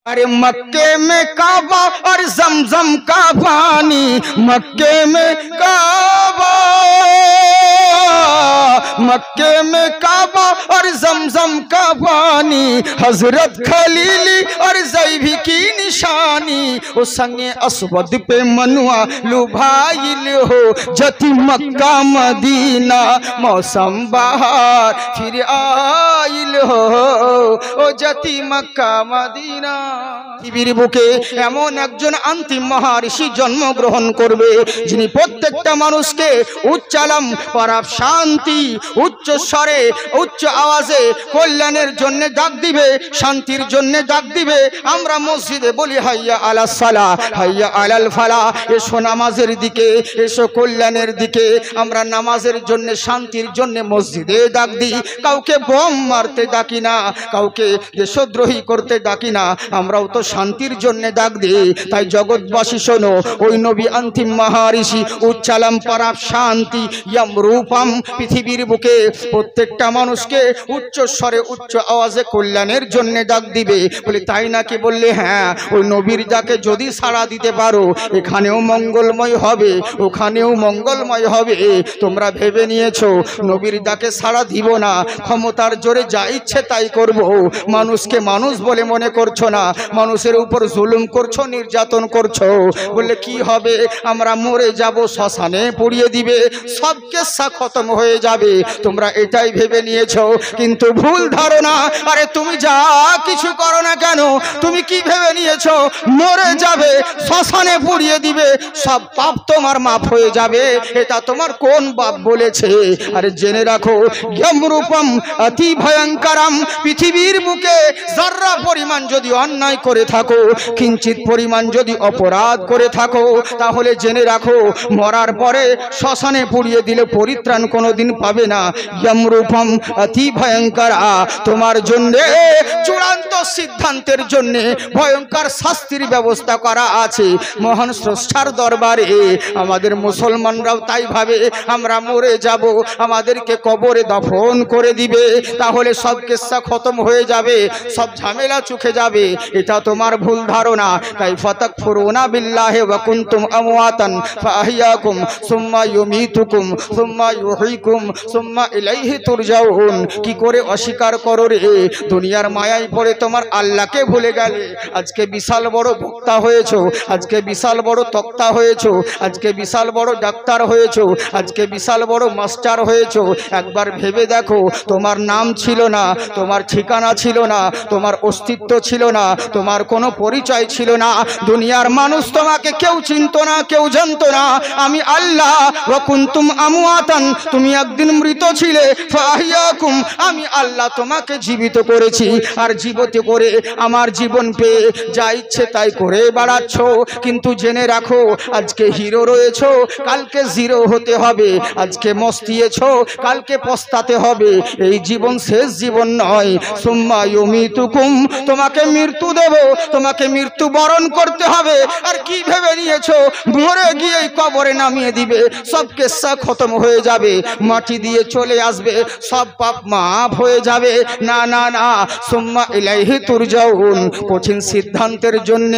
अरे मक्के में काबा और जमजम का पानी, मक्के में काबा, मक्के में काबा और जमजम का पानी, हजरत खलीली और ज़ैबी की निशानी। उस संगे असवद पे मनुआ लुभाइल हो, जति मक्का मदीना मौसम बहार फिर आइल हो, ओ जति मक्का मदीना। পৃথিবীর বুকে এমন একজন অন্তিম মহারিষি জন্মগ্রহণ করবে যিনি প্রত্যেকটা মানুষকে উচ্চালাম পরাপ শান্তি, উচ্চ স্বরে উচ্চ আওয়াজে কল্যাণের জন্য ডাক দিবে, শান্তির জন্য ডাক দিবে। আমরা মসজিদে বলি হাইয়া আলাস সালাহ, হাইয়া আলাল ফালাহ, এসো নামাজের দিকে, এসো কল্যাণের দিকে। আমরা নামাজের জন্য শান্তির জন্য মসজিদে ডাক দিই, কাউকে বোম মারতে ডাকি না, কাউকে দেশদ্রোহী করতে ডাকি না, আমরাও তো শান্তির জন্য ডাক দিই। তাই জগৎবাসী শোনো, ওই নবী অন্তিম মহারিষি উচ্চালাম পরাপ শান্তি ইয়াম রূপম পৃথিবীর বুকে প্রত্যেকটা মানুষকে উচ্চ স্বরে উচ্চ আওয়াজে কল্যাণের জন্য ডাক দিবে। বলে তাই নাকি? বললে হ্যাঁ, ওই নবীর ডাকে যদি সাড়া দিতে পারো এখানেও মঙ্গলময় হবে, ওখানেও মঙ্গলময় হবে। তোমরা ভেবে নিয়েছো নবীর ডাকে সাড়া দিব না, ক্ষমতার জোরে যা ইচ্ছে তাই করব, মানুষকে মানুষ বলে মনে করছো না, মানুষের উপর জুলুম করছো, নির্যাতন করছো। বললে কি হবে? আমরা মরে যাব, শ্মশানে পুড়িয়ে দিবে, সব কেসা খতম হয়ে যাবে। তোমরা এটাই ভেবে নিয়েছো, কিন্তু ভুল ধারণা। আরে তুমি যা কিছু করো না কেন, তুমি কি ভেবে নিয়েছো মরে যাবে, শ্মশানে পুড়িয়ে দিবে, সব পাপ তোমার মাফ হয়ে যাবে? এটা তোমার কোন বাপ বলেছে? আরে জেনে রাখো, জ্ঞামরূপম অতি ভয়ঙ্করম, পৃথিবীর বুকে যারা পরিমাণ যদি অন্যায় করে থাকো, কিঞ্চিত পরিমাণ যদি অপরাধ করে থাকো, তাহলে জেনে রাখো মরার পরে শ্মশানে পুড়িয়ে দিলে পরিত্রাণ কোনোদিন পাবে না। জ্ঞামরূপম অতি ভয়ঙ্কর, তোমার জন্য চূড়ান্ত সিদ্ধান্তের জন্য ভয়ঙ্কর শাস্তির ব্যবস্থা করা আছে মহান স্রষ্টার দরবারে। আমাদের মুসলমানরাও তাই ভাবে আমরা মরে যাব, আমাদেরকে কবরে দফন করে দিবে, তাহলে সব কেসা খতম হয়ে যাবে, সব ঝামেলা চুকে যাবে। এটা তোমার ভুল ধারণা। কাইফা তাকফুরুনা বিল্লাহি ওয়া কুনতুম আমওয়াতান ফাআহইয়াকুম সুম্মা ইউমীতুকুম সুম্মা ইউহয়িকুম সুম্মা ইলাইহি তুরজাউন। কি করে অস্বীকার করো রে? দুনিয়ার মায়ায় পড়ে তোমার আল্লাহকে ভুলে গেলে। আজকে বিশাল বড় বক্তা হয়েছো, আজকে বিশাল বড় তক্তা হয়েছো, আজকে বিশাল বড় ডাক্তার হয়েছো, আজকে বিশাল বড় মাস্টার হয়েছো। একবার ভেবে দেখো, তোমার নাম ছিল না, তোমার ঠিকানা ছিল না, তোমার অস্তিত্ব ছিল না, তোমার কোনো পরিচয় ছিল না। দুনিয়ার মানুষ তোমাকে কেউ চিনতো না, কেউ জানতো না। আমি আল্লাহ ওয়া কুনতুম আমওয়াতান, তুমি একদিন মৃত ছিলে, ফাআহইয়াকুম, আমি আল্লাহ তোমাকে জীবিত করেছি। আর জীবিত করে আমার জীবন পেয়ে যা ইচ্ছে তাই করে বেড়াচ্ছ। কিন্তু জেনে রাখো, আজকে হিরো রয়েছো, কালকে জিরো হতে হবে। আজকে মস্তিয়েছো, কালকে পস্তাতে হবে। এই জীবন শেষ জীবন নয়। সুম্মা ইউমীতুকুম, তোমাকে মৃত্যু দেব, তোমাকে মৃত্যু বরণ করতে হবে। আর কি ভেবে নিয়েছো মরে গিয়ে কবরে নামিয়ে দিবে, সব কেসা খতম হয়ে যাবে, মাটি দিয়ে চলে আসবে, সব পাপ মাফ হয়ে যাবে? না না না, সুম্মা ইলাইহি তুরজাউন। কঠিন সিদ্ধান্তের জন্য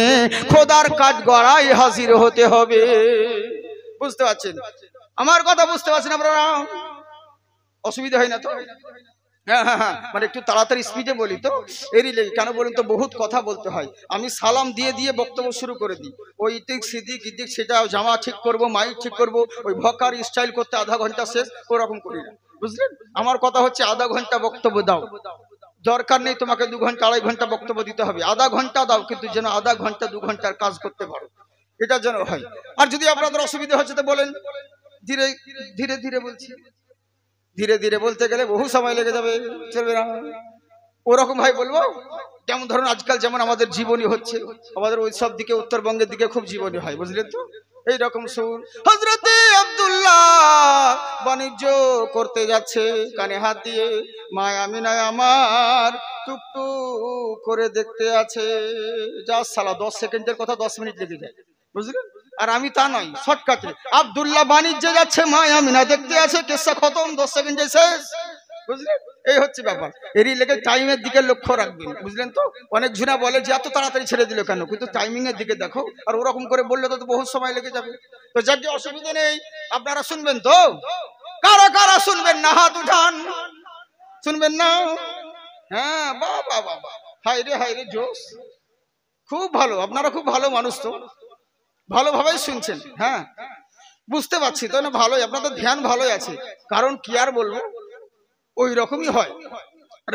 খোদার কাঠগড়ায় হাজির হতে হবে। বুঝতে পারছেন আমার কথা? বুঝতে পারছেন আপনারা? অসুবিধা হয় না তো? হ্যাঁ হ্যাঁ হ্যাঁ, মানে একটু তাড়াতাড়ি স্পিডে বলি তো, এরই লেগে। কেন বলুন তো, বহুত কথা বলতে হয়। আমি সালাম দিয়ে দিয়ে বক্তব্য শুরু করে দিই। ওই ইদিক সিদিক ইদিক সেটা, জামা ঠিক করব, মাইক ঠিক করব, ওই ভকার স্টাইল করতে আধা ঘন্টা শেষ, ওরকম করি না, বুঝলেন? আমার কথা হচ্ছে আধা ঘন্টা বক্তব্য দাও, দরকার নেই তোমাকে 2 ঘন্টা 2.5 ঘন্টা বক্তব্য দিতে হবে। আধা ঘন্টা দাও, কিন্তু যেন আধা ঘন্টা 2 ঘন্টার কাজ করতে পারো, এটা যেন হয়। আর যদি আপনাদের অসুবিধা হচ্ছে তো বলেন, ধীরে ধীরে ধীরে বলছি। ধীরে ধীরে বলতে গেলে বহু সময় লেগে যাবে, চলবে না। ওরকম ভাই বলবো, যেমন ধরুন আজকাল যেমন আমাদের জীবনী হচ্ছে, আমাদের ওই সব দিকে উত্তরবঙ্গের দিকে খুব জীবনী হয়, বুঝলেন তো? এই রকম সুর। হযরতে আব্দুল্লাহ বাণিজ্য করতে যাচ্ছে, কানে হাত দিয়ে, মা আমিনায় আমার টুকটুক করে দেখতে আছে। যা সালা 10 সেকেন্ডের কথা 10 মিনিট লেগে যায়, বুঝলেন? আর আমি তা নয়, শর্টকাটে। আব্দুল্লাহ বাণিজ্যে যাচ্ছে, মা আমিনা দেখতে আছে, কেসা খতম, 10 সেকেন্ডে শেষ। বুঝলেন? এই হচ্ছে ব্যাপার। এরই লেগে টাইমের দিকে লক্ষ্য রাখবেন, বুঝলেন তো? অনেক ঝুনা বলে যে এত তাড়াতাড়ি ছেড়ে দিল কেন, কিন্তু টাইমিং এর দিকে দেখো। আর ওরকম করে বললে তো বহুত সময় লেগে যাবে। তো যার যে অসুবিধা নেই, আপনারা শুনবেন তো? কারা কারা শুনবেন না হাত উঠান। শুনবেন না? হ্যাঁ, বাবা বাবা, হাই রে জোশ, খুব ভালো। আপনারা খুব ভালো মানুষ, তো ভালোভাবেই শুনছেন। হ্যাঁ, বুঝতে পারছি তো না, ভালোই, আপনাদের ধ্যান ভালোই আছে। কারণ কি আর বলবো, ওই রকমই হয়।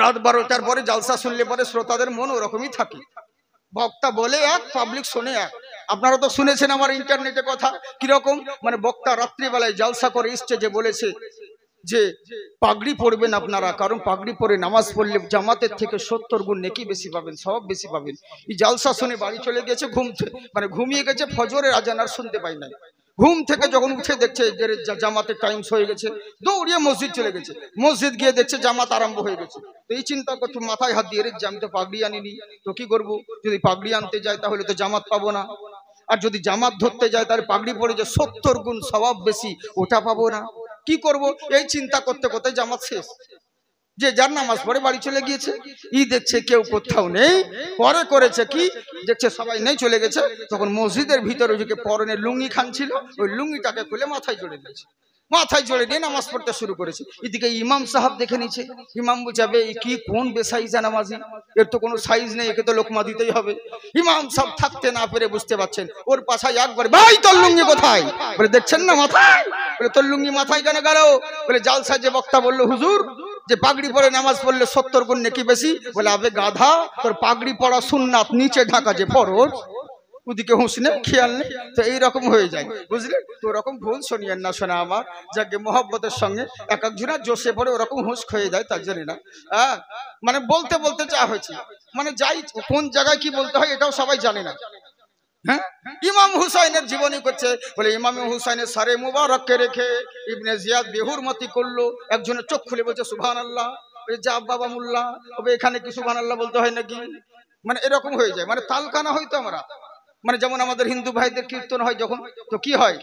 রাত 12টার পরে জালসা শুনলে পরে শ্রোতাদের মন ওরকমই থাকে। বক্তা বলে এক, পাবলিক শোনে এক। আপনারা তো শুনেছেন আমার ইন্টারনেটে কথা কিরকম, মানে বক্তা রাত্রিবেলায় জালসা করে স্টেজে বলেছে যে পাগড়ি পরবেন আপনারা, কারণ পাগড়ি পরে নামাজ পড়লে জামাতের থেকে 70 গুণ নেকি বেশি পাবেন, সব বেশি পাবেন। এই জালসা শুনে বাড়ি চলে গেছে, ঘুমিয়ে গেছে, ফজরের আজান আর শুনতে পাই নাই। ঘুম থেকে যখন উঠে দেখছে যে জামাতের টাইম হয়ে গেছে, দৌড়িয়ে মসজিদ চলে গেছে। মসজিদ গিয়ে দেখছে জামাত আরম্ভ হয়ে গেছে। তো এই চিন্তা করছে, মাথায় হাত দিয়ে, যে আমি তো পাগড়ি আনিনি, তো কি করবো? যদি পাগড়ি আনতে যাই তাহলে তো জামাত পাবো না, আর যদি জামাত ধরতে যায় তাহলে পাগড়ি পরে যে 70 গুণ সওয়াব বেশি, ওটা পাবো না। কি করব? এই চিন্তা করতে করতে জামাত শেষ। যে যার নামাজ পড়ে বাড়ি চলে গিয়েছে। দেখছে কেউ কোথাও নেই। পরে করেছে কি, দেখছে সবাই নেই, চলে গেছে। তখন মসজিদের ভিতরে যে পরনে লুঙ্গি খান ছিল, ওই লুঙ্গিটাকে খুলে মাথায় জড়ে দিয়েছে। মাথায় জড়ে দিয়ে নামাজ পড়তে শুরু করেছে। এদিকে ইমাম সাহেব দেখে নিচ্ছে। ইমাম বুঝাবে কি কোন বেসাইজা নামাজি, এর তো কোনো সাইজ নেই, একে তো লোকমা দিতেই হবে। ইমাম সাহেব থাকতে না পেরে বুঝতে পারছেন, ওর পাছায় একবার, ভাই তোর লুঙ্গি কোথায়? বলে দেখছেন না মাথায়। বলে তোর লুঙ্গি মাথায় কেন গেল? বলে জালসা যে বক্তা বললো হুজুর যে পাগড়ি পরে নামাজ পড়লে 70 গুণ নেকি বেশি। বলে আবে গাধা, তোর পাগড়ি পরা সুন্নাত, নিচে ঢাকা যে ফরজ, ওদিকে হুঁশ নেই, খেয়াল নেই। তো এইরকম হয়ে যায়, বুঝলে তো? ওরকম ভুল শুনিয়েন না, শোনা আমার। যাকে মহব্বতের সঙ্গে এক একজনের জোশে পড়ে ওরকম হুঁশ খেয়ে যায়, তার জানি না। হ্যাঁ, মানে বলতে বলতে যা হয়েছে, মানে যাই কোন জায়গায় কি বলতে হয় এটাও সবাই জানে না। হ্যাঁ, ইমাম হুসাইনের জীবনী করছে। বলে ইমাম হুসাইনের সারে মুবারককে রেখে ইবনে জিয়াদ বেহুরমতি করলো। একজনের চোখ খুলে বলছে সুবহানাল্লাহ। যা বাবা মোল্লা, তবে এখানে কি সুবহানাল্লাহ বলতে হয় নাকি? মানে এরকম হয়ে যায়, মানে তালকানা হয়তো আমরা, মানে যেমন আমাদের হিন্দু ভাইদের কীর্তন হয় যখন, তো কি হয়,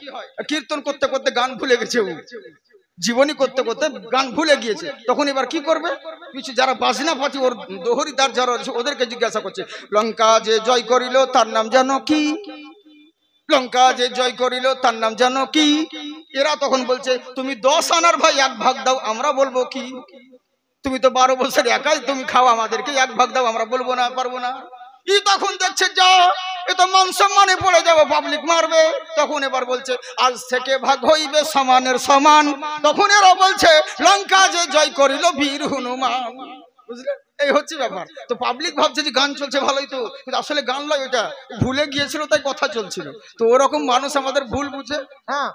কীর্তন করতে করতে গান ভুলে গেছে, ও জীবনী করতে করতে গান ভুলে গিয়েছে। তখন এবার কি করবে? কিছু যারা বাজনা পাতি, ওর দোহরিদার যারা আছে, ওদেরকে জিজ্ঞাসা করছে, লঙ্কা যে জয় করিল তার নাম জানো কি? লঙ্কা যে জয় করিল তার নাম জানো কি? এরা তখন বলছে, তুমি 10 আনার ভাই 1 ভাগ দাও, আমরা বলবো কি? তুমি তো 12 বছর একাই তুমি খাও, আমাদেরকে 1 ভাগ দাও, আমরা বলবো না, পারবো না। তখন দেখছে যা, এ তো মান সম্মানে পড়ে যাবো, পাবলিক মারবে। তখন এবার বলছে আজ থেকে ভাগ হইবে সমানের সমান। তখন এরা বলছে লঙ্কা যে জয় করিল বীর হনুমান। বুঝলেন? এই হচ্ছে ব্যাপার। তো পাবলিক ভাবছে যে গান চলছে ভালোই, তো কিন্তু আসলে গান নয়, ওটা ভুলে গিয়েছিল, তাই কথা চলছিল। তো ওরকম মানুষ আমাদের ভুল বুঝে, হ্যাঁ,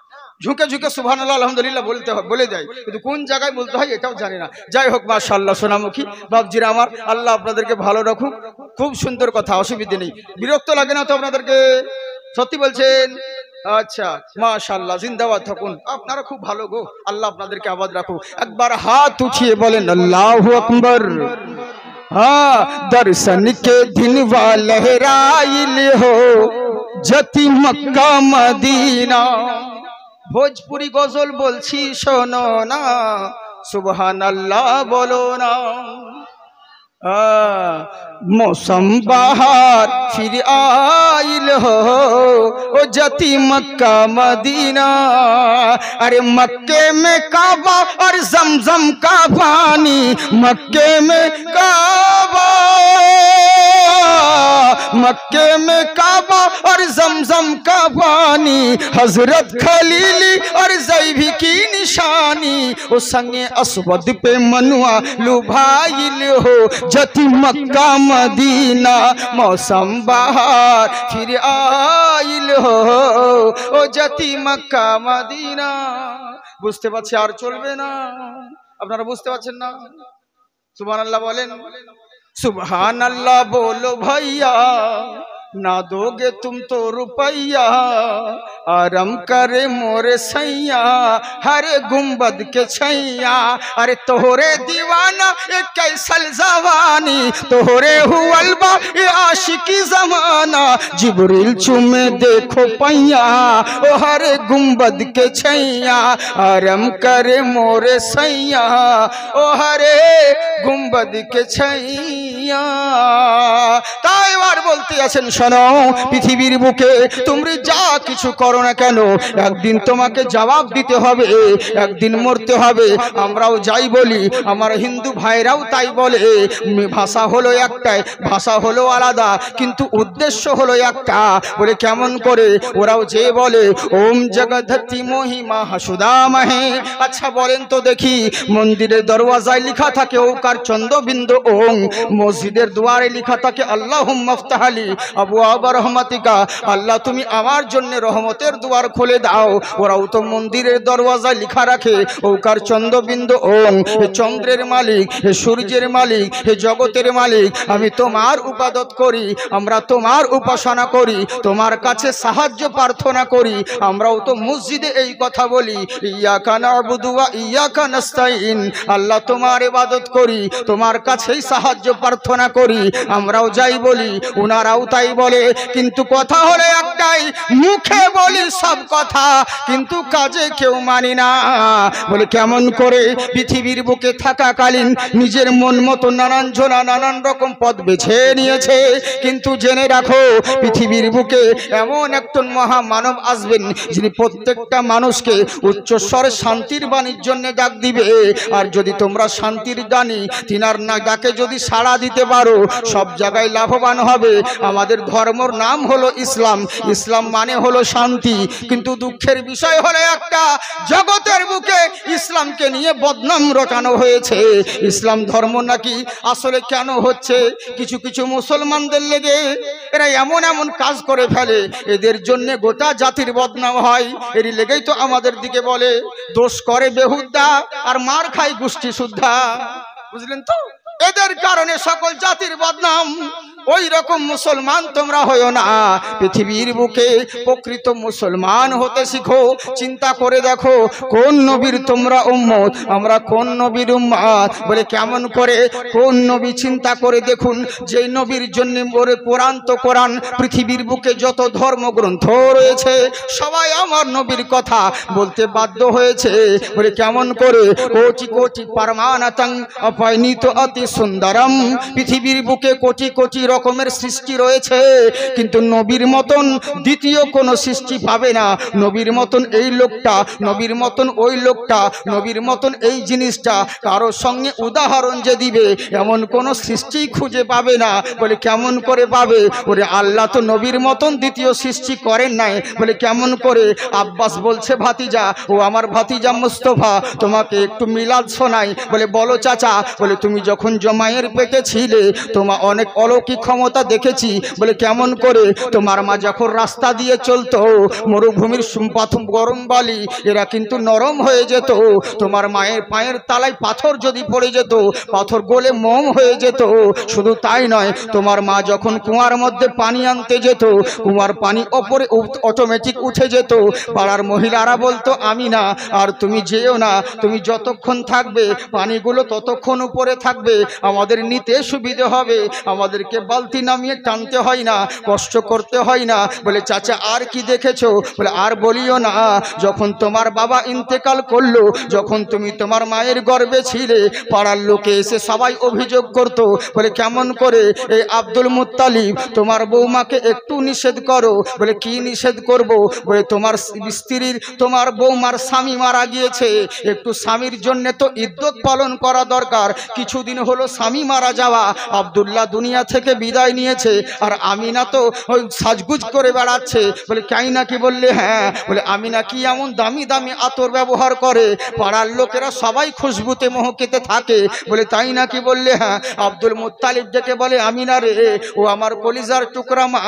ঝুঁকে ঝুঁকে সুবহানাল্লাহ আলহামদুলিল্লাহ বলতে হয়, বলে দেয়, কিন্তু কোন জায়গায় বলতে হয় এটাও জানি না। যাই হোক, মাশাআল্লাহ সোনামুখী বাপজিরা আমার, আল্লাহ আপনাদেরকে ভালো রাখুক। খুব সুন্দর কথা, অসুবিধে নেই। বিরক্ত লাগে না তো আপনাদেরকে? সত্যি বলছেন? আচ্ছা, মাশাআল্লাহ, জিন্দাবাদ থাকুন। আপনারা খুব ভালো গো, আল্লাহ আপনাদেরকে আবাদ রাখুক। একবার হাত উঠিয়ে বলেন আল্লাহু আকবার। हाँ, दर्शन के दिन वा लहराइल हो जति मक्का मदीना। भोजपुरी गजल बोलছি শোনো না, সুবহানাল্লাহ বলো না। मौसम बाहर फिर आइल हो ओ जति मक्का मदीना। अरे मक्के में काबा और जमजम का पानी, मक्के में काबा, मक्के में काबा और जमजम का पानी, हजरत खलीली और ज़ैभी की निशानी। ओ संगे अस्वद पे मनुआ लुभाइल हो जति मक्का मदीना। मौसम बाहर फिर आइल हो ओ जति मक्का मदीना। বুঝতে পারছি, আর চলবে না। আপনারা বুঝতে পারছেন না? সুবহানাল্লাহ বলেন, সুবহানাল্লাহ बोलो भैया, ना दोगे तुम तो रुपया आराम करे मोरे सैया हरे गुंबद के छैया। अरे तोहरे दीवाना ये कैसल जवानी तोहरे हुअलबा ये आशिकी जमाना जिब्रील चुमे देखो पैया ओ हरे गुंबद के छैया आराम करे मोरे सैया ओ हरे गुंबद के छैया। তাই এবার বলতে আছেন শোনো পৃথিবীর বুকে তুমি যা কিছু করো না কেন একদিন তোমাকে জবাব দিতে হবে, একদিন মরতে হবে। আমরাও যাই বলি, আমার হিন্দু ভাইরাও তাই বলে। ভাষা হলো একটাই, ভাষা হলো আলাদা, কিন্তু উদ্দেশ্য হলো একটা। বলে কেমন করে? ওরাও যে বলে ওম জগদ্ধি মহিমা হাসুদামহে। আচ্ছা বলেন তো দেখি, মন্দিরের দরওয়াজায় লেখা থাকে ওকার চন্দ্রবিন্দু ওম, মসজিদের দুয়ারে লেখা থাকে আল্লাহুম্মা ইফতাহলি আবওয়াব রহমাতিকা, আল্লাহ তুমি আমার জন্য রহমতের দুয়ার খুলে দাও। ওরাও তো মন্দিরের দরওয়াজায় লেখা রাখে ওকার চন্দ্রবিন্দু ওম, হে চন্দ্রের মালিক, হে সূর্যের মালিক, হে জগতের মালিক, আমি তোমার ইবাদত করি, আমরা তোমার উপাসনা করি, তোমার কাছে সাহায্য প্রার্থনা করি। আমরাও তো মসজিদে এই কথা বলি, ইয়াকা না'বুদু ওয়া ইয়াকা নাস্তাইন, আল্লাহ তোমার ইবাদত করি, তোমার কাছেই সাহায্য প্রার্থনা করি। আমরাও যাই বলি, ওনারাও তাই বলে, কিন্তু কথা হলো একটাই, মুখে বলি সব কথা কিন্তু কাজে কেউ মানি না। বলে কেমন করে? পৃথিবীর বুকে থাকাকালীন নিজের মন মতো নানান জনা নানান রকম পথ বেছে নিয়েছে, কিন্তু জেনে রাখো পৃথিবীর বুকে এমন একজন মহামানব আসবেন যিনি প্রত্যেকটা মানুষকে উচ্চস্বরে শান্তির বাণীর জন্য ডাক দিবে। আর যদি তোমরা শান্তির গানি তিনার না ডাকে যদি সাড়া দিতে পারো সব জায়গায় লাভবান হবে। আমাদের ধর্মর নাম হলো ইসলাম, ইসলাম মানে হলো শান্তি, কিন্তু দুঃখের বিষয় হলো একটা, জগতের বুকে ইসলামকে নিয়ে বদনাম রটানো হয়েছে। ইসলাম ধর্ম নাকি আসলে কেন হচ্ছে? কিছু কিছু মুসলমানদের লেগে এরা এমন এমন কাজ করে ফেলে, এদের জন্য গোটা জাতির বদনাম হয়। এরই লেগেই তো আমাদের দিকে বলে দোষ করে বেহুদা আর মার খায় গোষ্ঠী শুদ্ধা। বুঝলেন তো? এদের কারণে সকল জাতির বদনাম। ওই রকম মুসলমান তোমরা হয়ো না। পৃথিবীর বুকে প্রকৃত মুসলমান হতে শিখো। চিন্তা করে দেখো কোন নবীর তোমরা উম্মত, আমরা কোন নবীর উম্মত। বলে কেমন করে? কোন নবী? চিন্তা করে দেখুন, যেই নবীর জন্য বলে কোরআন তো কোরআন, পৃথিবীর বুকে যত ধর্মগ্রন্থ রয়েছে সবাই আমার নবীর কথা বলতে বাধ্য হয়েছে। বলে কেমন করে? কোটি কোটি পারমানাতাং অপয়নিত অতি সুন্দরম, পৃথিবীর বুকে কোটি কোটি রকমের সৃষ্টি রয়েছে, কিন্তু নবীর মতন দ্বিতীয় কোন সৃষ্টি পাবে না। নবীর মতন এই লোকটা, নবীর মতন ওই লোকটা, নবীর মতন এই জিনিসটা, কারোর সঙ্গে উদাহরণ যে দিবে এমন কোন সৃষ্টি খুঁজে পাবে না। বলে কেমন করে পাবে? ওরে আল্লাহ তো নবীর মতন দ্বিতীয় সৃষ্টি করেন নাই। বলে কেমন করে? আব্বাস বলছে ভাতিজা, ও আমার ভাতিজা মুস্তফা, তোমাকে একটু মিলাদ শোনাই। বলে বলো চাচা। বলে তুমি যখন জমায়ের পেটে ছিলে তোমার অনেক অলৌকিক ক্ষমতা দেখেছি। বলে কেমন করে? তোমার মা যখন রাস্তা দিয়ে চলতো মরুভূমির প্রথম গরম বালি এরা কিন্তু নরম হয়ে যেত। তোমার মায়ের পায়ের তলায় পাথর যদি পড়ে যেত পাথর গলে মোম হয়ে যেত। শুধু তাই নয়, তোমার মা যখন কুয়ার মধ্যে পানি আনতে যেত কুয়ার পানি ওপরে অটোমেটিক উঠে যেত। পাড়ার মহিলারা বলতো আমি না, আর তুমি যেও না, তুমি যতক্ষণ থাকবে পানিগুলো ততক্ষণ উপরে থাকবে, আমাদের নিতে সুবিধে হবে, আমাদেরকে বালতি নামিয়ে টানতে হয় না, কষ্ট করতে হয় না। বলে চাচা আর কি দেখেছো? বলে আর বলিও না, যখন তোমার বাবা ইন্তেকাল করলো, যখন তুমি তোমার মায়ের গর্ভে ছিলে পাড়ার লোকে এসে সবাই অভিযোগ করত। বলে কেমন করে? এই আব্দুল মুত্তালিব তোমার বৌমাকে একটু নিষেধ করো। বলে কি নিষেধ করব? বলে তোমার স্ত্রীর, তোমার বৌমার স্বামী মারা গিয়েছে, একটু স্বামীর জন্য তো ইদ্যত পালন করা দরকার। কিছুদিন হলো স্বামী মারা যাওয়া, আব্দুল্লাহ দুনিয়া থেকে বিদায় নিয়েছে, আর আমিনা তো ওই সাজগুজ করে বেড়াচ্ছে। বলে কাই নাকি? বললে হ্যাঁ। বলে আমিনা কি এমন দামি দামি আতর ব্যবহার করে, পাড়ার লোকেরা সবাই খুশবুতে মহকেতে থাকে। বলে তাই নাকি? বললে হ্যাঁ। আব্দুল মুত্তালিব ডেকে বলে আমিনা রে, ও আমার কলিজার টুকরা মা,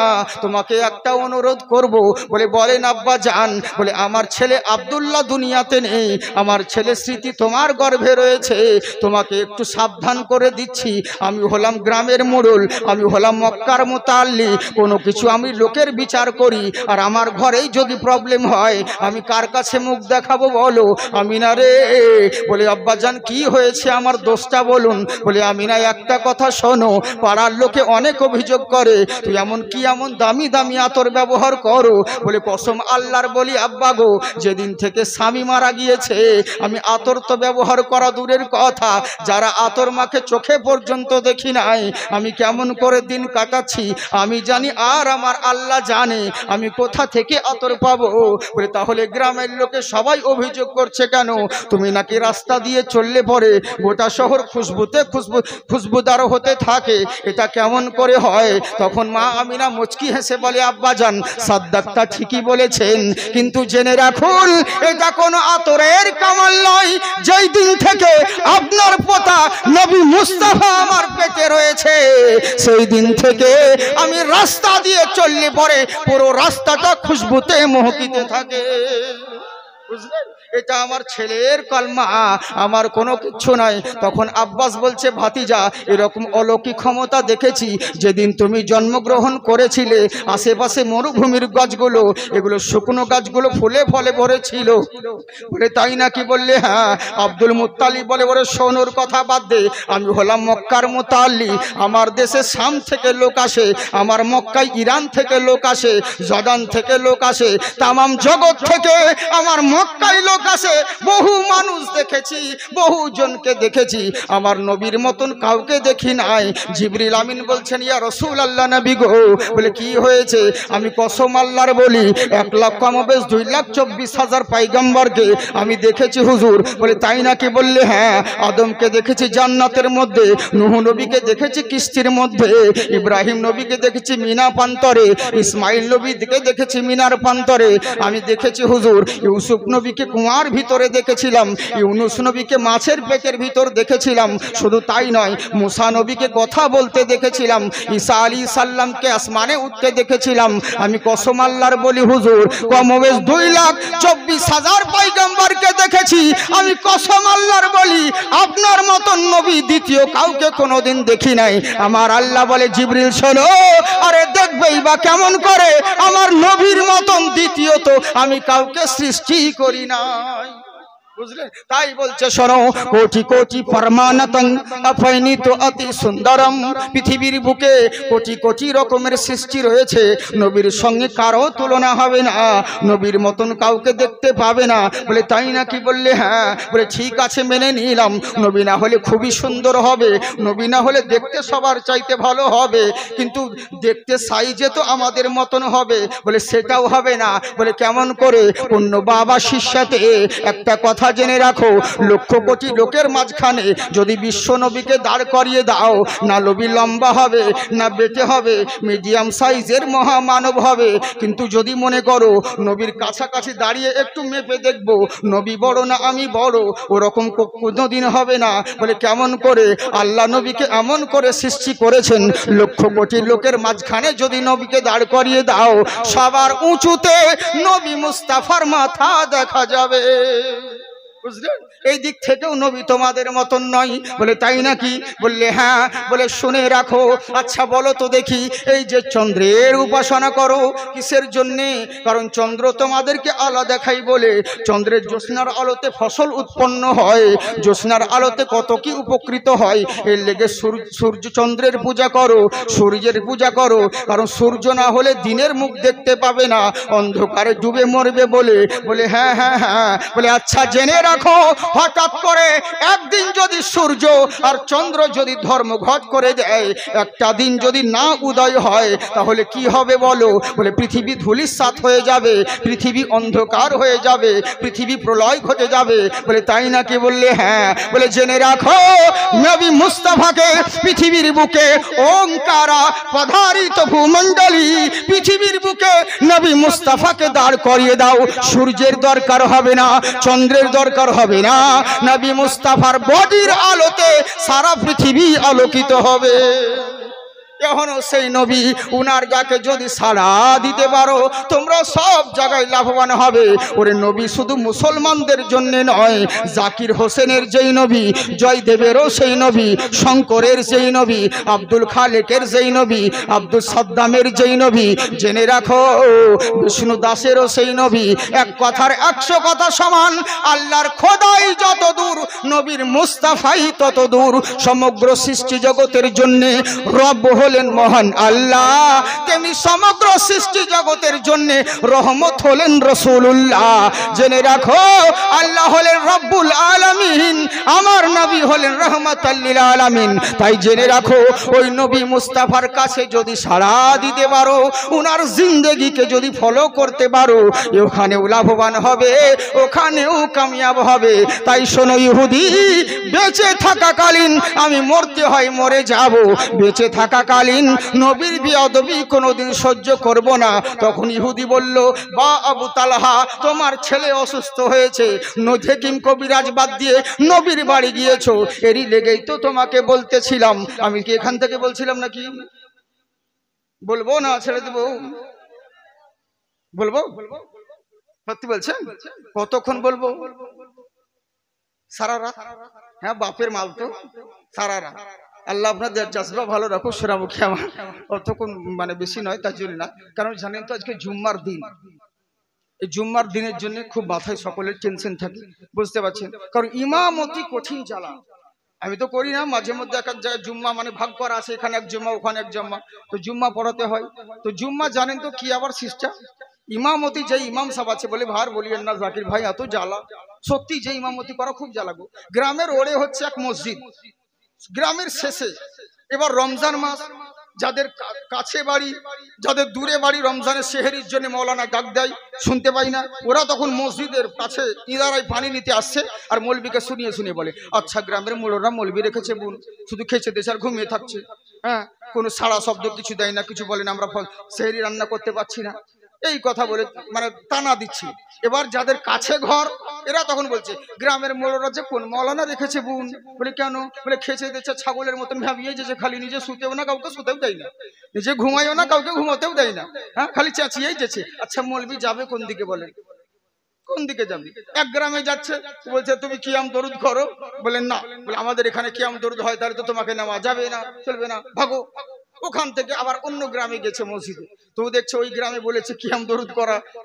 তোমাকে একটা অনুরোধ করব। বলে বলেন আব্বা জান। বলে আমার ছেলে আব্দুল্লাহ দুনিয়াতে নেই, আমার ছেলে স্মৃতি তোমার গর্ভে রয়েছে, তোমাকে একটু সাবধান করে দিচ্ছি। আমি হলাম গ্রামের মোড়ল, আমি হলাম মক্কার মুতাল্লি, কোনো কিছু আমি লোকের বিচার করি আর আমার ঘরেই যদি প্রবলেম হয় আমি কার কাছে মুখ দেখাবো বলো? আমিনা রে, বলে আব্বাজান কি হয়েছে, আমার দোষটা বলুন। বলে আমিনা একটা কথা শোনো, পাড়ার লোকে অনেক অভিযোগ করে তুই এমন কি এমন দামি দামি আতর ব্যবহার করো। বলে কসম আল্লাহর বলি আব্বা গো, যেদিন থেকে স্বামী মারা গিয়েছে আমি আতর তো ব্যবহার করা দূরের কথা, যারা আতর মাখে চোখে পর্যন্ত দেখি নাই। আমি কেমন করে দিন কাটাচ্ছি আমি জানি, আর আমার আল্লাহ জানে আমি কোথা থেকে আতর পাবো। বলে তাহলে গ্রামের লোকে সবাই অভিযোগ করছে কেন? তুমি নাকি রাস্তা দিয়ে চললে পরে গোটা শহর খুশবুতে খুশবুদার হতে থাকে, এটা কেমন করে হয়? তখন মা আমিনা মুচকি হেসে বলে আব্বাজান সাদ্দাকটা ঠিকই বলেছেন, কিন্তু জেনে রাখুন এটা কোনো আতরের কামাল নয়। যেই দিন থেকে আপনার পোতা নবী মুস্তাফা আমার পেটে রয়েছে সেই দিন থেকে আমি রাস্তা দিয়ে চললে পরে পুরো রাস্তাটা খুশবুতে মহকিতে থাকে। বুঝলেন? এটা আমার ছেলের কলমা, আমার কোনো কিচ্ছু নাই। তখন আব্বাস বলছে ভাতিজা এরকম অলৌকিক ক্ষমতা দেখেছি যেদিন তুমি জন্মগ্রহণ করেছিলে, আশেপাশে মরুভূমির গাছগুলো এগুলো শুকনো গাছগুলো ফুলে ফলে ভরেছিল। বলে তাই নাকি? বললে হ্যাঁ। আব্দুল মুত্তালিব বলে ওরে শোনোর কথা বাদ দে, আমি হলাম মক্কার মুতাল্লি, আমার দেশে শাম থেকে লোক আসে, আমার মক্কায় ইরান থেকে লোক আসে, জর্দান থেকে লোক আসে, তামাম জগৎ থেকে আমার মক্কায় লোক আসে। বহু মানুষ দেখেছি, বহু জনকে দেখেছি, আমার নবীর মতন কাউকে দেখি নাই। জিবরিল আমিন বলছেন ইয়া রাসূলুল্লাহ নবী গো, বলে কি হয়েছে? আমি কসম আল্লাহর বলি 1,24,000 পয়গম্বরকে আমি দেখেছি হুজুর। বলে তাই নাকি? বললে হ্যাঁ। আদমকে দেখেছি জান্নাতের মধ্যে, নূহ নবীকে দেখেছি কিস্তির মধ্যে, ইব্রাহিম নবীকে দেখেছি মিনা প্রান্তরে, ইসমাইল নবীকে দেখেছি মিনার প্রান্তরে, আমি দেখেছি হুজুর ইউসুফ নবীকে কুয়ার ভিতরে দেখেছিলাম, ইউনুস নবীকে মাছের পেটের ভিতর দেখেছিলাম। শুধু তাই নয়, মুসা নবীকে কথা বলতে দেখেছিলাম, ঈসা আলাইহিস সালামকে আসমানে উঠতে দেখেছিলাম। আমি কসম আল্লাহর বলি হুজুর কমবেশ 2,24,000 পয়গম্বরকে দেখেছি। আমি কসম আল্লাহর বলি আপনার মতন নবী দ্বিতীয় কাউকে কোনোদিন দেখি নাই। আমার আল্লাহ বলে জিবরিল শোনো, আরে দেখবেই বা কেমন করে, আমার নবীর মতন দ্বিতীয়ত আমি কাউকে সৃষ্টি করি নাই। বুঝলেন? তাই বলছে শোনো, কোটি কোটি ফরমানাতন আফাইনিত অতি সুন্দরম, পৃথিবীর বুকে কোটি কোটি রকমের সৃষ্টি রয়েছে, নবীর সঙ্গে কারো তুলনা হবে না, নবীর মতন কাউকে দেখতে পাবে না। বলে তাই নাকি? বললে হ্যাঁ। বলে ঠিক আছে মেনে নিলাম, নবী না হলে খুবই সুন্দর হবে, নবী না হলে দেখতে সবার চাইতে ভালো হবে, কিন্তু দেখতে সাইজে তো আমাদের মতন হবে। বলে সেটাও হবে না। বলে কেমন করে? অন্য বাবা শিষ্যাতে একটা কথা জেনে রাখো, লক্ষ কোটি লোকের মাঝখানে যদি বিশ্ব নবীকে দাঁড় করিয়ে দাও, না নবী লম্বা হবে না বেটে হবে, মিডিয়াম সাইজের মহামানব হবে। কিন্তু যদি মনে করো নবীর কাছাকাছি দাঁড়িয়ে একটু মেপে দেখবো নবী বড় না আমি বড়, ওরকম কোনোদিন হবে না। বলে কেমন করে? আল্লাহ নবীকে এমন করে সৃষ্টি করেছেন, লক্ষ কোটি লোকের মাঝখানে যদি নবীকে দাঁড় করিয়ে দাও সবার উঁচুতে নবী মুস্তাফার মাথা দেখা যাবে। বুঝলেন? এই দিক থেকেও নবী তোমাদের মতন নয়। বলে তাই নাকি? বললে হ্যাঁ। বলে শুনে রাখো, আচ্ছা বলো তো দেখি, এই যে চন্দ্রের উপাসনা করো কিসের জন্যে? কারণ চন্দ্র তোমাদেরকে আলো দেখাই বলে। চন্দ্রের জ্যোৎস্নার আলোতে ফসল উৎপন্ন হয়, জ্যোৎস্নার আলোতে কত কি উপকৃত হয়, এর লেগে সূর্য চন্দ্রের পূজা করো, সূর্যের পূজা করো। কারণ সূর্য না হলে দিনের মুখ দেখতে পাবে না, অন্ধকারে ডুবে মরবে বলে। বলে হ্যাঁ হ্যাঁ হ্যাঁ। বলে আচ্ছা জেনে রাখো, হঠাৎ করে একদিন যদি সূর্য আর চন্দ্র যদি ধর্মঘট করে দেয়, একটা দিন যদি না উদয় হয় তাহলে কি হবে বলো? বলে পৃথিবী ধূলিসাৎ হয়ে যাবে, পৃথিবী অন্ধকার হয়ে যাবে, পৃথিবী প্রলয় ঘটে যাবে। বলে তাই নাকি? বললে হ্যাঁ। বলে জেনে রাখো, নবী মুস্তাফাকে পৃথিবীর বুকে ওঙ্কারা পধারিত ভূমণ্ডলী, পৃথিবীর বুকে নবী মুস্তাফাকে দাঁড় করিয়ে দাও, সূর্যের দরকার হবে না, চন্দ্রের দরকার হবে না, নবী মুস্তাফার বডির আলোতে সারা পৃথিবী আলোকিত হবে। এখনো সেই নবী, উনার যাকে যদি সাড়া দিতে পারো তোমরা সব জায়গায় লাভবান হবে। ওরে নবী শুধু মুসলমানদের জন্য নয়, জাকির হোসেনের যেই নবী, জয়দেবেরও সেই নবী, শঙ্করের যেই নবী, আব্দুল খালেকের যেই নবী, আব্দুল সাদ্দামের যেই নবী, জেনে রাখো বিষ্ণু দাসেরও সেই নবী। এক কথার 100 কথা সমান। আল্লাহর খোদাই যত দূর, নবীর মুস্তাফাই তত দূর। সমগ্র সৃষ্টি জগতের জন্য রব হলেন মহান আল্লাহ, তেমনি সমগ্র সৃষ্টি জগতের জন্য রহমত হলেন রাসূলুল্লাহ। জেনে রাখো আল্লাহ হলেন রব্বুল আলামিন, আমার নবী হলেন রহমাতাল লিল আলামিন। তাই জেনে রাখো ওই নবী মুস্তাফার কাছে যদি সাড়া দিতে পারো, উনার জিন্দেগিকে যদি ফলো করতে পারো, ওখানেও লাভবান হবে, ওখানেও কামিয়াব হবে। তাই শোনো ইহুদি, বেঁচে থাকাকালীন আমি মরতে হয় মরে যাব, বেঁচে থাকাকালীন নবীর বেয়াদবি কোনোদিন সহ্য করব না। তখন ইহুদি বলল, বা আবু তালহা, তোমার ছেলে অসুস্থ হয়েছে, নজেকিম কবিরাজ বাদ দিয়ে নবীর বাড়ি গিয়েছো, এরই লেগেই তো তোমাকে বলতেছিলাম। আমি কি এখান থেকে বলছিলাম নাকি? বলবো না ছেড়ে দেবো? বলবো? সত্যি বলছেন? কতক্ষণ বলবো? সারা রাত? হ্যাঁ, বাপের মাল তো সারা রাত। আল্লাহ আপনাদের জাজবা ভালো রাখো। সোনামুখী আমার অতক্ষণ মানে বেশি নয়, তার জন্য না। কারণ জানেন তো আজকে জুম্মার দিন, এই জুম্মার দিনের জন্য খুব মাথায় সকলের টেনশন থাকে, বুঝতে পারছেন? কারণ ইমামতি কঠিন জ্বালা। আমি তো করি না, মাঝে মধ্যে এক এক জায়গায় জুম্মা মানে ভাগ করা আছে, এখানে এক জুম্মা ওখানে এক জুম্মা, তো জুম্মা পড়াতে হয়। তো জুম্মা জানেন তো কি আবার সিস্টেম, ইমামতি যে ইমাম সাহেব আছে বলে ভার বলিয়েন না জাকির ভাই, এত জ্বালা। সত্যি যে ইমামতি করা খুব জ্বালা গো। গ্রামের ওড়ে হচ্ছে এক মসজিদ, গ্রামের শেষে। এবার রমজান মাস, যাদের কাছে বাড়ি যাদের দূরে বাড়ি, রমজানের সেহরির জন্য মৌলানা ডাক দেয়, শুনতে পাই না, ওরা তখন মসজিদের কাছে ইদারায় পানি নিতে আসছে, আর মৌলবীকে শুনিয়ে শুনিয়ে বলে, আচ্ছা গ্রামের মোড়রা মৌলবী রেখেছে বোন, শুধু খেয়েছে দেশ আর ঘুমিয়ে থাকছে, হ্যাঁ কোনো সাড়া শব্দ কিছু দেয় না, কিছু বলে না, আমরা সেহরি রান্না করতে পারছি না, এই কথা বলে মানে টানা দিচ্ছি। এবার যাদের কাছে ঘর এরা তখন বলছে, গ্রামের মোড়রা যে কোন মৌলানা রেখেছে বোন, বলে কেন, বলে খেয়েছে দিচ্ছে ছাগলের মতন ভাবিয়ে যে খালি নিজে শুতেও না, কাউকে শুতেও দেয় না, নিজে ঘুমাইও না, কাউকে ঘুমাতেও দেয় না, হ্যাঁ খালি চেঁচিয়েই যেছে। আচ্ছা মৌলবী যাবে কোন দিকে বলেন, কোন দিকে যাবে? এক গ্রামে যাচ্ছে, বলছে তুমি কিয়াম দরুদ করো, বলেন না, বলে আমাদের এখানে কিয়াম দরুদ হয়, তাহলে তো তোমাকে নেওয়া যাবে না, চলবে না, ভাগো। ওখান থেকে আবার অন্য গ্রামে গেছে মসজিদে, তো দেখছে ওই গ্রামে বলেছে কিয়াম দরুদ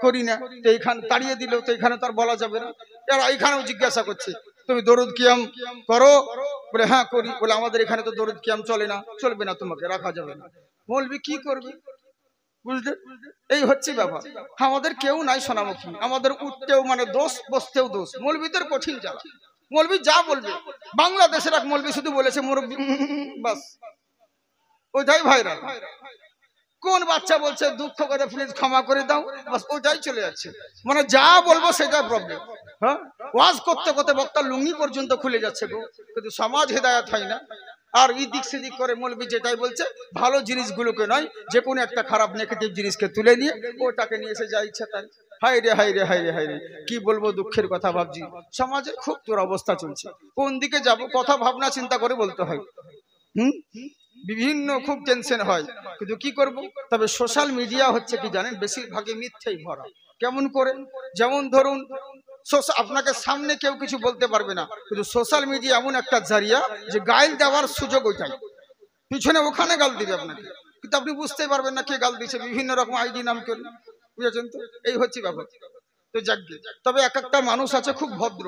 করি না, তো এইখানে তাড়িয়ে দিল, তো এখানে তার বলা যাবে না। এরা এইখানেও জিজ্ঞাসা করছে, তুমি দরুদ কিয়াম করো, বলে হ্যাঁ করি, বলে আমাদের এখানে তো দরুদ কিয়াম চলে না, চলবে না, তোমাকে রাখা যাবে না। মৌলবি কি করবে, বুঝলে? এই হচ্ছে ব্যাপার। আমাদের কেউ নাই সোনামুখী, আমাদের উঠতেও মানে দোষ, বসতেও দোষ। মৌলবিদের কঠিন জ্বালা, মৌলবি যা বলবে। বাংলাদেশের এক মৌলবি শুধু বলেছে মুরব্বি, বাস ওইটাই ভাইরাল। কোন বাচ্চা বলছে দুঃখ করে প্লিজ ক্ষমা করে দাও, বাস ওইটাই চলে যাচ্ছে, মানে যা বলবো সেটা প্রবলেম। হ্যাঁ, ওয়াজ করতে করতে বক্তার লুঙ্গি পর্যন্ত খুলে যাচ্ছে গো, কিন্তু সমাজ হেদায়াত হয় না। আর ইদিক সেদিক করে মৌলবি যেটাই বলছে, ভালো জিনিসগুলোকে নয়, যে কোনো একটা খারাপ নেগেটিভ জিনিসকে তুলে নিয়ে ওটাকে নিয়ে এসে যা ইচ্ছা তাই। হাই রে হাই রে হাই রে হাই রে, কি বলবো, দুঃখের কথা ভাবছি, সমাজের খুব দুরবস্থা চলছে। কোন দিকে যাব কথা ভাবনা চিন্তা করে বলতে হয়। বিভিন্ন খুব টেনশন হয়, কিন্তু কি করব। তবে সোশ্যাল মিডিয়া হচ্ছে কি জানেন, বেশিরভাগই মিথ্যেই ভরা। কেমন করে? যেমন ধরুন আপনাকে সামনে কেউ কিছু বলতে পারবে না, কিন্তু সোশ্যাল মিডিয়া এমন একটা জারিয়া যে গাইল দেওয়ার সুযোগ ওইটাই, পিছনে ওখানে গাল দিবে আপনাকে, কিন্তু আপনি বুঝতেই পারবেন না কে গাল দিচ্ছে, বিভিন্ন রকম আইডি নাম করে, বুঝেছেন তো? এই হচ্ছে ব্যাপার। তো যাকগে, তবে এক একটা মানুষ আছে খুব ভদ্র,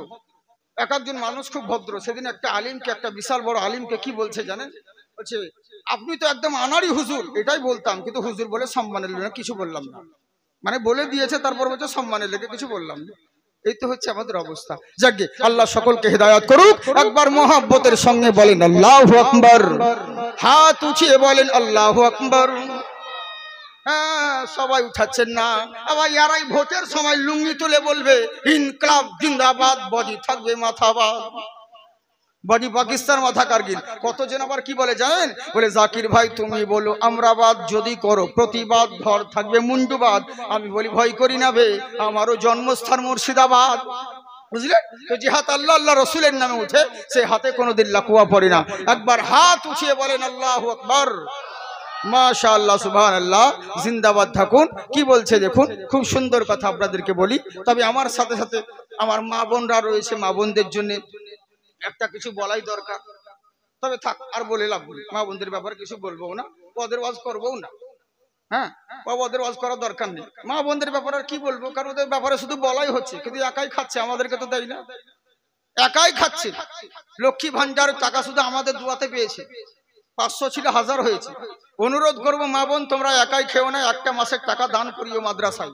এক একজন মানুষ খুব ভদ্র। সেদিন একটা আলিমকে, একটা বিশাল বড় আলিমকে কি বলছে জানেন, বলছে আপনি তো একদম আনাড়ি হুজুর, এটাই বলতাম, কিন্তু হুজুর বলে সম্মানের লেগে কিছু বললাম না, মানে বলে দিয়েছে, তারপর বলছে সম্মানের লেগে কিছু বললাম না। এই তো হচ্ছে আমাদের অবস্থা। যাকগে, আল্লাহ সকলকে হেদায়েত করুক। একবার মহব্বতের সঙ্গে বলেন আল্লাহু আকবার, হাত উঠিয়ে বলেন আল্লাহু আকবার। হ্যাঁ, সবাই উঠাচ্ছেন না, আবার ইয়ারাই ভোটের সময় লুঙ্গি তুলে বলবে ইনকলাব জিন্দাবাদ, বডি থাকবে মাথাবাদ, বডি পাকিস্তান মাথা কারগিল। কতজন আবার কি বলে জানেন, বলে জাকির ভাই তুমি বলো আমরাবাদ যদি করো প্রতিবাদ, ঘর থাকবে মুন্ডুবাদ। আমি বলি ভয় করি না বে, আমারও জন্মস্থান মুর্শিদাবাদ, বুঝলেন তো? যে হাত আল্লাহ আল্লাহ রসুলের নামে উঠে, সে হাতে কোনোদিন লাকুয়া পড়ে না। একবার হাত উঠিয়ে বলেন আল্লাহু আকবার। মাশাআল্লাহ সুবহানাল্লাহ, জিন্দাবাদ থাকুন। কি বলছে দেখুন, খুব সুন্দর কথা আপনাদেরকে বলি। তবে আমার সাথে সাথে আমার মা বোনরা রয়েছে, মা বোনদের জন্য একটা কিছু বলাই দরকার। তবে থাক, আর বলে লাভ নেই, মা বোনদের ব্যাপারে কিছু বলবো না, ওদের ওয়াজ করবো না। হ্যাঁ, ওদের ওয়াজ করার দরকার নেই। মা বোনদের ব্যাপারে কি বলবো, কারণ ওদের ব্যাপারে শুধু বলাই হচ্ছে, কিন্তু একাই খাচ্ছে, আমাদেরকে তো দেয় না, একাই খাচ্ছে। লক্ষ্মী ভান্ডার টাকা শুধু আমাদের দুয়াতে পেয়েছে, 500 ছিল 1000 হয়েছে। অনুরোধ করবো মা বোন, তোমরা একাই খেও না, একটা মাসের টাকা দান করিও মাদ্রাসায়,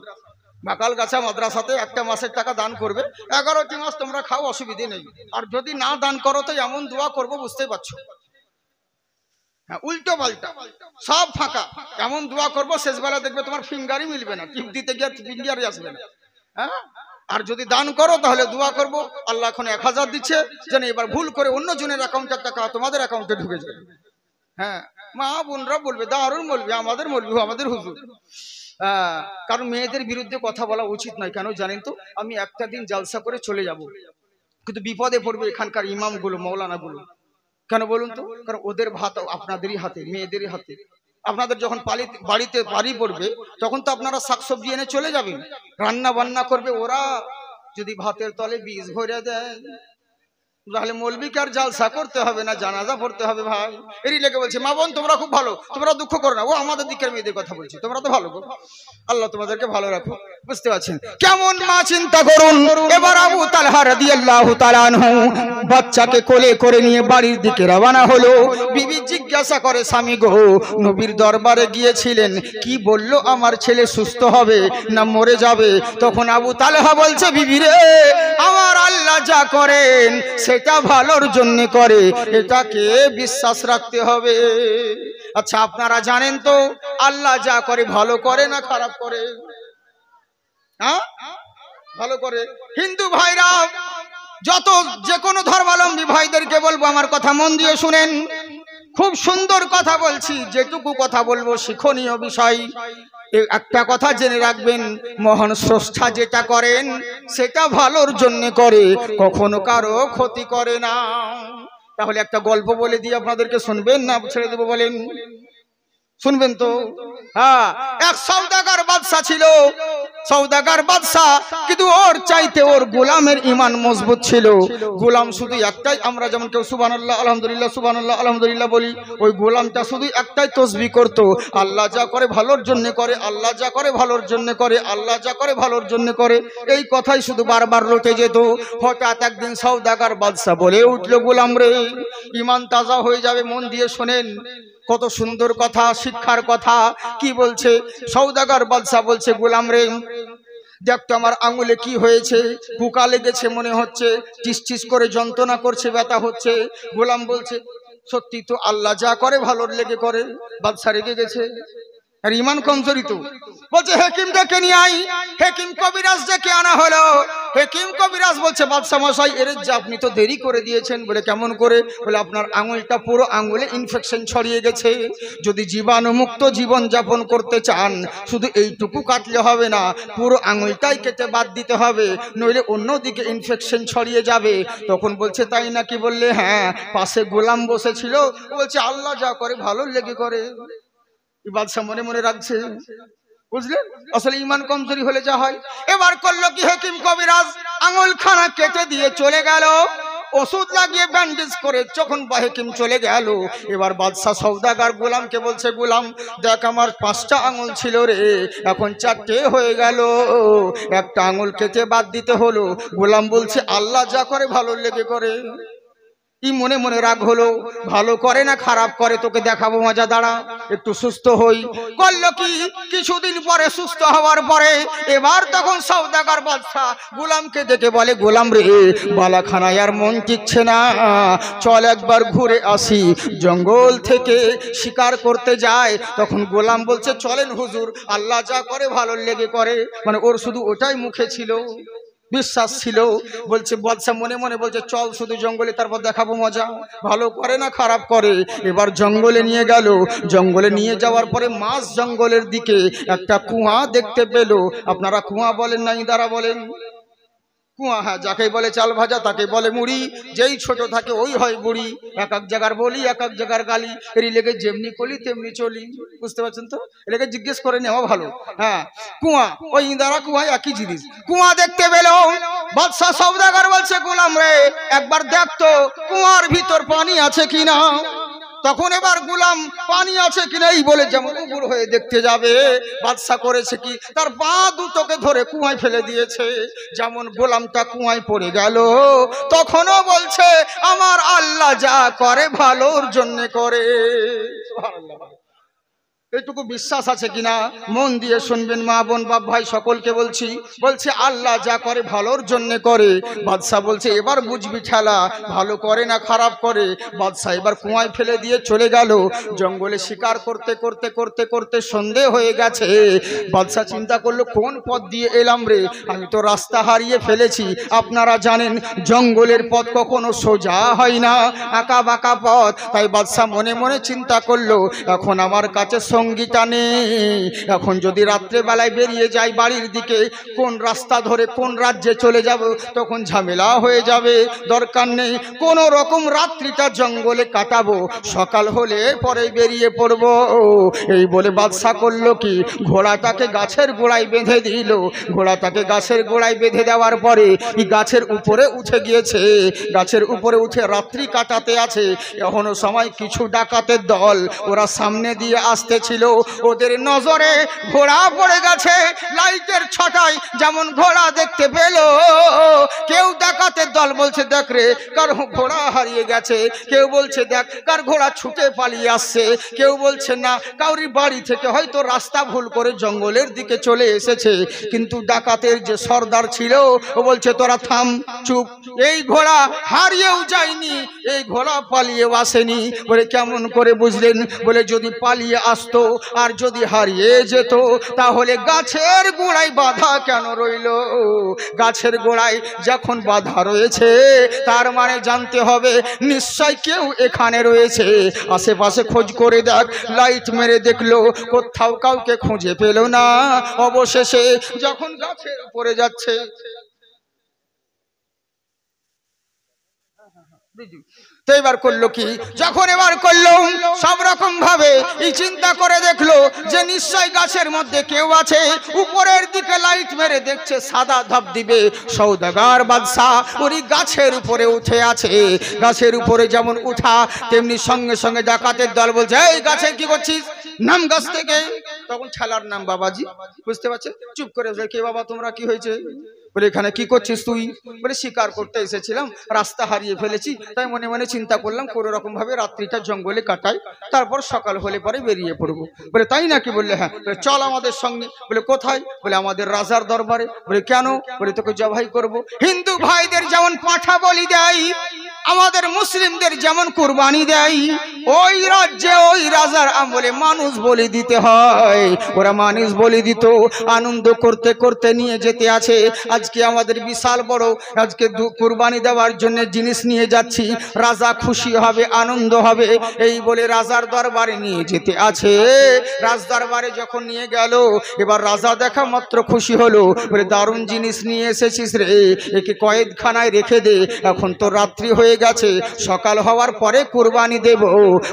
বাকালগাছা মাদ্রাসাতে একটা মাসের টাকা দান করবে। 11টি মাস তোমরা খাও, অসুবিধে নেই। আর যদি না দান করো তো এমন দোয়া করবো, বুঝতেই পারছো, হ্যাঁ, উল্টো পাল্টা সব ফাঁকা, এমন দোয়া করবো শেষবেলা দেখবে তোমার ফিঙ্গারই মিলবে না, টিপ দিতে গিয়ে ফিঙ্গারই আসবে না। হ্যাঁ, আর যদি দান করো তাহলে দোয়া করবো আল্লাহ এখন 1000 দিচ্ছে, যেন এবার ভুল করে অন্য জনের অ্যাকাউন্টের টাকা তোমাদের অ্যাকাউন্টে ঢুকে যাবে। হ্যাঁ, মা বোনরা বলবে, দারুণ বলবে, আমাদের বলবে, আমাদের হুজুর। কারণ মেয়েদের বিরুদ্ধে কথা বলা উচিত নয়, কেন জানেন তো? আমি একটা দিন জালসা করে চলে যাব, কিন্তু বিপদে পড়বে এখানকার ইমামগুলো, মৌলানাগুলো। কেন বলুন তো? কারণ ওদের ভাত আপনাদেরই হাতে, মেয়েদেরই হাতে। আপনাদের যখন বাড়িতে বাড়ি পড়বে, তখন তো আপনারা শাকসবজি এনে চলে যাবেন, রান্না বান্না করবে ওরা। যদি ভাতের তলে বীজ ভরে দেয়, তাহলে মৌলবীকে আর জালসা করতে হবে না, জানাজা পড়তে হবে। ভাই এরই লেগে বলছে, মা বোন তোমরা খুব ভালো, তোমরা দুঃখ করো না, ও আমাদের দিকের মেয়েদের কথা বলছে, তোমরা তো ভালো গো, আল্লাহ তোমাদেরকে ভালো রাখো। বুঝতে পারছেন কেমন মা? চিন্তা করুন। এবার আবু তালহা রাদিয়াল্লাহু তাআলা আনহু বাচ্চাকে কোলে করে নিয়ে বাড়ির দিকে রওনা হলো। বিবি জিজ্ঞাসা করে, স্বামী গো, নবীর দরবারে গিয়েছিলেন, কি বলল? আমার ছেলে সুস্থ হবে না মরে যাবে? তখন আবু তালহা বলছে, বিবি রে, আমার আল্লাহ যা করেন সেটা ভালোর জন্য করে, এটাকে বিশ্বাস রাখতে হবে। আচ্ছা, আপনারা জানেন তো আল্লাহ যা করে ভালো করে না খারাপ করে? হ্যাঁ, ভালো করে। হিন্দু ভাইরা, যত যে কোনো ধর্মাবলম্বী ভাইদেরকে বলবো, আমার কথা মন দিয়ে শুনেন, খুব সুন্দর কথা বলছি, যেটুকু কথা বলবো শিক্ষণীয় বিষয়। একটা কথা জেনে রাখবেন, মহান স্রষ্টা যেটা করেন সেটা ভালোর জন্য করে, কখনো কারো ক্ষতি করে না। তাহলে একটা গল্প বলে দিই আপনাদেরকে, শুনবেন না ছেড়ে দেবো বলেন? শুনবেন তো? হ্যাঁ, এক সওদাগর বাদশা ছিল, সওদাগর বাদশা, কিন্তু ওর চাইতে ওর গোলামের ঈমান মজবুত ছিল। গোলাম শুধু একটাই, আমরা যেমন কেউ সুবহানাল্লাহ আলহামদুলিল্লাহ সুবহানাল্লাহ আলহামদুলিল্লাহ বলি, ওই গোলামটা শুধু একটাই তাসবিহ করত, আল্লাহ যা করে ভালোর জন্য করে, আল্লাহ যা করে ভালোর জন্য করে, আল্লাহ যা করে ভালোর জন্য করে, এই কথাই শুধু বারবার রটে যেত। হঠাৎ একদিন সওদাগর বাদশা বলে উঠলো, গোলাম রে, ঈমান তাজা হয়ে যাবে, মন দিয়ে শোনেন, কত সুন্দর কথা, শিক্ষার কথা। কি বলছে? সওদাগর বাদশা বলছে, গোলাম রে, দেখ তো আমার আঙুলে কি হয়েছে, পোকা লেগেছে মনে হচ্ছে, টিস টিস করে যন্ত্রণা করছে, ব্যথা হচ্ছে। গোলাম বলছে, সত্যি তো, আল্লাহ যা করে ভালোর লেগে করে। বাদশা রেগে গেছে, আর ঈমান কমজোরি তো। বলছে, হাকিম ডেকে নিয়ে আই। হাকিম কবিরাজ ডেকে আনা হলো। হাকিম কবিরাজ বলছে, বাদশা মশাই, এর যে আপনি তো দেরি করে দিয়েছেন। বলে, কেমন করে? বলে, আপনার আঙুলটা পুরো আঙুলে ইনফেকশন ছড়িয়ে গেছে, যদি জীবাণুমুক্ত জীবন যাপন করতে চান শুধু এইটুকু কাটলে হবে না, পুরো আঙুলটাই কেটে বাদ দিতে হবে, নইলে অন্যদিকে ইনফেকশন ছড়িয়ে যাবে। তখন বলছে, তাই নাকি? বললে, হ্যাঁ। পাশে গোলাম বসেছিল, বলছে, আল্লাহ যা করে ভালোর লেগে করে। বাদশা মনে মনে রাখছে, বুঝলেন? আসলে ঈমান কমজোরি হলে যা হয়। এবার করলো কি, হাকিম কবিরাজ আঙুল খানা কেটে দিয়ে চলে গেল, ওষুধ লাগিয়ে ব্যান্ডেজ করে যখন হাকিম চলে গেল। এবার বাদশা সওদাগর গোলামকে বলছে, গোলাম দেখ, আমার 5টা আঙুল ছিল রে, এখন 4টে হয়ে গেল, একটা আঙুল কেটে বাদ দিতে হলো। গোলাম বলছে, আল্লাহ যা করে ভালোর লেগে করে। ই মনে মনে রাগ হলো, ভালো করে না খারাপ করে, তোকে দেখাবো মজা, দাঁড়া একটু সুস্থ হই। করলো কি, কিছুদিন পরে সুস্থ হওয়ার পরে এবার তখন সওদাগর বাদশা গোলামকে ডেকে বলে, গোলাম রে, বালাখানায় আর মন টিকছে না, চল একবার ঘুরে আসি, জঙ্গল থেকে শিকার করতে যায়। তখন গোলাম বলছে, চলেন হুজুর, আল্লাহ যা করে ভালোর লেগে করে, মানে ওর শুধু ওটাই মুখে ছিল, বিশ্বাস ছিল। বলছে, বাদশা মনে মনে বলছে, চল শুধু জঙ্গলে, তারপর দেখাবো মজা, ভালো করে না খারাপ করে। এবার জঙ্গলে নিয়ে গেল। জঙ্গলে নিয়ে যাওয়ার পরে মাঝ জঙ্গলের দিকে একটা কুয়া দেখতে পেল। আপনারা কুয়া বলেন না ইদারা বলেন? কুয়া, হ্যাঁ, যাকে বলে চাল ভাজা তাকে বলে মুড়ি, যেই ছোট থাকে ওই হয় বুড়ি, এক এক জায়গার বলি এক এক জায়গার গালি, এরই লেগে যেমনি কলি তেমনি চলি। বুঝতে পারছেন তো? এটাকে জিজ্ঞেস করে নেওয়া ভালো। হ্যাঁ, কুয়া, ওই ইন্দারা কুয়া একই জিনিস। কুয়া দেখতে পেল, বাদশাহ সওদাগর বলছে গোলাম রে একবার দেখতো কুয়ার ভিতর পানি আছে কিনা। তখন এবার গোলাম পানি আছে কিনা এই বলে যেমন উগুর হয়ে দেখতে যাবে, বাদশা করেছে কি তার পা দুটোকে ধরে কুয়ায় ফেলে দিয়েছে। যেমন গোলামটা কুয়ায় পড়ে গেল, তখনও বলছে আমার আল্লাহ যা করে ভালোর জন্য করে। সুবহানাল্লাহ। এইটুকু বিশ্বাস আছে কিনা মন দিয়ে শুনবেন মা বোন বাপ ভাই সকলকে বলছি। বলছে আল্লাহ যা করে ভালোর জন্য করে। বাদশাহ বলছে এবার বুঝবি ঠেলা, ভালো করে না খারাপ করে। বাদশাহ এবার কুয়ায় ফেলে দিয়ে চলে গেল। জঙ্গলে শিকার করতে করতে করতে করতে সন্ধে হয়ে গেছে। বাদশাহ চিন্তা করলো কোন পথ দিয়ে এলাম রে, আমি তো রাস্তা হারিয়ে ফেলেছি। আপনারা জানেন জঙ্গলের পথ কখনো সোজা হয় না, আঁকা বাঁকা পথ। তাই বাদশাহ মনে মনে চিন্তা করলো এখন আমার কাছে সঙ্গীটা নেই, এখন যদি রাত্রেবেলায় বেরিয়ে যাই বাড়ির দিকে, কোন রাস্তা ধরে কোন রাজ্যে চলে যাব তখন ঝামেলা হয়ে যাবে। দরকার নেই, কোন রকম রাত্রিটা জঙ্গলে কাটাবো, সকাল হলে পরে বেরিয়ে পড়ব। এই বলে বাদশা করলো কি ঘোড়াটাকে গাছের গোড়ায় বেঁধে দিল। ঘোড়াটাকে গাছের গোড়ায় বেঁধে দেওয়ার পরে গাছের উপরে উঠে গিয়েছে। গাছের উপরে উঠে রাত্রি কাটাতে আছে। এখনো সময় কিছু ডাকাতের দল ওরা সামনে দিয়ে আসতেছিল। ওদের নজরে ঘোড়া পড়ে গেছে লাইটের ছটায়। যেমন ঘোড়া দেখতে পেল, কেউ ডাকাতের দল বলছে দেখ রে কার ঘোড়া হারিয়ে গেছে, কেউ বলছে দেখ কার ঘোড়া ছুটে পালিয়ে আসছে, কেউ বলছে না কাউরি বাড়ি থেকে হয়তো রাস্তা ভুল করে জঙ্গলের দিকে চলে এসেছে। কিন্তু ডাকাতের যে সর্দার ছিল ও বলছে তোরা থাম, চুপ, এই ঘোড়া হারিয়েও যায়নি, এই ঘোড়া পালিয়েও আসেনি। বলে কেমন করে বুঝলেন? বলে যদি পালিয়ে আসতো আর যদি হারিয়ে যেত তাহলে গাছের গোড়ায় বাধা কেন রইল? গাছের গোড়ায় যখন বাধা রয়েছে তার মানে জানতে হবে নিশ্চয় কেউ এখানে রয়েছে। আশেপাশে খোঁজ করে দেখ। লাইট মেরে দেখলো, কোথাও কাউকে খুঁজে পেল না। অবশেষে যখন গাছের উপরে যাচ্ছে, তো এবার করলো কি, যখন এবার করলো সব রকম ভাবে এই চিন্তা করে দেখলো যে নিশ্চয় গাছের মধ্যে কেউ আছে। উপরের দিকে লাইট মেরে দেখছে সাদা ধবধবে সওদাগর বাদশাহ ওই গাছের উপরে উঠে আছে। গাছের উপরে যেমন উঠা তেমনি সঙ্গে সঙ্গে ডাকাতের দল বলছে এই গাছে কি করছিস, নাম গাছ থেকে। তখন ছেলার নাম বাবাজি, বুঝতে পারছে, চুপ করে কে বাবা তোমরা কি হয়েছে? বলে এখানে কি করছিস তুই? বলে শিকার করতে এসেছিলাম, রাস্তা হারিয়ে ফেলেছি, তাই মনে মনে চিন্তা করলাম কোনো রকম ভাবে রাত্রিটা জঙ্গলে কাটাই, তারপর সকাল হলে পরে বেরিয়ে পড়বো। বলে তাই নাকি? বললে হ্যাঁ। বলে চল আমাদের সঙ্গে। বলে কোথায়? বলে আমাদের রাজার দরবারে। বলে কেন? বলে তোকে জবাই করব। হিন্দু ভাইদের যেমন পাঁঠা বলি দেয়, আমাদের মুসলিমদের যেমন কুরবানি দেয়, ওই রাজ্যে ওই রাজার আমলে মানুষ বলি দিতে হয়। ওরা মানুষ বলি দিত, আনন্দ করতে করতে নিয়ে যেতে আছে। আজকে আমাদের বিশাল বড় আজকে কুরবানি দেওয়ার জন্য জিনিস নিয়ে যাচ্ছি, রাজা খুশি হবে, আনন্দ হবে, এই বলে রাজার দরবারে নিয়ে যেতে আছে। রাজ দরবারে যখন নিয়ে গেল, এবার রাজা দেখা মাত্র খুশি হলো। বলে দারুণ জিনিস নিয়ে এসেছিস রে, একে কয়েদখানায় রেখে দে, এখন তো রাত্রি হয়ে গেছে, সকাল হওয়ার পরে কুরবানি দেব।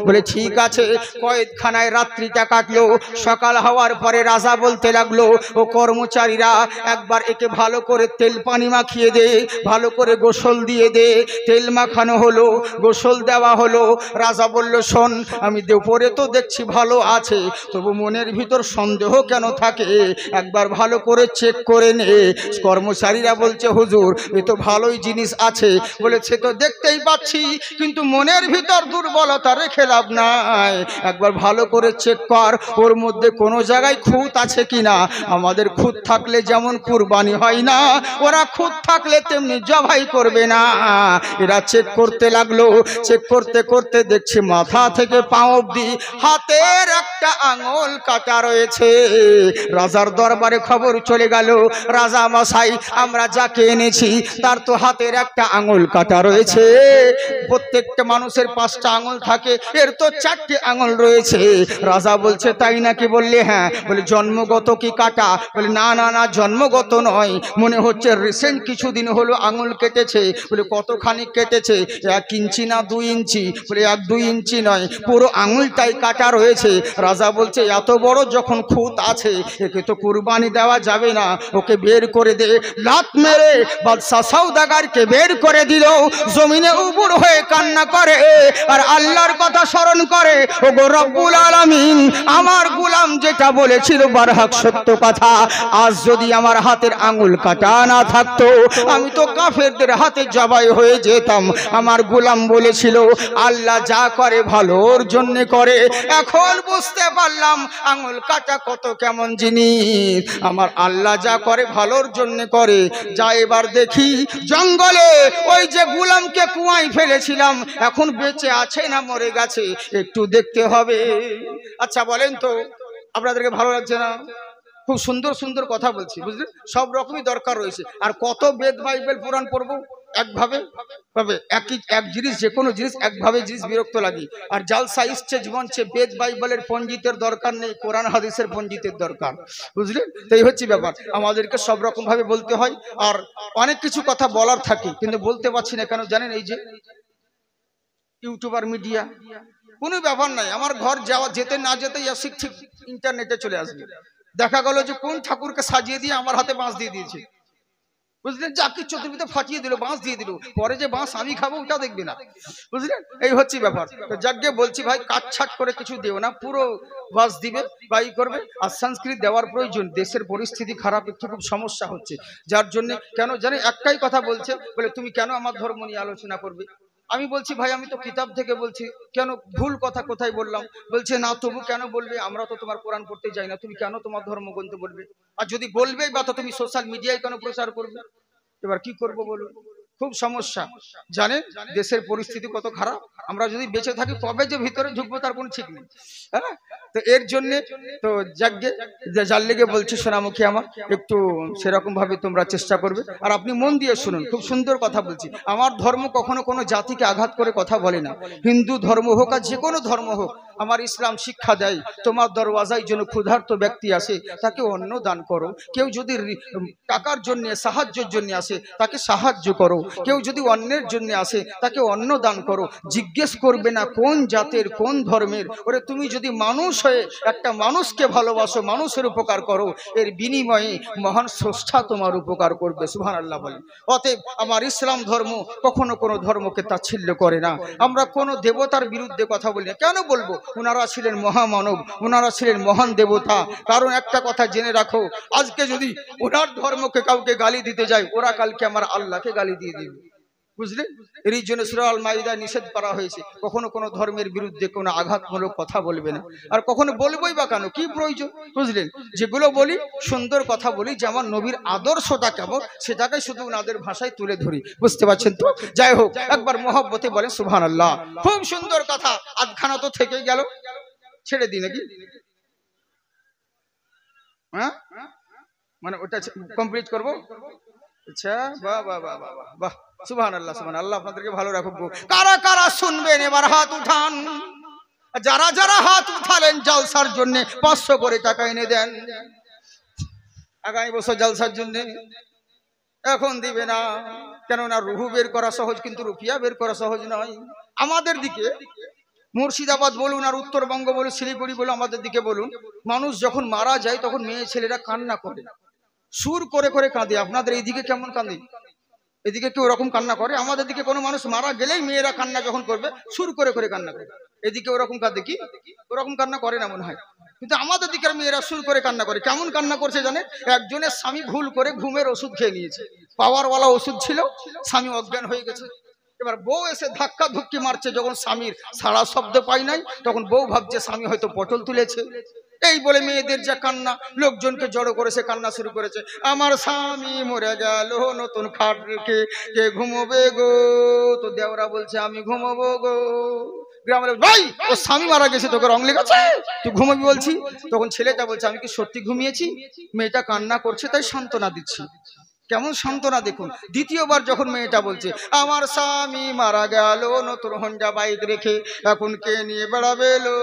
বলে ঠিক আছে। কয়েদখানায় রাত্রিটা কাটলো। সকাল হওয়ার পরে রাজা বলতে লাগলো ও কর্মচারীরা একবার একে ভালো করে তেল পানি মাখিয়ে দে, ভালো করে গোসল দিয়ে দে। তেল মাখানো হলো, গোসল দেওয়া হলো। রাজা বলল শোন, আমি দুপুরে তো দেখছি ভালো আছে, তবু মনের ভিতর সন্দেহ কেন থাকে, একবার ভালো করে চেক করে নে। কর্মচারীরা বলছে হুজুর এ তো ভালোই জিনিস আছে। বলেছে তো দেখতেই পাচ্ছি, কিন্তু মনের ভিতর দুর্বলতা রেখে লাভ নাই, একবার ভালো করে চেক কর ওর মধ্যে কোনো জায়গায় খুঁত আছে কিনা। আমাদের খুঁত থাকলে যেমন কুরবানি হয় না, ওরা খুঁত থাকলে তেমনি জবাই করবে না। এরা চেক করতে লাগলো। চেক করতে করতে দেখছি মাথা থেকে পা অবধি হাতের একটা আঙুল কাটা রয়েছে। রাজার দরবারে খবর চলে গেল, রাজা মশাই আমরা যাকে এনেছি তার তো হাতের একটা আঙুল কাটা রয়েছে। প্রত্যেকটা মানুষের 5টা আঙুল থাকে, এর তো 4টে আঙুল রয়েছে। রাজা বলছে তাই নাকি? বললে হ্যাঁ। বলে জন্মগত কি কাটা? বলে না না না, জন্মগত নয়, মনে হচ্ছে রিসেন্ট কিছুদিন হলো আঙুল কেটেছে। বলে কতখানি কেটেছে? 1 ইঞ্চি না 2 ইঞ্চি? বলে 1-2 ইঞ্চি নয়, পুরো আঙুলটাই কাটা রয়েছে। রাজা বলছে এত বড় যখন খুঁত আছে, একে তো কুরবানি দেওয়া যাবে না, ওকে বের করে দে। লাত মেরে বাদশা সওদাগরকে বের করে দিল। জমিনে উবুর হয়ে কান্না করে আর আল্লাহর কথা স্মরণ করে, ওগো রব্বুল আলামিন, আমার গোলাম যেটা বলেছিল বারহাক সত্য কথা। আজ যদি আমার হাতের আঙুল কাটা না থাকতো, আমি তো কাফেরদের হাতে জবাই হয়ে যেতাম। আমার গোলাম বলেছিল আল্লাহ যা করে ভালোর জন্য করে। এখন বুঝতে পারলাম আঙুল কাটা কত কেমন জিনিস। আমার আল্লাহ যা করে ভালোর জন্য করে। যা এবার দেখি জঙ্গলে ওই যে গোলামকে কুয়ায় ফেলেছিলাম, এখন বেঁচে আছে না মরে গেছে, একটু দেখতে হবে। আচ্ছা বলেন তো, আপনাদেরকে ভালো লাগছে না? খুব সুন্দর সুন্দর কথা বলছি, বুঝলেন? সব রকমই দরকার রয়েছে। আর কত বেদ বাইবেল পুরাণ পড়বো একভাবে পাবে, এক জিনিস, যে কোনো জিনিস একভাবে জিনিস বিরক্ত লাগে। আর জালসা ইচ্ছে জীবন সে বেদ বাইবেলের পণ্ডিতের দরকার নেই, কোরআন হাদিসের পণ্ডিতের দরকার, বুঝলেন? তাই হচ্ছে ব্যাপার, আমাদেরকে সব রকম ভাবে বলতে হয়। আর অনেক কিছু কথা বলার থাকে কিন্তু বলতে পারছি না কেন জানেন? এই যে ইউটিউবার মিডিয়া, কোনো ব্যাপার নাই, আমার ঘর যাওয়া যেতে না যেতে ঠিক ইন্টারনেটে চলে আসবে। দেখা গেল যে কোন ঠাকুরকে সাজিয়ে দিয়ে আমার হাতে বাঁশ দিয়ে দিয়েছে, বুঝলেন? জাকির চতুর্থীতে ফাটিয়ে দিল, বাঁশ দিয়ে দিল, পরে যে বাঁশ আমি খাবো ওটা দেখবে না, বুঝলেন? এই হচ্ছে ব্যাপার। তো যাকে বলছি ভাই, কাটছাট করে কিছু দিও না, পুরো বাঁশ দিবে বা ই করবে। আর সংস্কৃত দেওয়ার প্রয়োজন, দেশের পরিস্থিতি খারাপ, একটু খুব সমস্যা হচ্ছে, যার জন্য কেন জানে একটাই কথা বলছে, বলে তুমি কেন আমার ধর্ম নিয়ে আলোচনা করবে? আমি বলছি ভাই আমি তো কিতাব থেকে বলছি, কেন ভুল কথা কোথায় বললাম? বলছে না তবু কেন বলবে, আমরা তো তোমার কোরআন পড়তে যাই না, তুমি কেন তোমার ধর্মগ্রন্থ বলবে? আর যদি বলবে বা তো তুমি সোশ্যাল মিডিয়ায় কেন প্রচার করবে? এবার কি করব বলুন? খুব সমস্যা, জানেন দেশের পরিস্থিতি কত খারাপ। আমরা যদি বেঁচে থাকি কবে যে ভিতরে ঢুকবো তার কোনো ঠিক নেই, হ্যাঁ? তো এর জন্য তো যাকে যার লেগে বলছি সোনামুখী আমার, একটু সেরকম ভাবে তোমরা চেষ্টা করবে। আর আপনি মন দিয়ে শুনুন, খুব সুন্দর কথা বলছি। আমার ধর্ম কখনো কোনো জাতিকে আঘাত করে কথা বলে না। হিন্দু ধর্ম হোক আর যে কোনো ধর্ম হোক, আমার ইসলাম শিক্ষা দেয় তোমার দরওয়াজায় যেন ক্ষুধার্ত ব্যক্তি আসে তাকে অন্ন দান করো। কেউ যদি টাকার জন্য সাহায্যের জন্য আসে তাকে সাহায্য করো। কেউ যদি অন্যের জন্য আসে তাকে অন্ন দান করো। জিজ্ঞেস করবে না কোন জাতের কোন ধর্মের। ওরে তুমি যদি মানুষ হয়ে একটা মানুষকে ভালোবাসো, মানুষের উপকার করো, এর বিনিময়ে মহান স্রষ্টা তোমার উপকার করবে। সুবহানাল্লাহ বলেন। অতএব আমার ইসলাম ধর্ম কখনো কোনো ধর্মকে তাচ্ছিল্য করে না। আমরা কোনো দেবতার বিরুদ্ধে কথা বলি না। কেন বলবো? ওনারা ছিলেন মহামানব, ওনারা ছিলেন মহান দেবতা। কারণ একটা কথা জেনে রাখো, আজকে যদি ওনার ধর্মকে কাউকে গালি দিতে যায়, ওরা কালকে আমার আল্লাহকে গালি দিয়ে দিবে, বুঝলেন? এই জন্য সূরা আল মাইদায় নিষেধ করা হয়েছে কখনো কোনো ধর্মের বিরুদ্ধে কোনো আঘাতমূলক কথা বলবে না। আর কখনো বলবোই বা কেন, কি প্রয়োজন? বুঝলেন? যেগুলো বলি সুন্দর কথা বলি, যেমন নবীর আদর্শটা কেমন সেটাকে শুধু ওনাদের ভাষায় তুলে ধরি, বুঝতে পারছেন তো? যাই হোক, একবার মহব্বতে বলেন সুবহানাল্লাহ। খুব সুন্দর কথা, আধখানা তো থেকেই গেল, ছেড়ে দিই নাকি? হ্যাঁ, মানে ওটা কমপ্লিট করবো? আচ্ছা, বাহ বাহ বাহ বাহ বাহ, সুবহানাল্লাহ সুবহানাল্লাহ। আপনাদেরকে ভালো রাখুক। কারা কারা শুনবেন এবার হাত উঠান। যারা যারা হাত উঠালেন জলসার জন্য 500 করে টাকা এনে দেন, আগামী বছর জলসার জন্য। এখন দিবে না, কেননা রুহু বের করা সহজ কিন্তু রুপিয়া বের করা সহজ নয়। আমাদের দিকে মুর্শিদাবাদ বলুন আর উত্তরবঙ্গ বলুন, শিলিগুড়ি বলুন, আমাদের দিকে বলুন, মানুষ যখন মারা যায় তখন মেয়ে ছেলেরা কান্না করে, সুর করে করে কাঁদে। আপনাদের এইদিকে কেমন কাঁদে? এদিকে কেউ ওরকম কান্না করে? আমাদের দিকে কোনো মানুষ মারা গেলেই মেয়েরা কান্না যখন করবে সুর করে করে কান্না করে। এদিকে ওরকম কাঁদে কি? ওরকম কান্না করে না মনে হয়, কিন্তু আমাদের দিকের মেয়েরা সুর করে কান্না করে। কেমন কান্না করছে জানেন? একজনের স্বামী ভুল করে ঘুমের ওষুধ খেয়ে নিয়েছে, পাওয়ারওয়ালা ওষুধ ছিল, স্বামী অজ্ঞান হয়ে গেছে। এবার বউ এসে ধাক্কা ধুক্কি মারছে, যখন স্বামীর সাড়া শব্দ পাই নাই তখন বউ ভাবছে স্বামী হয়তো পটল তুলেছে। এই বলে মেয়েদের যা কান্না, লোকজনকে জড়ো করেছে, কান্না শুরু করেছে। আমার স্বামী মরে গেল, নতুন খাট রেখে কে ঘুমোবে গো? তো দেওরা বলছে আমি ঘুমোবো গো। গ্রামের ভাই, ও স্বামী মারা গেছে, তোকে রং লেগেছে, তুই ঘুমাবি বলছি। তখন ছেলেটা বলছে আমি কি সত্যি ঘুমিয়েছি? মেয়েটা কান্না করছে তাই সান্ত্বনা দিচ্ছি। কেমন সান্ত্বনা দেখুন। দ্বিতীয়বার যখন মেয়েটা বলছে আমার স্বামী মারা গেল নতুন হন্ডা বাইক রেখে, এখন কে নিয়ে বেড়াবে লো?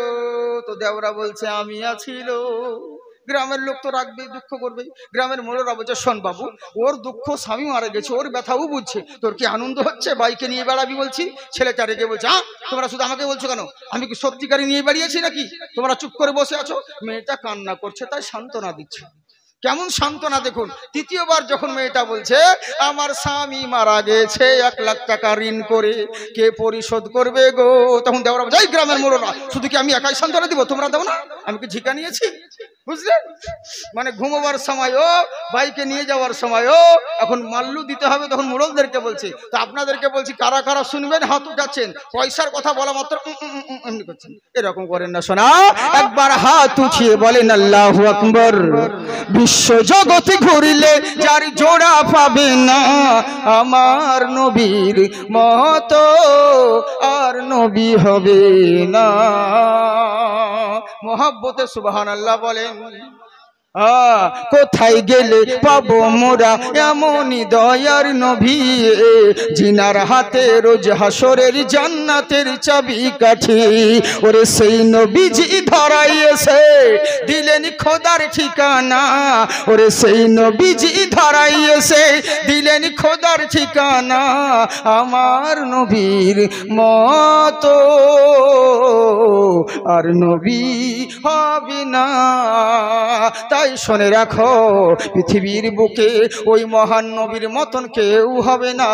তো দেওরা বলছে আমি আছিল। গ্রামের লোক তো রাখবেই, দুঃখ করবেই। গ্রামের মোড়রা বলছে শোন বাবু, ওর দুঃখ স্বামী মারা গেছে, ওর ব্যথাও বুঝছে, তোর কি আনন্দ হচ্ছে বাইকে নিয়ে বেড়াবি বলছি? ছেলেটা রেগে বলছে হ্যাঁ তোমরা শুধু আমাকে বলছো কেন, আমি কি সত্যিকারই নিয়ে বেরিয়েছি নাকি? তোমরা চুপ করে বসে আছো। মেয়েটা কান্না করছে, তাই সান্ত্বনা দিচ্ছে। কেমন সান্ত্বনা দেখুন। তৃতীয়বার যখন মেয়েটা বলছে আমার স্বামী মারা গেছে 1 লাখ টাকা ঋণ করে, কে পরিশোধ করবে গো? তখন দেওরা যাই গ্রামের মোড়না, শুধু কি আমি একাই সান্ত্বনা দিব, তোমরা দাও না? আমি কি ঝিকা নিয়েছি? বুঝলেন? মানে ঘুমোবার সময়ও, বাইকে নিয়ে যাওয়ার সময়ও এখন মাল্লু দিতে হবে, তখন মোড়লদেরকে বলছে। তো আপনাদেরকে বলছি, কারা কারা শুনবেন হাত উঠাচ্ছেন, পয়সার কথা বলা মাত্র এমনি করছেন, এরকম করেন না শোনা। একবার হাত উঠিয়ে বলেন আল্লাহু আকবার। বিশ্ব জগতে ঘুরলে যার জোড়া পাবে না, আমার নবীর মতো আর নবী হবে না। মোহাব্বতে সুবহানাল্লাহ বলেন। কোথায় গেলে পাবো মোরা এমনই দয়ার নবী, জিনার হাতে রোজ হাসরের জান্নাতের চাবি কাঠি। ওরে সেই নবীজি ধরাইয়েছে দিলেন খোদার ঠিকানা, ওরে সেই নবীজি ধরাইয়েছে দিলেন খোদার ঠিকানা, আমার নবীর মতো আর নবী হবে না। তাই শুনে রাখো, পৃথিবীর বুকে ওই মহান নবীর মতন কেউ হবে না।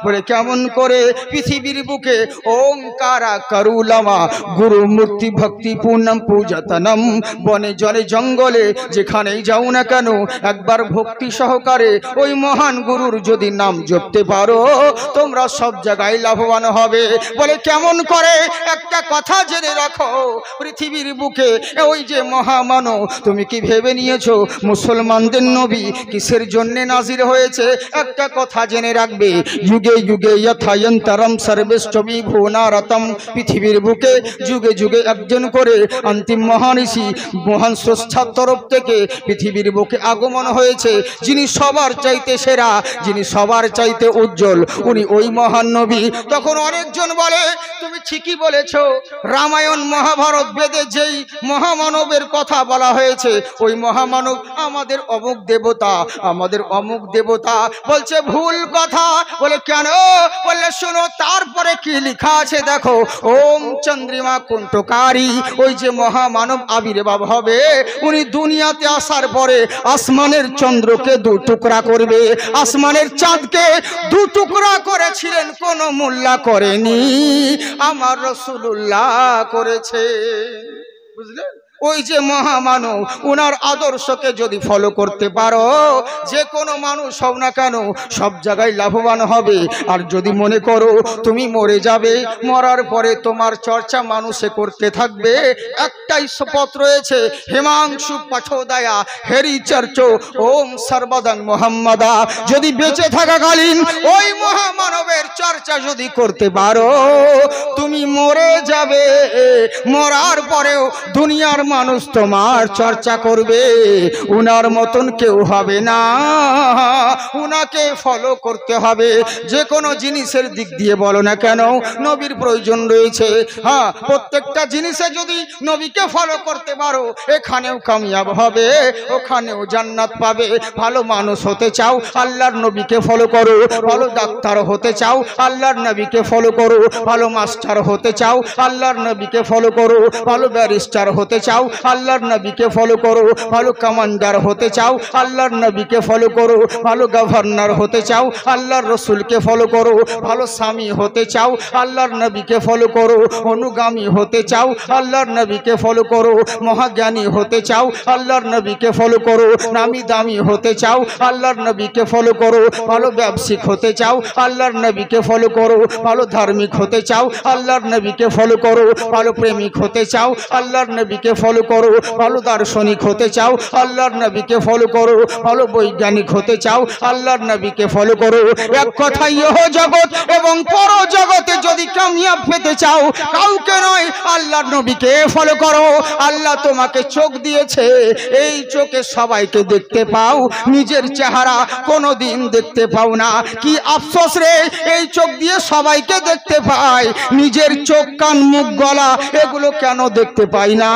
বলে কেমন করে? পৃথিবীর বুকে ওঙ্কারা কারুলামা গুরু মূর্তি ভক্তি পূর্ণম পূজাতনম, বনে জলে জঙ্গলে যেখানেই যাও না কেন, একবার ভক্তি সহকারে ওই মহান গুরুর যদি নাম জপতে পারো, তোমরা সব জায়গায় লাভবান হবে। বলে কেমন করে? একটা কথা জেনে রাখো, পৃথিবীর বুকে ওই যে মহামানব, তুমি কি ভেবে নিয়েছো মুসলমানদের নবী কিসের জন্য নাজির হয়েছে? একটা কথা জেনে রাখবে, যুগে যুগে যথায়ন্তরম সর্বেষ্টমী ভুবনারতম, পৃথিবীর বুকে যুগে যুগে একজন করে অন্তিম মহান ঋষি মহান স্রষ্টার তরফ থেকে পৃথিবীর বুকে আগমন হয়েছে, যিনি সবার চাইতে সেরা, যিনি সবার চাইতে উজ্জ্বল, উনি ওই মহান নবী। তখন অনেকজন বলে তুমি ঠিকই বলেছো, রামায়ণ মহাভারত বেদে যেই মহামানবের কথা বলা হয়েছে, ওই মহামানব আমাদের অমুক দেবতা, আমাদের অমুক দেবতা। বলছে ভুল কথা। বলে কেন? বললে শোনো, তারপরে কি লেখা আছে দেখো, ওম চন্দ্রিমা কুণ্ঠকারী, ওই যে মহামানব আবির্ভাব হবে, উনি দুনিয়াতে আসার পরে আসমানের চন্দ্রকে 2 টুকরা করবে, আসমানের চাঁদকে 2 টুকরা করেছিলেন, কোন মোল্লা করেনি, আমার রাসূলুল্লাহ করেছে। বুঝলেন? ওই যে মহামানব, ওনার আদর্শকে যদি ফলো করতে পারো, যে কোনো মানুষ হও না কেন সব জায়গায় লাভবান হবে। আর যদি মনে করো তুমি মরে যাবে, মরার পরে তোমার চর্চা মানুষে করতে থাকবে, একটাই শপথ রয়েছে, হেমাংশু পাঠোদয়া হেরি চর্চ ওম সর্বদান মোহাম্মদা। যদি বেঁচে থাকাকালীন ওই মহামানবের চর্চা যদি করতে পারো, তুমি মরে যাবে, মরার পরেও দুনিয়ার মানুষ তোমার চর্চা করবে, উনার মতন কেউ হবে না, উনাকে ফলো করতে হবে। যে কোনো জিনিসের দিক দিয়ে বলো না কেন নবীর প্রয়োজন রয়েছে। হ্যাঁ, প্রত্যেকটা জিনিসে যদি নবীকে ফলো করতে পারো, এখানেও কামিয়াব হবে, ওখানেও জান্নাত পাবে। ভালো মানুষ হতে চাও, আল্লাহর নবীকে ফলো করো। ভালো ডাক্তার হতে চাও, আল্লাহর নবীকে ফলো করো। ভালো মাস্টার হতে চাও, আল্লাহর নবীকে ফলো করো। ভালো ব্যারিস্টার হতে চাও, আল্লাহর নবীকে ফলো করো। ভালো কমান্ডার হতে চাও, আল্লাহর নবীকে ফলো করো। ভালো গভর্নর হতে চাও, আল্লাহর রসুলকে ফলো করো। ভালো স্বামী হতে চাও, আল্লাহর নবীকে ফলো করো। অনুগামী হতে চাও, আল্লাহর নবীকে ফলো করো। মহাজ্ঞানী হতে চাও, আল্লাহর নবীকে ফলো করো। নামি দামি হতে চাও, আল্লাহর নবীকে ফলো করো। ভালো ব্যবসায়িক হতে চাও, আল্লাহর নবীকে ফলো করো। ভালো ধার্মিক হতে চাও, আল্লাহর নবীকে ফলো করো। ভালো প্রেমিক হতে চাও, আল্লাহর নবীকে ফলো করো, ভালো দার্শনিক হতে চাও আল্লাহর নবীকে ফলো করো, ভালো বৈজ্ঞানিক হতে চাও আল্লাহর নবীকে ফলো করো। এক কথাই ইহ জগৎ এবং পর জগতে যদি কামিয়াব পেতে চাও কাউকে নয় আল্লাহর নবীকে ফলো করো। আল্লাহ তোমাকে চোখ দিয়েছে, এই চোখে সবাইকে দেখতে পাও, নিজের চেহারা কোনোদিন দেখতে পাও না। কি আফসোস রে, এই চোখ দিয়ে সবাইকে দেখতে পাই, নিজের চোখ কান মুখ গলা এগুলো কেন দেখতে পাই না?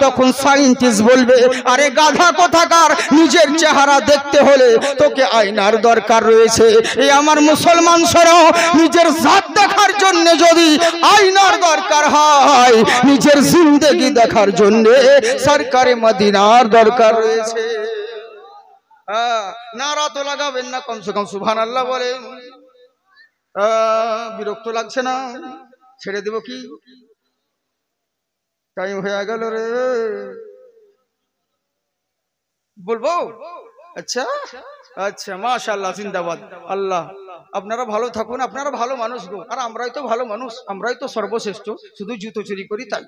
তখন সায়েন্টিস্ট বলবে আরে গাধা কোথাকার, নিজের চেহারা দেখতে হলে তোকে আয়নার দরকার রয়েছে। এই আমার মুসলমান শোনো, নিজের জাত দেখার জন্য যদি আয়নার দরকার হয়, নিজের জিন্দেগি দেখার জন্য সরকারে মদিনার দরকার রয়েছে। নারা তো লাগাবেন না, কমসে কম সুবহানাল্লাহ বলেন। বিরক্ত লাগছে না? ছেড়ে দেব কি? টাইম হয়ে গেল রে, বলবো? আচ্ছা আচ্ছা, মাশাআল্লাহ, জিন্দাবাদ। আল্লাহ আপনারা ভালো থাকুন, আপনারা ভালো মানুষ গো, আর আমরাই তো ভালো মানুষ, আমরাই তো সর্বশ্রেষ্ঠ, শুধু জুতো চুরি করি তাই,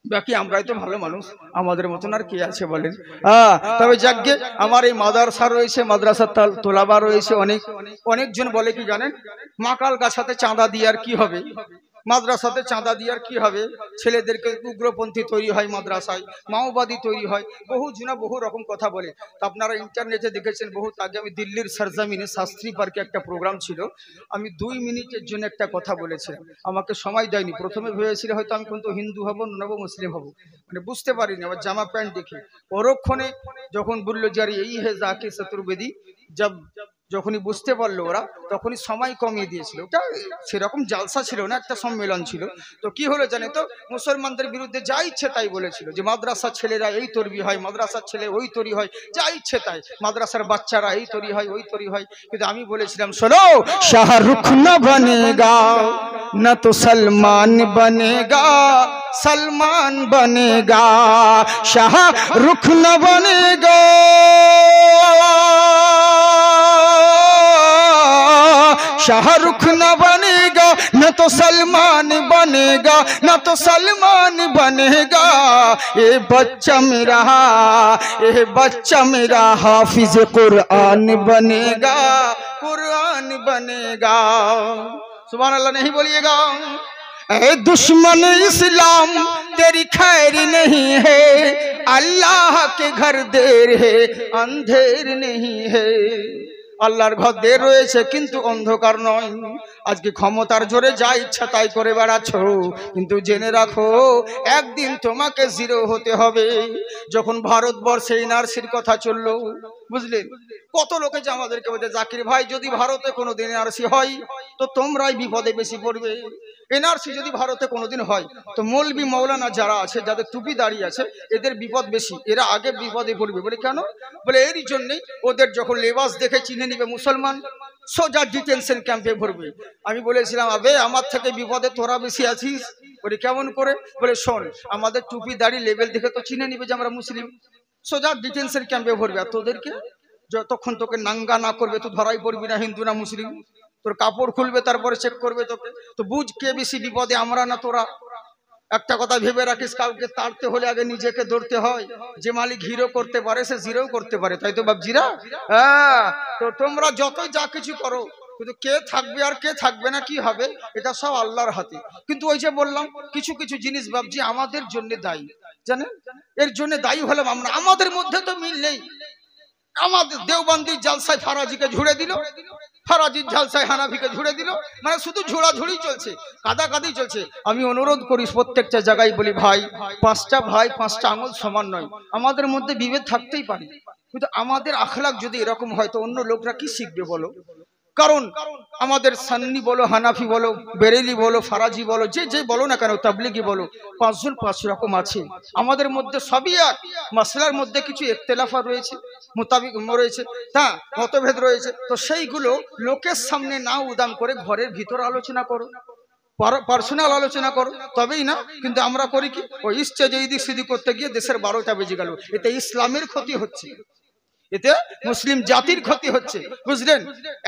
বাকি আমরাই তো ভালো মানুষ, আমাদের মতন আর কে আছে বলেন? তবে যাকগে আমার এই মাদ্রাসা রয়েছে, মাদ্রাসা তোলাবা রয়েছে, অনেকজন বলে কি জানেন, মাকাল গাছাতে চাঁদা দিয়ে আর কি হবে, মাদ্রাসাতে চাঁদা দিয়ে আর কি হবে, ছেলেদেরকে উগ্রপন্থী তৈরি হয়, মাদ্রাসায় মাওবাদী তৈরি হয়, বহু জনা বহু রকম কথা বলে। তো আপনারা ইন্টারনেটে দেখেছেন, বহুত আগে আমি দিল্লির সরজমিনে শাস্ত্রী পার্কে একটা প্রোগ্রাম ছিল, আমি 2 মিনিটের জন্য একটা কথা বলেছিলাম, আমাকে সময় দেয়নি। প্রথমে ভেবেছিল হয়তো আমি কিন্তু হিন্দু হব না মুসলিম হব, মানে বুঝতে পারিনি, আবার জামা প্যান্ট দেখে পরক্ষণে যখন বললো যে এই হে জাকি চতুর্বেদী, যখনই বুঝতে পারলো ওরা, তখনই সময় কমিয়ে দিয়েছিল। ওটা সেরকম জালসা ছিল না, একটা সম্মেলন ছিল। তো কি হলো জানে তো, মুসলমানদের বিরুদ্ধে যা ইচ্ছে তাই বলেছিল, যে মাদ্রাসার ছেলেরা এই তৈরি হয়, মাদ্রাসার ছেলে ওই তৈরি হয়, যা ইচ্ছে তাই, মাদ্রাসার বাচ্চারা এই তৈরি হয় ওই তৈরি হয়। কিন্তু আমি বলেছিলাম শোনো, শাহরুখ না বনেগা না তো সলমান বনেগা, সলমান বনেগা, শাহরুখ না বনেগা, शाहरुख न बनेगा न तो सलमान बनेगा, न तो सलमान बनेगा। ये बच्चा मेरा हाफिज कुरान बनेगा, कुरान बनेगा। सुभान अल्लाह नहीं बोलिएगा? ए दुश्मन इस्लाम तेरी खैर नहीं है, अल्लाह के घर देर है अंधेर नहीं है। আল্লাহর ঘর দের রয়েছে কিন্তু অন্ধকার নয়। আজকে ক্ষমতার জোরে যা ইচ্ছা তাই করে বেড়াচ্ছ, কিন্তু জেনে রাখো একদিন তোমাকে জিরো হতে হবে। যখন ভারতবর্ষে এনআরসির কথা চললো, বুঝলেন, কত লোকে যে আমাদেরকে বলছে জাকির ভাই যদি ভারতে কোনোদিন এনআরসি হয় তো তোমরাই বিপদে বেশি পড়বে। এনআরসি যদি ভারতে কোনোদিন হয় তো মৌলবি মৌলানা যারা আছে, যাদের টুপি দাঁড়িয়ে আছে, এদের বিপদ বেশি, এরা আগে বিপদে পড়বে। বলে কেন? বলে এরই জন্যই ওদের যখন লেবাস দেখে চিনে নিবে মুসলমান, সোজা ডিটেনশন ক্যাম্পে ভরবে। আমি বলেছিলাম আবে আমার থেকে বিপদে তোরা বেশি আছিস। বলে কেমন করে? বলে শোন, আমাদের টুপি দাড়ি লেভেল দেখে তো চিনে নিবে যে আমরা মুসলিম, সোজা ডিটেনশন ক্যাম্পে ভরবে। আর তোদেরকে যতক্ষণ তোকে নাঙ্গা না করবে তো ধরাই পড়বি না হিন্দু না মুসলিম। তোর কাপড় খুলবে তারপরে চেক করবে তোকে। তো বুঝ কে বেশি বিপদে, আমরা না তোরা। একটা কথা ভেবে রাখিস, কাউকে তাড়তে হলে আগে নিজেকে ধরতে হয়। যে মালিক হিরো করতে পারে সে জিরো করতে পারে, তাই তো বাবজিরা? হ্যাঁ, তো তোমরা যতই যা কিছু করো, কিন্তু কে থাকবে আর কে থাকবে না কি হবে এটা সব আল্লাহর হাতে। কিন্তু ওই যে বললাম কিছু কিছু জিনিস বাবজি আমাদের জন্য দায়ী, জানেন? এর জন্য দায়ী হলাম আমরা। আমাদের মধ্যে তো মিল নেই। আমাদের দেওবন্দির জালসায় ফারাজিকে ঝুড়ে দিল, ফারাজির জালসায় হানাফিকে ঝুড়ে দিল, মানে শুধু ঝোড়াঝুড়ি চলছে, কাদাকাদি চলছে। আমি অনুরোধ করি প্রত্যেকটা জায়গায় বলি, ভাই পাঁচটা আঙুল সমান নয়, আমাদের মধ্যে বিভেদ থাকতেই পারে, কিন্তু আমাদের আখলাক যদি এরকম হয় তো অন্য লোকরা কি শিখবে বলো? কারণ আমাদের সান্নি বলো, হানাফি বলো, বেরেলি বলো, ফারাজি বলো, যে বলো না কেন, তাবলিগি বলো, 5 জন 5 রকম আছে। আমাদের মধ্যে সবই এক, মাসলার মধ্যে কিছু ইখতিলাফ রয়েছে, মোতাবিক রয়েছে, হ্যাঁ মতভেদ রয়েছে। তো সেইগুলো লোকের সামনে না উদাম করে ঘরের ভিতর আলোচনা করো, পার্সোনাল আলোচনা করো, তবেই না। কিন্তু আমরা করি কি, ওই স্টেজে এদিক সেদিক করতে গিয়ে দেশের 12টা বেজে গেল, এতে ইসলামের ক্ষতি হচ্ছে। এতে মুসলিম জাতির ক্ষতি হচ্ছে, বুঝলেন?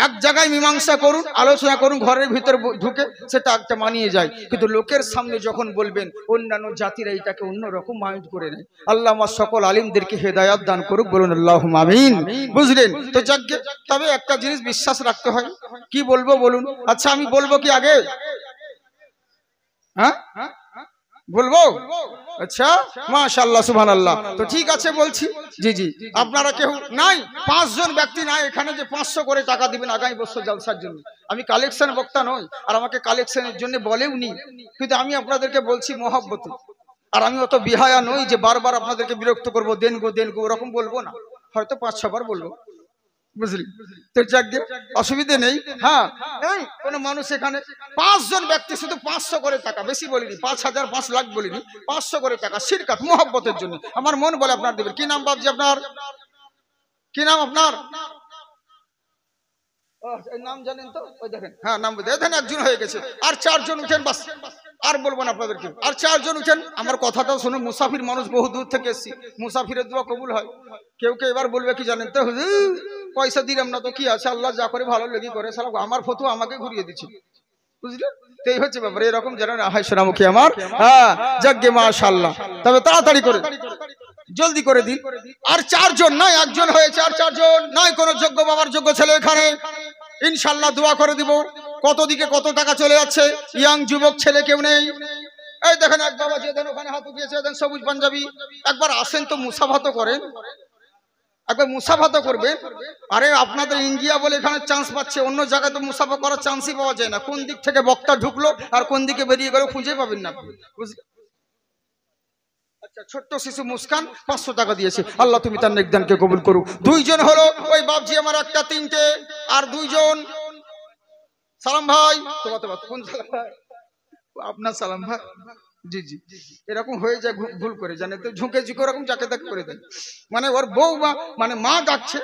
এক জায়গায় মীমাংসা করুন, আলোচনা করুন, ঘরের ভিতর ঢুকে সেটা একটা মানিয়ে যায়, কিন্তু লোকের সামনে যখন বলবেন অন্যান্য জাতিরা এটাকে অন্যরকম মাইন্ড করে নেয়। আল্লাহ আমার সকল আলিমদেরকে হেদায়াত দান করুক, বলুন আল্লাহুম্মা আমিন। বুঝলেন তো? যাকে তবে একটা জিনিস বিশ্বাস রাখতে হয়। কি বলবো বলুন? আচ্ছা আমি বলবো কি আগে? হ্যাঁ বলবো? আচ্ছা মাশাআল্লাহ সুবহানাল্লাহ। তো ঠিক আছে বলছি। জি জি, আপনারা কেউ নাই, 5 জন ব্যক্তি নাই এখানে যে 500 করে টাকা দিবেন আগামী বছর জলসার জন্য। আমি কালেকশন বক্তা নই, আর আমাকে কালেকশনের জন্য বলেও নি, কিন্তু আমি আপনাদেরকে বলছি মহব্বতে। আর আমি অত বিহায়া নই যে বারবার আপনাদেরকে বিরক্ত করবো, দেন গো ওরকম বলবো না, হয়তো 5-6 বার বলবো, বুঝলি? তো যাক গে, অসুবিধে নেই। হ্যাঁ, এই কোন মানুষ এখানে 5 জন ব্যক্তি শুধু 500 করে টাকা, বেশি বলিনি, 5,000 5 লাখ বলিনি, 500 করে টাকা শিরকাত মোহব্বতের জন্য। আমার মন বলে আপনার দেবেন। কি নাম বাবজি আপনার? কি নাম আপনার? নাম জানেন তো? ওই দেখেন, হ্যাঁ নাম দেখেন, একজন হয়ে গেছে। আর 4 জন উঠেন, বাস আর বলবো না আপনাদেরকে। আর 4 জন উঠেন, আমার কথাটাও শুনুন। মুসাফির মানুষ, বহু দূর থেকে এসেছি, মুসাফিরের দোয়া কবুল হয়। কেউ কেউ এবার বলবে কি জানেন তো? হুজুর পয়সা দিলাম না তো কি আছে, আল্লাহ যা করে ভালো লেগে করে, সালা আমার ফতোয়া আমাকে ঘুরিয়ে দিচ্ছে, বুঝলেন? তো এই হচ্ছে ব্যাপার, এরকম যেন না হয় সোনামুখী আমার। হ্যাঁ যাকগে মাশাআল্লাহ। তবে তাড়াতাড়ি করে, জলদি করে দিন। আর 4 জন নয়, একজন হয়েছে, আর 4 জন নয়। কোন যোগ্য বাবার যোগ্য ছেলে এখানে? ইনশাআল্লাহ দোয়া করে দিব। কত দিকে কত টাকা চলে যাচ্ছে, ইয়াং যুবক ছেলে কেউ নেই? এই দেখেন এক বাবা যে দেন ওখানে হাত উঠিয়েছে, দেন সবুজ পাঞ্জাবি। একবার আসেন তো মুসাফা তো করেন, একবার মুসাফা তো করবেন। আরে আপনাদের ইন্ডিয়া বলে এখানে চান্স পাচ্ছে, অন্য জায়গায় তো মুসাফা করার চান্সই পাওয়া যায় না। কোন দিক থেকে বক্তা ঢুকলো আর কোন দিকে বেরিয়ে গেল খুঁজে পাবেন না, বুঝলেন? আচ্ছা, ছোট্ট শিশু মুস্কান 500 টাকা দিয়েছে, আল্লাহ তুমি তার নেকদানকে কবুল করো। 2 জন হলো, ওই বাপজি আমার একটা, 3টে, আর 2 জন। সালাম ভাই, কোন সালাম ভাই? আপনার সালাম ভাই। জি জি, এরকম হয়ে যায় ভুল করে, জানে তো, ঝুঁকে ঝুঁকে ওরকম যাকে তাকে করে দেয়। মানে ওর বউ মানে মা ডাকছে,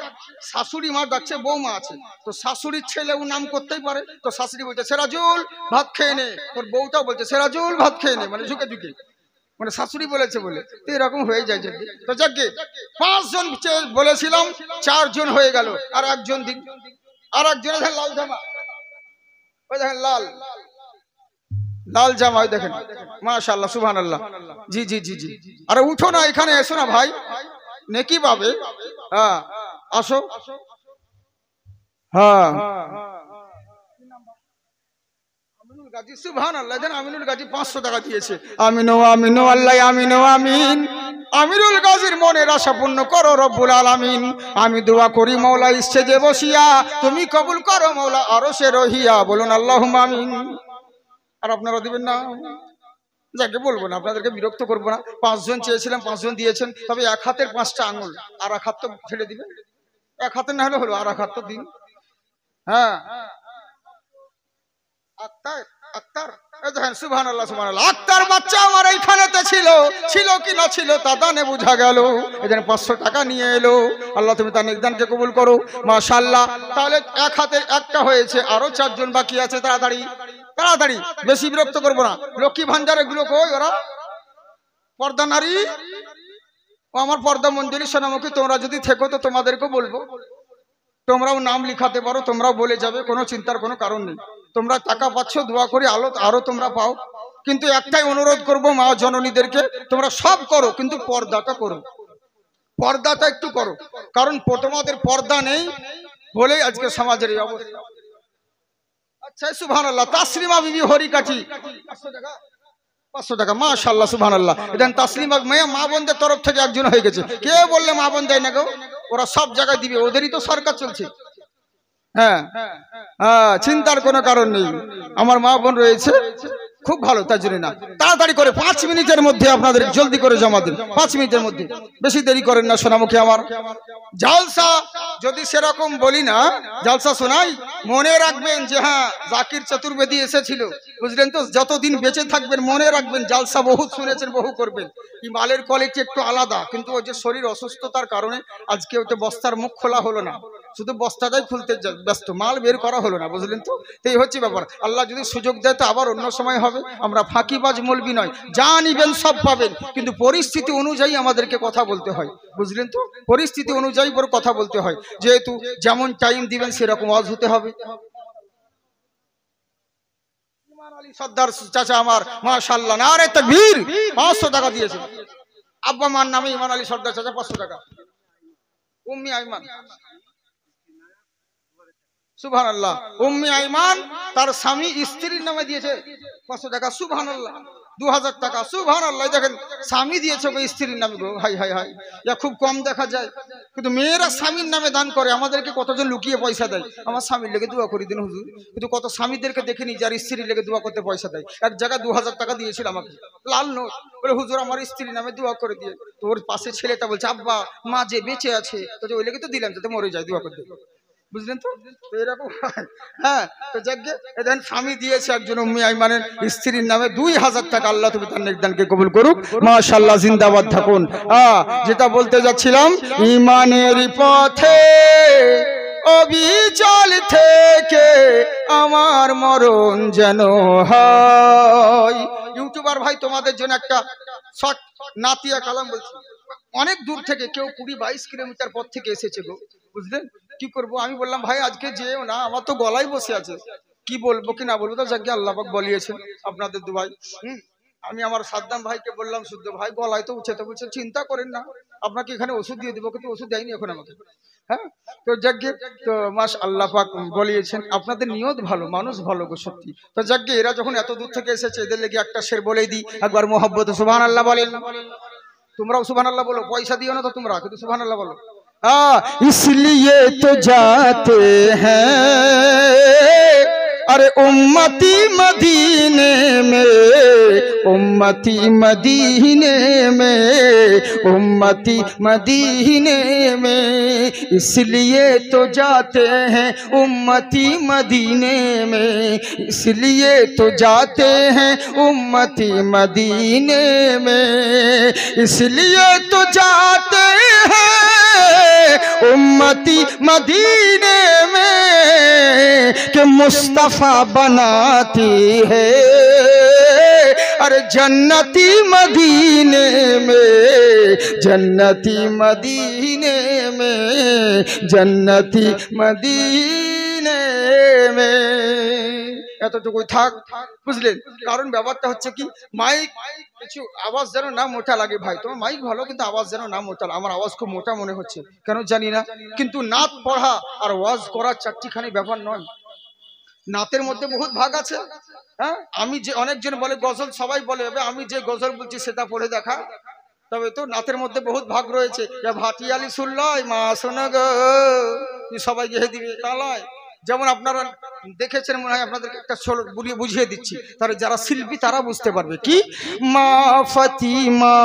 শাশুড়ি মা ডাকছে, বউ মা আছে, তো শাশুড়ির ছেলেও নাম করতেই পারে, তো শাশুড়ি বলছে সেরাজুল ভাত খেয়ে নে, ওর বউটাও বলছে সেরাজুল ভাত খেয়ে নে, মানে ঝুঁকে ঝুঁকে, মানে শাশুড়ি বলেছে বলে, তো এরকম হয়ে যায়। তো যাকে 5 জন বলেছিলাম, 4 জন হয়ে গেল, আর একজন দিন, আর একজন লাল জামা, ওই দেখেন লাল জামা, ওই দেখেন মাশাআল্লাহ সুবহানাল্লাহ। জি জি জি জি, আরে উঠো না, এখানে এসো না ভাই, নেকি পাবে। হ্যাঁ আসো। হ্যাঁ আমিনুল গাজী, সুবহানাল্লাহ। জান আমিনুল গাজী 500 টাকা দিয়েছে। আমিনো আমিনো আল্লাহ, আমিনো আমিন। আমিনুল গাজীর মনের আশা পূর্ণ করো রব্বুল আলামিন। আমি দোয়া করি মওলা ইসছে বসিয়া, তুমি কবুল করো মওলা আরশে রহিয়া, বলুন আল্লাহুম্মা আমিন। আর আপনারা দিবেন না? যাকে বলবো না, আপনাদেরকে বিরক্ত করবো না। 5 জন চেয়েছিলাম, 5 জন দিয়েছেন, তবে এক হাতের 5টা আঙুল, আর এক হাত তো ছেড়ে দিবেন। এক হাতের না হলে হলো, আর এক হাত তো দিন। হ্যাঁ আক্তার, আক্তার, দেখেন সুবহানাল্লাহ সুবহানাল্লাহ। আক্তার বাচ্চা আমার এইখানেতে ছিল কি না ছিল তা দানে বোঝা গেল। এখানে 500 টাকা নিয়ে এলো, আল্লাহ তুমি তার নেকদানকে কবুল করো মাশাআল্লাহ। তাহলে এক হাতে একটা হয়েছে, আরো 4 জন বাকি আছে। তাড়াতাড়ি তাড়াতাড়ি, বেশি বিরক্ত করবো না। লক্ষ্মী ভান্ডার এগুলো কই? ওরা পর্দা নারী ও আমার পর্দা মঞ্জুরি সোনামুখী, তোমরা যদি থেকো তো তোমাদেরকেও বলবো, তোমরাও নাম লিখাতে পারো, তোমরাও বলে যাবে, কোনো চিন্তার কোনো কারণ নেই। তোমরা টাকা পাচ্ছ, দোয়া করি আরো তোমরা পাও। কিন্তু একটাই অনুরোধ করবো মা জননীদেরকে, তোমরা সব করো কিন্তু পর্দাটা করো, পর্দাটা একটু করো, কারণ তোমাদের পর্দা নেই বলেই আজকে সমাজের এই অবস্থা। আচ্ছা সুবহানাল্লাহ। তাসলিমা বিবি হরিকাঠি 500 টাকা মাশাআল্লাহ সুবহানাল্লাহ। এখানে তাসলিমা মেয়ে মা বোনদের তরফ থেকে একজন হয়ে গেছে। কে বললে মা বোন দেয় না গো? ওরা সব জায়গায় দিবে, ওদেরই তো সরকার চলছে। হ্যাঁ হ্যাঁ, চিন্তার কোনো কারণ নেই, আমার মা বোন রয়েছে খুব ভালো, তার জন্য না। তাড়াতাড়ি করে 5 মিনিটের মধ্যে আপনাদের জলদি করে জমা দিন, 5 মিনিটের মধ্যে, বেশি দেরি করেন না সোনামুখী আমার। জালসা যদি সেরকম বলি না, জালসা শোনাই, মনে রাখবেন যে হ্যাঁ জাকির চতুর্বেদী এসেছিল, বুঝলেন তো? যতদিন বেঁচে থাকবেন মনে রাখবেন, জালসা বহুত শুনেছেন, বহু করবেন। এই মালের কোয়ালিটি একটু আলাদা, কিন্তু ওই যে শরীর অসুস্থতার কারণে আজকে ওইটা বস্তার মুখ খোলা হলো না। শুধু বস্তাটাই খুলতে ব্যস্ত, মাল বের করা হলো না, বুঝলেন তো? এই হচ্ছে ব্যাপার। আল্লাহ যদি সুযোগ দেয় তো আবার অন্য সময় হবে। আমরা ফাঁকিবাজ মৌলবি নয়, যা নিবেন সব পাবেন, কিন্তু পরিস্থিতি অনুযায়ী আমাদেরকে কথা বলতে হয়, বুঝলেন তো? পরিস্থিতি অনুযায়ী বড় কথা বলতে হয়, যেহেতু যেমন টাইম দিবেন সেরকম ওয়াজ হতে হবে। সর্দার চাচা আমার মাশাআল্লাহ, নারে তাকবীর, 500 টাকা দিয়েছে। আব্বা মার নামে ইমান আলী সর্দার চাচা 500 টাকা। উম্মি আইমান, সুবহানাল্লাহ, উম্মি আইমান তার স্বামী স্ত্রীর নামে দিয়েছে 500 টাকা। সুবহানাল্লাহ, 2000 টাকা। সুবহানাল্লাহ, দেখেন স্বামী দিয়েছে ওই স্ত্রীর নামে গো। হাই হাই হাই, এটা খুব কম দেখা যায়, কিন্তু মেয়েরা স্বামীর নামে দান করে। আমাদেরকে কতজন লুকিয়ে পয়সা দেয়, আমার স্বামীর লেগে দোয়া করে দিন হুজুর, কিন্তু কত স্বামীদেরকে দেখিনি যার স্ত্রীর লেগে দোয়া করতে পয়সা দেয়। এক জায়গায় 2000 টাকা দিয়েছিল আমাকে, লাল নোট, বলে হুজুর আমার স্ত্রীর নামে দোয়া করে দিয়ে। তোর পাশে ছেলেটা বলছে আব্বা মা যে বেঁচে আছে, তো ওই লেগে তো দিলাম যাতে মরে যায়, দোয়া করতে, বুঝলেন তো? এরকম হ্যাঁ। তো যাকে এদিন স্বামী দিয়েছে একজন উম্মি আইমানের স্ত্রীর নামে 2000 টাকা। আল্লাহ তুমি তার নেকদানকে কবুল করুক, মাশাআল্লাহ, জিন্দাবাদ থাকুন। যেটা বলতে যাচ্ছিলাম, ইমানের পথে অবিচল থেকে আমার মরণ যেন হয়। ইউটিউবার ভাই তোমাদের জন্য একটা শর্ট নাতিয়া কালাম বলছি। অনেক দূর থেকে, কেউ 20-22 কিলোমিটার পর থেকে এসেছে গো, বুঝলেন? কি করব, আমি বললাম ভাই আজকে যেও না, আমার তো গলায় বসে আছে, কি বলবো কি না বলবো, তো যাকে আল্লাহ পাক বলিয়েছেন আপনাদের দুভাই। আমি আমার সাদ্দাম ভাইকে বললাম, শুদ্ধ ভাই গলায় তো উঠে, তো বলছে চিন্তা করেন না, আপনাকে এখানে ওষুধ দিয়ে দেবো, কিন্তু ওষুধ দেয়নি এখন আমাকে। হ্যাঁ, তো যাকে তো মাস আল্লাহ পাক বলিয়েছেন, আপনাদের নিয়ত ভালো, মানুষ ভালো গো সত্যি। তো যাকে এরা যখন এত দূর থেকে এসেছে, এদের লেগে একটা শের বলেই দিই, একবার মোহাব্বতে সুবহানাল্লাহ বলেন। তোমরাও সুবহানাল্লাহ বলো, পয়সা দিও না তো তোমরা, কিন্তু সুবহানাল্লাহ বলো। इसलिए तो जाते हैं अरे उम्मती मदीने में, उम्मती मदीने में, उम्मती मदीने में, इसलिए तो जाते हैं उम्मती मदीने में, इसलिए तो जाते हैं उम्मती मदीने में, इसलिए तो जाते हैं उम्मती मदीने में कि मुस्तफा बनाती है अरे जन्नती मदीने में, जन्नती मदीने में, जन्नती मदीने में। এতটুকুই থাক, বুঝলেন? কারণ ব্যাপারটা হচ্ছে কি, মাইক কিছু আওয়াজ যেন না মোটা লাগে। ভাই তোমার মাইক ভালো, কিন্তু আওয়াজ যেন না মোটা। আমার আওয়াজ খুব মোটা মনে হচ্ছে, কেন জানি না, কিন্তু নাত পড়া আর ওয়াজ করা চারটিখানি ব্যাপার নয়। নাতের মধ্যে বহুত ভাগ আছে। হ্যাঁ, আমি যে অনেকজন বলে গজল, সবাই বলে আমি যে গজল বলছি সেটা পড়ে দেখা, তবে তো নাতের মধ্যে বহুত ভাগ রয়েছে। ভাটিয়ালি শুনলয় মা শোনা গো, সবাই গেহে দিবে তা লয়। যেমন আপনারা দেখেছেন মনে হয়, আপনাদেরকে একটা বুঝিয়ে দিচ্ছি, তারা যারা শিল্পী তারা বুঝতে পারবে। কি, মা ফাতিমা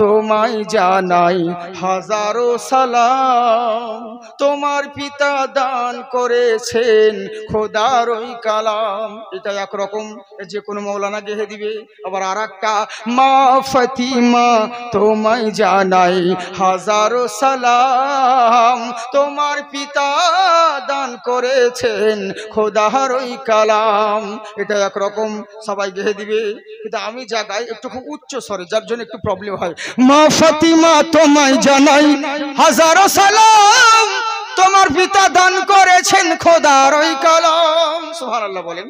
তোমায় জানাই হাজারো সালাম, তোমার পিতা দান করেছেন খোদার ওই কালাম। এটা একরকম, যে কোনো মৌলানা গেহে দিবে। আবার আর একটা, মা ফাতিমা তোমায় জানাই হাজারো সালাম, তোমার পিতা দান করেছেন খোদার ওই কালাম। এটা একরকম, সবাই গেহে দিবে, কিন্তু আমি যা গাই একটু খুব উচ্চ স্বরে, যার জন্য একটু প্রবলেম হয়। মা ফাতিমা তোমায় জানাই হাজারো সালাম, তোমার পিতা দান করেছেন খোদার ওই কালাম। সুবহানাল্লাহ বলেন।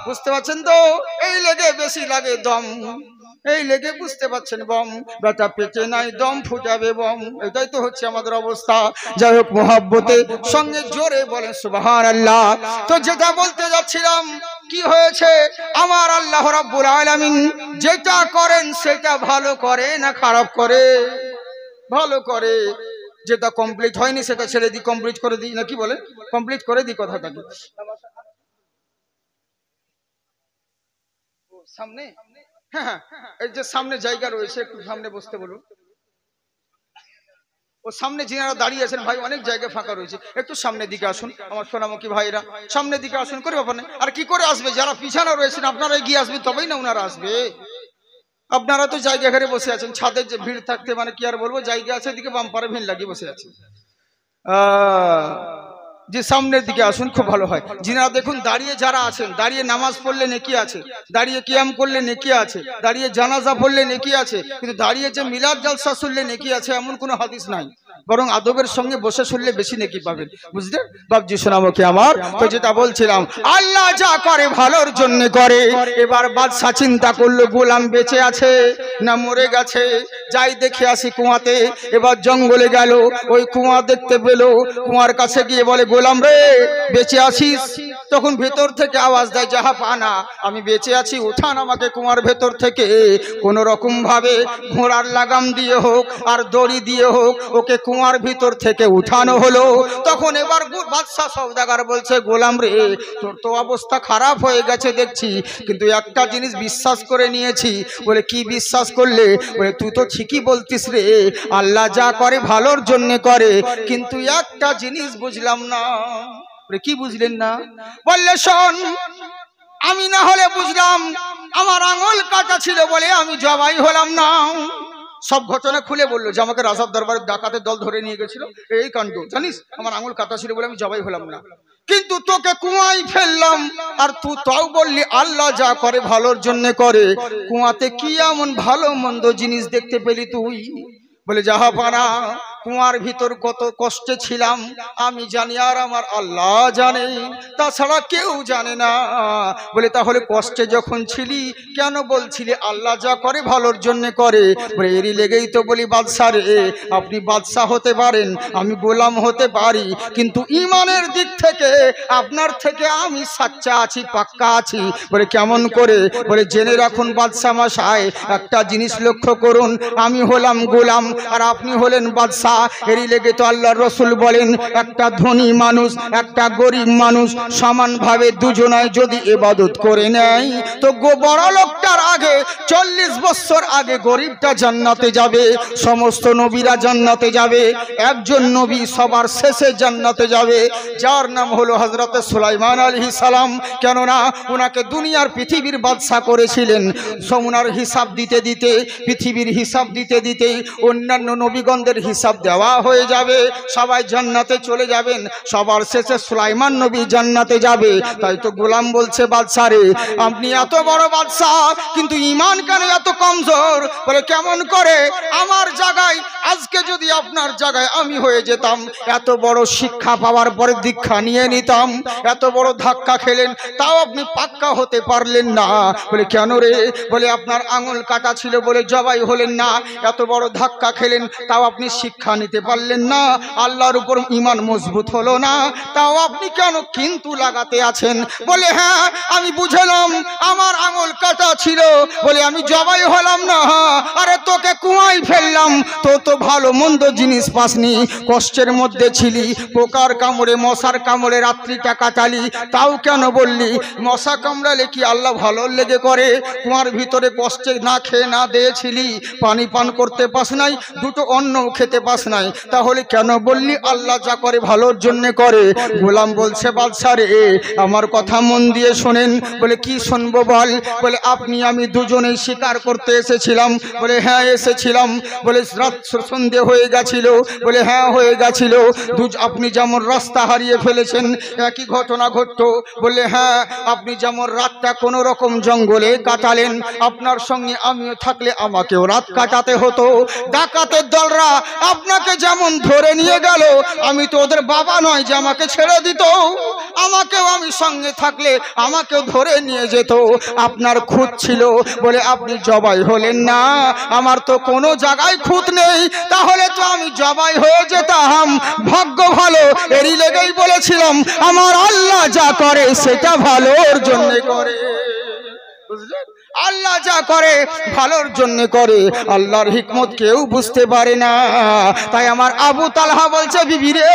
বুঝতে পারছেন তো? এই লেগে বেশি লাগে দম, এই লেগে বুঝতে পারছেন বম, বেটা পেটে নাই দম ফুটাবে বম। এটাই তো হচ্ছে আমাদের অবস্থা। যাই হোক, মুহাব্বতের সঙ্গে জোরে বলেন সুবহানাল্লাহ। তো যেটা বলতে যাচ্ছিলাম, কি হয়েছে, আমার আল্লাহ রাব্বুল আলামিন যেটা করেন সেটা ভালো করে না খারাপ করে? ভালো করে। যেটা কমপ্লিট হয়নি সেটা ছেড়ে দিই, কমপ্লিট করে দিই, না কি বলে, কমপ্লিট করে দিই কথাটাকে। সামনে, হ্যাঁ, এই যে সামনে জায়গা রয়েছে, একটু সামনে বসতে বলুন। ও সামনে যিনারা দাঁড়িয়ে আছেন ভাই, অনেক জায়গা ফাঁকা রয়েছে, একটু সামনের দিকে আসুন আমার সোনামুখী ভাইরা, সামনের দিকে আসুন। করে ব্যাপার নেই। আর কি করে আসবে, যারা পিছনে রয়েছেন আপনারা এগিয়ে আসবেন, তবেই না ওনারা আসবে। আপনারা তো জায়গা ঘরে বসে আছেন, ছাদের যে ভিড় থাকতে মানে কি আর বলবো, জায়গা আছে, এদিকে বাম্পারে ভিড় লাগিয়ে বসে আছে। যে সামনের দিকে আসুন, খুব ভালো হয়। যিনারা দেখুন দাঁড়িয়ে যারা আছেন, দাঁড়িয়ে নামাজ পড়লে নেকি আছে, দাঁড়িয়ে কিয়াম করলে নেকি আছে, দাঁড়িয়ে জানাজা পড়লে নেকি আছে, কিন্তু দাঁড়িয়ে যে মিলাদ জালসা শুনলে নেকি আছে এমন কোনো হাদিস নাই। বরং আদবের সঙ্গে বসে শুনলে বেশি নেকি পাবেন। বুঝলেন বাবজি শোনামুখী আমার? তো যেটা বলছিলাম, আল্লাহ যা করে ভালোর জন্য করে। এবার বাদশা চিন্তা করলো গোলাম বেঁচে আছে না মরে গেছে, যাই দেখে আসি কুয়াতে। এবার জঙ্গলে গেল, ওই কুয়া দেখতে পেল, কুয়ার কাছে গিয়ে বলে, গোলাম রে বেঁচে আছিস? তখন ভেতর থেকে আওয়াজ দেয়, যাহা পানা আমি বেঁচে আছি, উঠান আমাকে কুয়ার ভেতর থেকে। কোন রকম ভাবে ঘোড়ার লাগাম দিয়ে হোক আর দড়ি দিয়ে হোক ওকে কুয়ার ভিতর থেকে উঠানো হলো। তখন এবার বাদশা সওদাগর বলছে, গোলাম রে তোর তো অবস্থা খারাপ হয়ে গেছে দেখছি, কিন্তু একটা জিনিস বিশ্বাস করে নিয়েছি। বলে কি বিশ্বাস করলে? বলে তুই তো ঠিকই বলতিস রে, আল্লাহ যা করে ভালোর জন্য করে, কিন্তু একটা জিনিস বুঝলাম না। কি বুঝলেন না? বললে শোন, আমি না হলে বুঝলাম আমার আঙুল কাটা ছিল বলে আমি জবাই হলাম না। সব ঘটনা খুলে বললো যে আমাকে রাজার দরবারে ডাকাতের দল ধরে নিয়ে গেছিল, এই কাণ্ড জানিস, আমার আঙুল কাটা ছিল বলে আমি জবাই হলাম না, কিন্তু তোকে কুয়ায় ফেললাম আর তুই তাও বললি আল্লাহ যা করে ভালোর জন্য করে। কুয়াতে কি এমন ভালো মন্দ জিনিস দেখতে পেলি তুই? বলে যাহা পানা কুয়ার ভিতর কত কষ্টে ছিলাম আমি জানি, আর আমার আল্লাহ জানে, তাছাড়া কেউ জানে না। বলে তাহলে কষ্টে যখন ছিলি কেন বলছিলি আল্লাহ যা করে ভালোর জন্য করে? বলে এরই লেগেই তো বলি বাদশা রে, আপনি বাদশা হতে পারেন, আমি গোলাম হতে পারি, কিন্তু ইমানের দিক থেকে আপনার থেকে আমি সাচ্চা আছি, পাক্কা আছি। বলে কেমন করে? বলে জেনে রাখুন বাদশা মশাই, একটা জিনিস লক্ষ্য করুন, আমি হলাম গোলাম আর আপনি হলেন বাদশা। এরই লেগে তো আল্লাহর রসুল বলেন, একটা ধনী মানুষ একটা গরিব মানুষ সমানভাবে দুজনায় যদি ইবাদত করে নেয় তো বড় লোকটার আগে 40 বছর আগে গরিবটা জান্নাতে যাবে। সমস্ত নবীরা জান্নাতে যাবে, একজন নবী সবার শেষে জান্নাতে যাবে, যার নাম হলো হযরতে সুলাইমান আলাইহিস সালাম। কেননা ওনাকে দুনিয়ার পৃথিবীর বাদশা করেছিলেন। ওনার হিসাব দিতে দিতে, পৃথিবীর হিসাব দিতে দিতে অন্যান্য নবীগণদের হিসাব দেওয়া হয়ে যাবে, সবাই জান্নাতে চলে যাবেন, সবার শেষে সুলাইমান নবী জান্নাতে যাবে। তাই তো গোলাম বলছে, বাদশা রে আপনি এত বড় বাদশা কিন্তু ঈমান কেন এত কমজোর? বলে কেমন করে? আমার জায়গায় আজকে যদি আপনার জায়গায় আমি হয়ে যেতাম, এত বড় শিক্ষা পাওয়ার পরে দীক্ষা নিয়ে নিতাম, এত বড় ধাক্কা খেলেন তাও আপনি পাক্কা হতে পারলেন না। বলে কেন রে? বলে আপনার আঙুল কাটা ছিল বলে জবাই হলেন না, এত বড় ধাক্কা খেলেন তাও আপনি শিক্ষা নিতে পারলেন না, আল্লাহর উপর ঈমান মজবুত হলো না, তাও আপনি কেন কিন্তু লাগাতে আছেন? বলে হ্যাঁ আমি বুঝলাম আমার আঙুল কাটা ছিল বলে আমি জবাই হলাম না, আরে তোকে কুয়ায় ফেললাম তো তো ভালো মন্দ জিনিস পাসনি, কষ্টের মধ্যে ছিলি, পোকার কামড়ে মশার কামড়ে রাত্রিটা কাটালি, তাও কেন বললি মশা কামড়ালে কি আল্লাহ ভালো লেগে করে? কুয়ার ভিতরে কষ্টে না খেয়ে না দিয়েছিলি, পানি পান করতে পাস নাই, দুটো অন্ন খেতে পাস নাই, তাহলে কেন বললি আল্লাহ যা করে ভালোর জন্য করে? গোলাম বলছে, বাদশা রে আমার কথা মন দিয়ে শোনেন। বলে কি শুনবো বল? বলে আপনি আমি দুজনেই শিকার করতে এসেছিলাম। বলে হ্যাঁ এসেছিলাম। বলে রাত সন্ধে হয়ে গেছিল? বলে হ্যাঁ হয়ে গেছিল। আপনি যেমন রাস্তা হারিয়ে ফেলেছেন একই ঘটনা ঘটতো। বলে হ্যাঁ আপনি যেমন রাতটা কোনো রকম জঙ্গলে কাটালেন, আপনার সঙ্গে আমিও থাকলে আমাকেও রাত কাটাতে হতো। ডাকাতের দলরা আপনাকে যেমন ধরে নিয়ে গেল, আমি তো ওদের বাবা নয় যে আমাকে ছেড়ে দিত, আমাকেও আমি সঙ্গে থাকলে আমাকেও ধরে নিয়ে যেত। আপনার খুঁত ছিল বলে আপনি জবাই হলেন না, আমার তো কোনো জায়গায় খুঁত নেই, তাহলে তো আমি জবাই হয়ে যেতাম। ভাগ্য ভালো, এরই লেগেই বলেছিলাম আমার আল্লাহ যা করে সেটা ভালোর জন্য করে। বুঝলেন? আল্লাহ যা করে ভালোর জন্য করে, আল্লাহর হিকমত কেউ বুঝতে পারে না। তাই আমার আবু তালহা বলছে, বিবি রে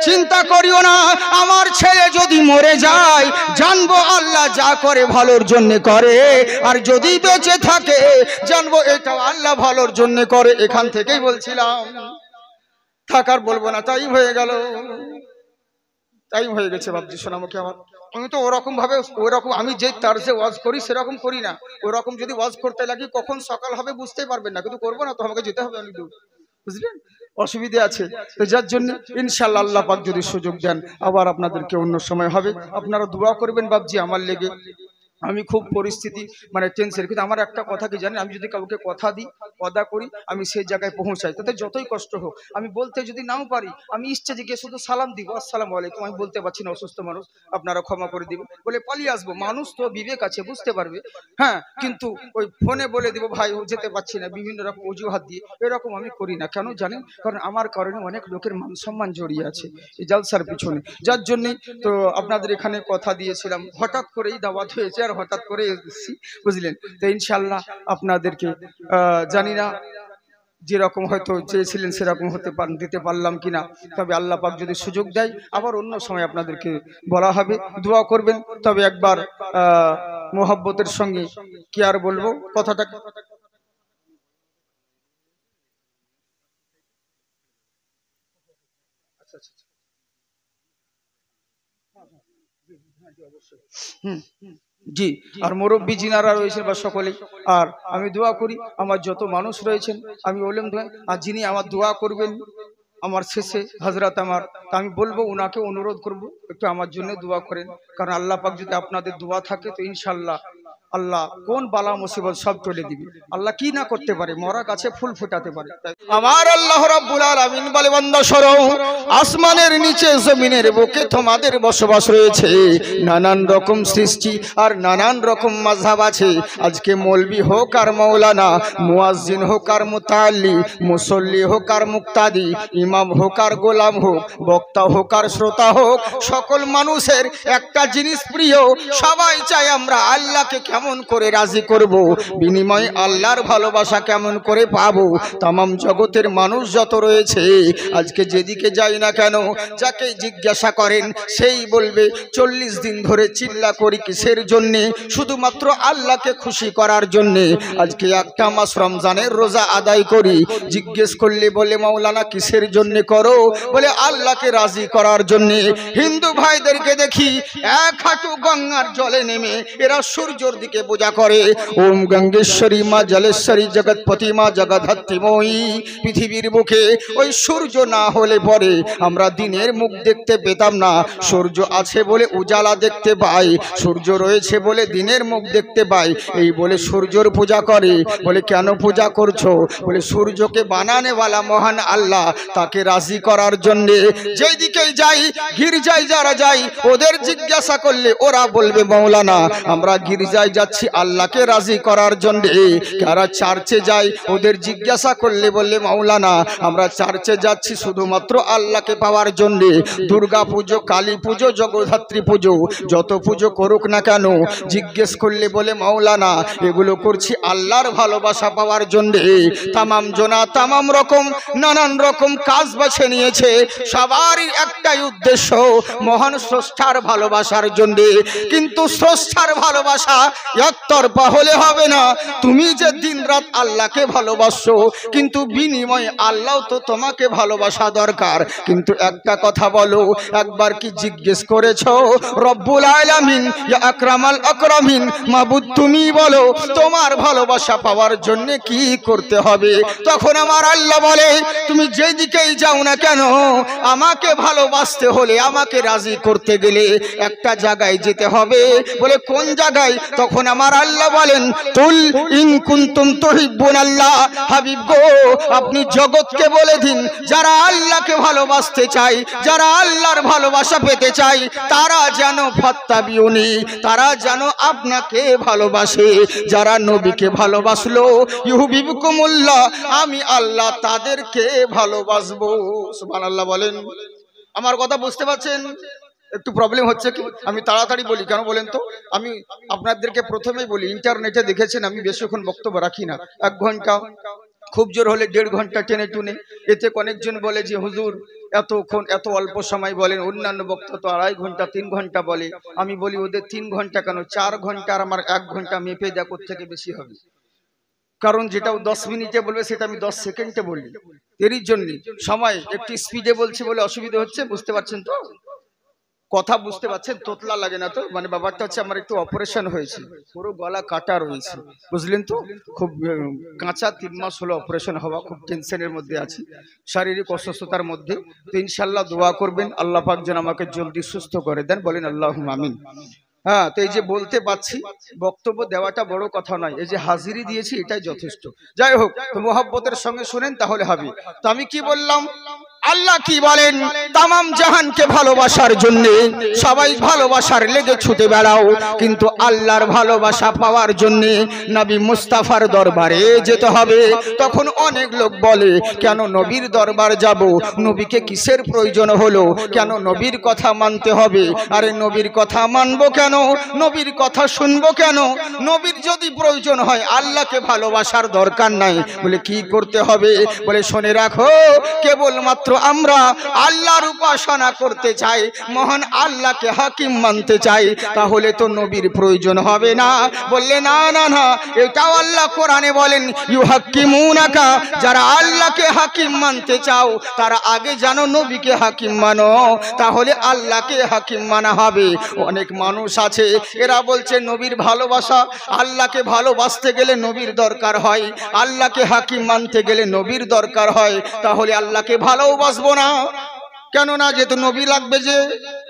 চিন্তা করিও না, আমার ছেলে যদি মরে যায় জানবো আল্লাহ যা করে ভালোর জন্য করে, আর যদি বেঁচে থাকে জানবো এটা আল্লাহ ভালোর জন্য করে। এখান থেকেই বলছিলাম, থাকার বলবো না, তাই হয়ে গেল, তাই হয়ে গেছে। বাবজি শোনামুখী আমার, আমি তো ওরকম ভাবে ওরকম আমি যে তার্জে ওয়াজ করি সেরকম করি না। ওরকম যদি ওয়াজ করতে লাগি কখন সকাল হবে বুঝতেই পারবেন না, কিন্তু করবো না তো, আমাকে যেতে হবে অনেক দূর। বুঝলেন? অসুবিধে আছে। তো যার জন্য ইনশাআল্লাহ আল্লাহ পাক যদি সুযোগ দেন আবার আপনাদেরকে অন্য সময় হবে, আপনারা দোয়া করবেন বাবজি আমার লেগে। আমি খুব পরিস্থিতি মানে টেনশন, কিন্তু আমার একটা কথা কি জানেন, আমি যদি কাউকে কথা দিই ওয়াদা করি আমি সেই জায়গায় পৌঁছাই, তাতে যতই কষ্ট হোক। আমি বলতে যদি নাও পারি আমি ইচ্ছে যে গিয়ে শুধু সালাম দিব, আসসালামু আলাইকুম, আমি বলতে পারছি না, অসুস্থ মানুষ, আপনারা ক্ষমা করে দিবেন বলে পালিয়ে আসবো। মানুষ তো বিবেক আছে, বুঝতে পারবে। হ্যাঁ, কিন্তু ওই ফোনে বলে দিব ভাই ও যেতে পারছি না বিভিন্ন রকম অজুহাত দিয়ে, এরকম আমি করি না। কেন জানেন? কারণ আমার কারণে অনেক লোকের মান সম্মান জড়িয়ে আছে এই জালসার পিছনে। যার জন্যই তো আপনাদের এখানে কথা দিয়েছিলাম, হঠাৎ করেই দাওয়াত হয়েছে আর হঠাৎ করে এসেছি, বুঝলেন। তো ইনশাআল্লাহ আপনাদেরকে জানি না যেরকম হয়তো চেয়েছিলেন সেরকম দিতে পারলাম কিনা, তবে আল্লাহ পাক যদি সুযোগ দেয় আবার অন্য সময় আপনাদেরকে বলা হবে, দোয়া করবেন। তবে একবার মোহাব্বতের সঙ্গে কি আর বলবো কথাটা, জি। আর মুরব্বী জিনারা রয়েছেন বা সকলেই, আর আমি দোয়া করি আমার যত মানুষ রয়েছেন আমি বললাম দোয়া, আর যিনি আমার দোয়া করবেন আমার শেষে হযরত আমার, তা আমি বলবো উনাকে অনুরোধ করব একটু আমার জন্য দোয়া করেন। কারণ আল্লাহ পাক যদি আপনাদের দোয়া থাকে তো ইনশাআল্লাহ আল্লাহ কোন বালা মুসিবত সব টলে দিবে। আল্লাহ কি না করতে পারে, মরা গাছে ফুল ফোটাতে পারে। আমার আল্লাহ রাব্বুল আলামিন বলে বান্দা শোনো, আসমানের নিচে জমিনের বুকে তোমাদের বসবাস রয়েছে, নানান রকম সৃষ্টি আর নানান রকম মাযহাব আছে। আজকে মৌলবি হোক আর মাওলানা, মুয়াজ্জিন হোক আর মুতাআল্লি, মুসল্লি হোক আর মুক্তাদি, ইমাম হোক আর গোলাম হোক, বক্তা হোক আর শ্রোতা হোক, সকল মানুষের একটা জিনিস প্রিয়, সবাই চায় আমরা আল্লাহকে কেমন করে রাজি করব, বিনিময়ে আল্লাহর ভালোবাসা কেমন করে পাবো। তামাম জগতের মানুষ যত রয়েছে আজকে যেদিকে যাই না কেন, যাকে জিজ্ঞাসা করেন সেই বলবে 40 দিন ধরে চিল্লা করি কিসের জন্যে? শুধুমাত্র আল্লাহকে খুশি করার জন্যে। আজকে একটা মাস রমজানের রোজা আদায় করি, জিজ্ঞেস করলে বলে মাওলানা কিসের জন্যে করো? বলে আল্লাহকে রাজি করার জন্যে। হিন্দু ভাইদেরকে দেখি এক হাঁটু গঙ্গার জলে নেমে এরা সূর্যর দিকে পূজা করে, ওম গঙ্গেশ্বরী মা জলেশ্বরী জগৎপতি মা জগদ্ধাত্রীময়ী। পৃথিবীর বুকে ওই সূর্য না হলে পরে আমরা দিনের মুখ দেখতে পেতাম না। সূর্য আছে বলে উজালা দেখতে পাই, সূর্য রয়েছে বলে দিনের মুখ দেখতে পাই। এই বলে সূর্যর পূজা করে। বলে কেন পূজা করছো? বলে সূর্যকে বানানেওয়ালা মহান আল্লাহ, তাকে রাজি করার জন্যে। যেই দিকেই যাই গির্জায় যারা যাই ওদের জিজ্ঞাসা করলে ওরা বলবে মাওলানা আমরা গির্জায় যাচ্ছি আল্লাহকে রাজি করার জন্যে। যারা চার্চে যায় ওদের জিজ্ঞাসা করলে বললে মাওলানা আমরা চার্চে যাচ্ছি শুধুমাত্র আল্লাহকে পাওয়ার জন্যে। দুর্গা পুজো, কালী পুজো, জগদ্ধাত্রী পুজো, যত পুজো করুক না কেন জিজ্ঞেস করলে বলে মাওলানা এগুলো করছি আল্লাহর ভালোবাসা পাওয়ার জন্যে। তামাম জনা তামাম রকম নানান রকম কাজ বেছে নিয়েছে, সবারই একটাই উদ্দেশ্য মহান স্রষ্টার ভালোবাসার জন্যে। কিন্তু স্রষ্টার ভালোবাসা একতরফা হলে হবে না। তুমি যে দিন রাত আল্লাহকে ভালোবাসো, কিন্তু বিনিময়ে আল্লাহ তো তোমাকে ভালোবাসা দরকার। কিন্তু একটা কথা বলো, একবার কি জিজ্ঞেস করেছো রব্বুল আলামিন ইয়া আকরামাল আকরামিন মাবুদ তুমি বলো তোমার ভালোবাসা পাওয়ার জন্য কি করতে হবে? তখন আমার আল্লাহ বলে তুমি যেদিকেই যাও না কেন আমাকে ভালোবাসতে হলে, আমাকে রাজি করতে গেলে একটা জায়গায় যেতে হবে। বলে কোন জায়গায়? তখন আমার আল্লাহ বলেন কুল ইন কুনতুম তুহিব্বুনাল্লাহ, হাবিব গো আপনি জগৎকে বলে দিন যারা আল্লাহকে ভালোবাসতে চায়, যারা আল্লাহর ভালোবাসা পেতে চায় তারা যেন ফাত্তাবিউনি, তারা যেন আপনাকে ভালোবাসে। যারা নবীকে ভালোবাসলো ইউহিব্বুকুমুল্লাহ, আমি আল্লাহ তাদেরকে ভালোবাসবো। সুবহানাল্লাহ বলেন। আমার কথা বুঝতে পারছেন? একটু প্রবলেম হচ্ছে কি? আমি তাড়াতাড়ি বলি কেন বলেন তো? আমি আপনাদেরকে প্রথমেই বলি ইন্টারনেটে দেখেছেন আমি বেশিক্ষণ বক্তব্য রাখি না, 1 ঘন্টা, খুব জোর হলে 1.5 ঘন্টা টেনে টুনে। এতে অনেকজন বলে যে হুজুর এতক্ষণ এত অল্প সময় বলেন, অন্যান্য বক্তা তো 2.5 ঘন্টা 3 ঘন্টা বলে। আমি বলি ওদের 3 ঘন্টা কেন, 4 ঘন্টা আর আমার 1 ঘন্টা মেপে দেখ থেকে বেশি হবে। কারণ যেটা 10 মিনিটে বলবে সেটা আমি 10 সেকেন্ডে বলি। এরই জন্য সময় একটু স্পিডে বলছি বলে অসুবিধা হচ্ছে, বুঝতে পারছেন তো? কথা বুঝতে পারছেন? তোতলা লাগে না তো? মানে ব্যাপারটা হচ্ছে আমার একটু অপারেশন হয়েছে, পুরো গলা কাটা রয়েছে, বুঝলেন তো? খুব কাঁচা 3 মাস হলো অপারেশন হওয়া, খুব টেনশনের মধ্যে আছি, শারীরিক অসুস্থতার মধ্যে। তো ইনশাল্লাহ দোয়া করবেন আল্লাহ পাক যেন আমাকে জলদি সুস্থ করে দেন, বলেন আল্লাহুম্মা আমিন। হ্যাঁ, তো এই যে বলতে পারছি, বক্তব্য দেওয়াটা বড় কথা নয়, এই যে হাজিরি দিয়েছি এটাই যথেষ্ট। যাই হোক, তো মোহাব্বতের সঙ্গে শুনেন তাহলে হবে। তো আমি কি বললাম, আল্লাহ কি বলেন, তামাম জাহানকে ভালোবাসার জন্য সবাই ভালোবাসার লেগে ছুটে বেড়াও, কিন্তু আল্লাহর ভালোবাসা পাওয়ার জন্য নবী মুস্তাফার দরবারে যেতে হবে। তখন অনেক লোক বলে, কেন নবীর দরবার যাব? নবীকে কিসের প্রয়োজন হলো? কেন নবীর কথা মানতে হবে? আরে নবীর কথা মানবো কেন? নবীর কথা শুনবো কেন? নবীর যদি প্রয়োজন হয়, আল্লাহকে ভালোবাসার দরকার নাই, বলে কি করতে হবে? বলে শুনে রাখো, কেবলমাত্র আমরা আল্লাহর উপাসনা করতে চাই, মহান আল্লাহকে হাকিম মানতে চাই, তাহলে তো নবীর প্রয়োজন হবে না। বললে না না না, এটাও আল্লাহ কোরআনে বলেন, ইউহাক্কিমুনাকা, যারা আল্লাহকে হাকিম মানতে চাও তারা আগে জানো নবীকে হাকিম মানো, তাহলে আল্লাহকে হাকিম মানা হবে। অনেক মানুষ আছে এরা বলছে নবীর ভালোবাসা, আল্লাহকে ভালোবাসতে গেলে নবীর দরকার হয়, আল্লাহকে হাকিম মানতে গেলে নবীর দরকার হয়, তাহলে আল্লাহকে ভালোবাসবো না। কেননা যেহেতু নবী লাগবে, যে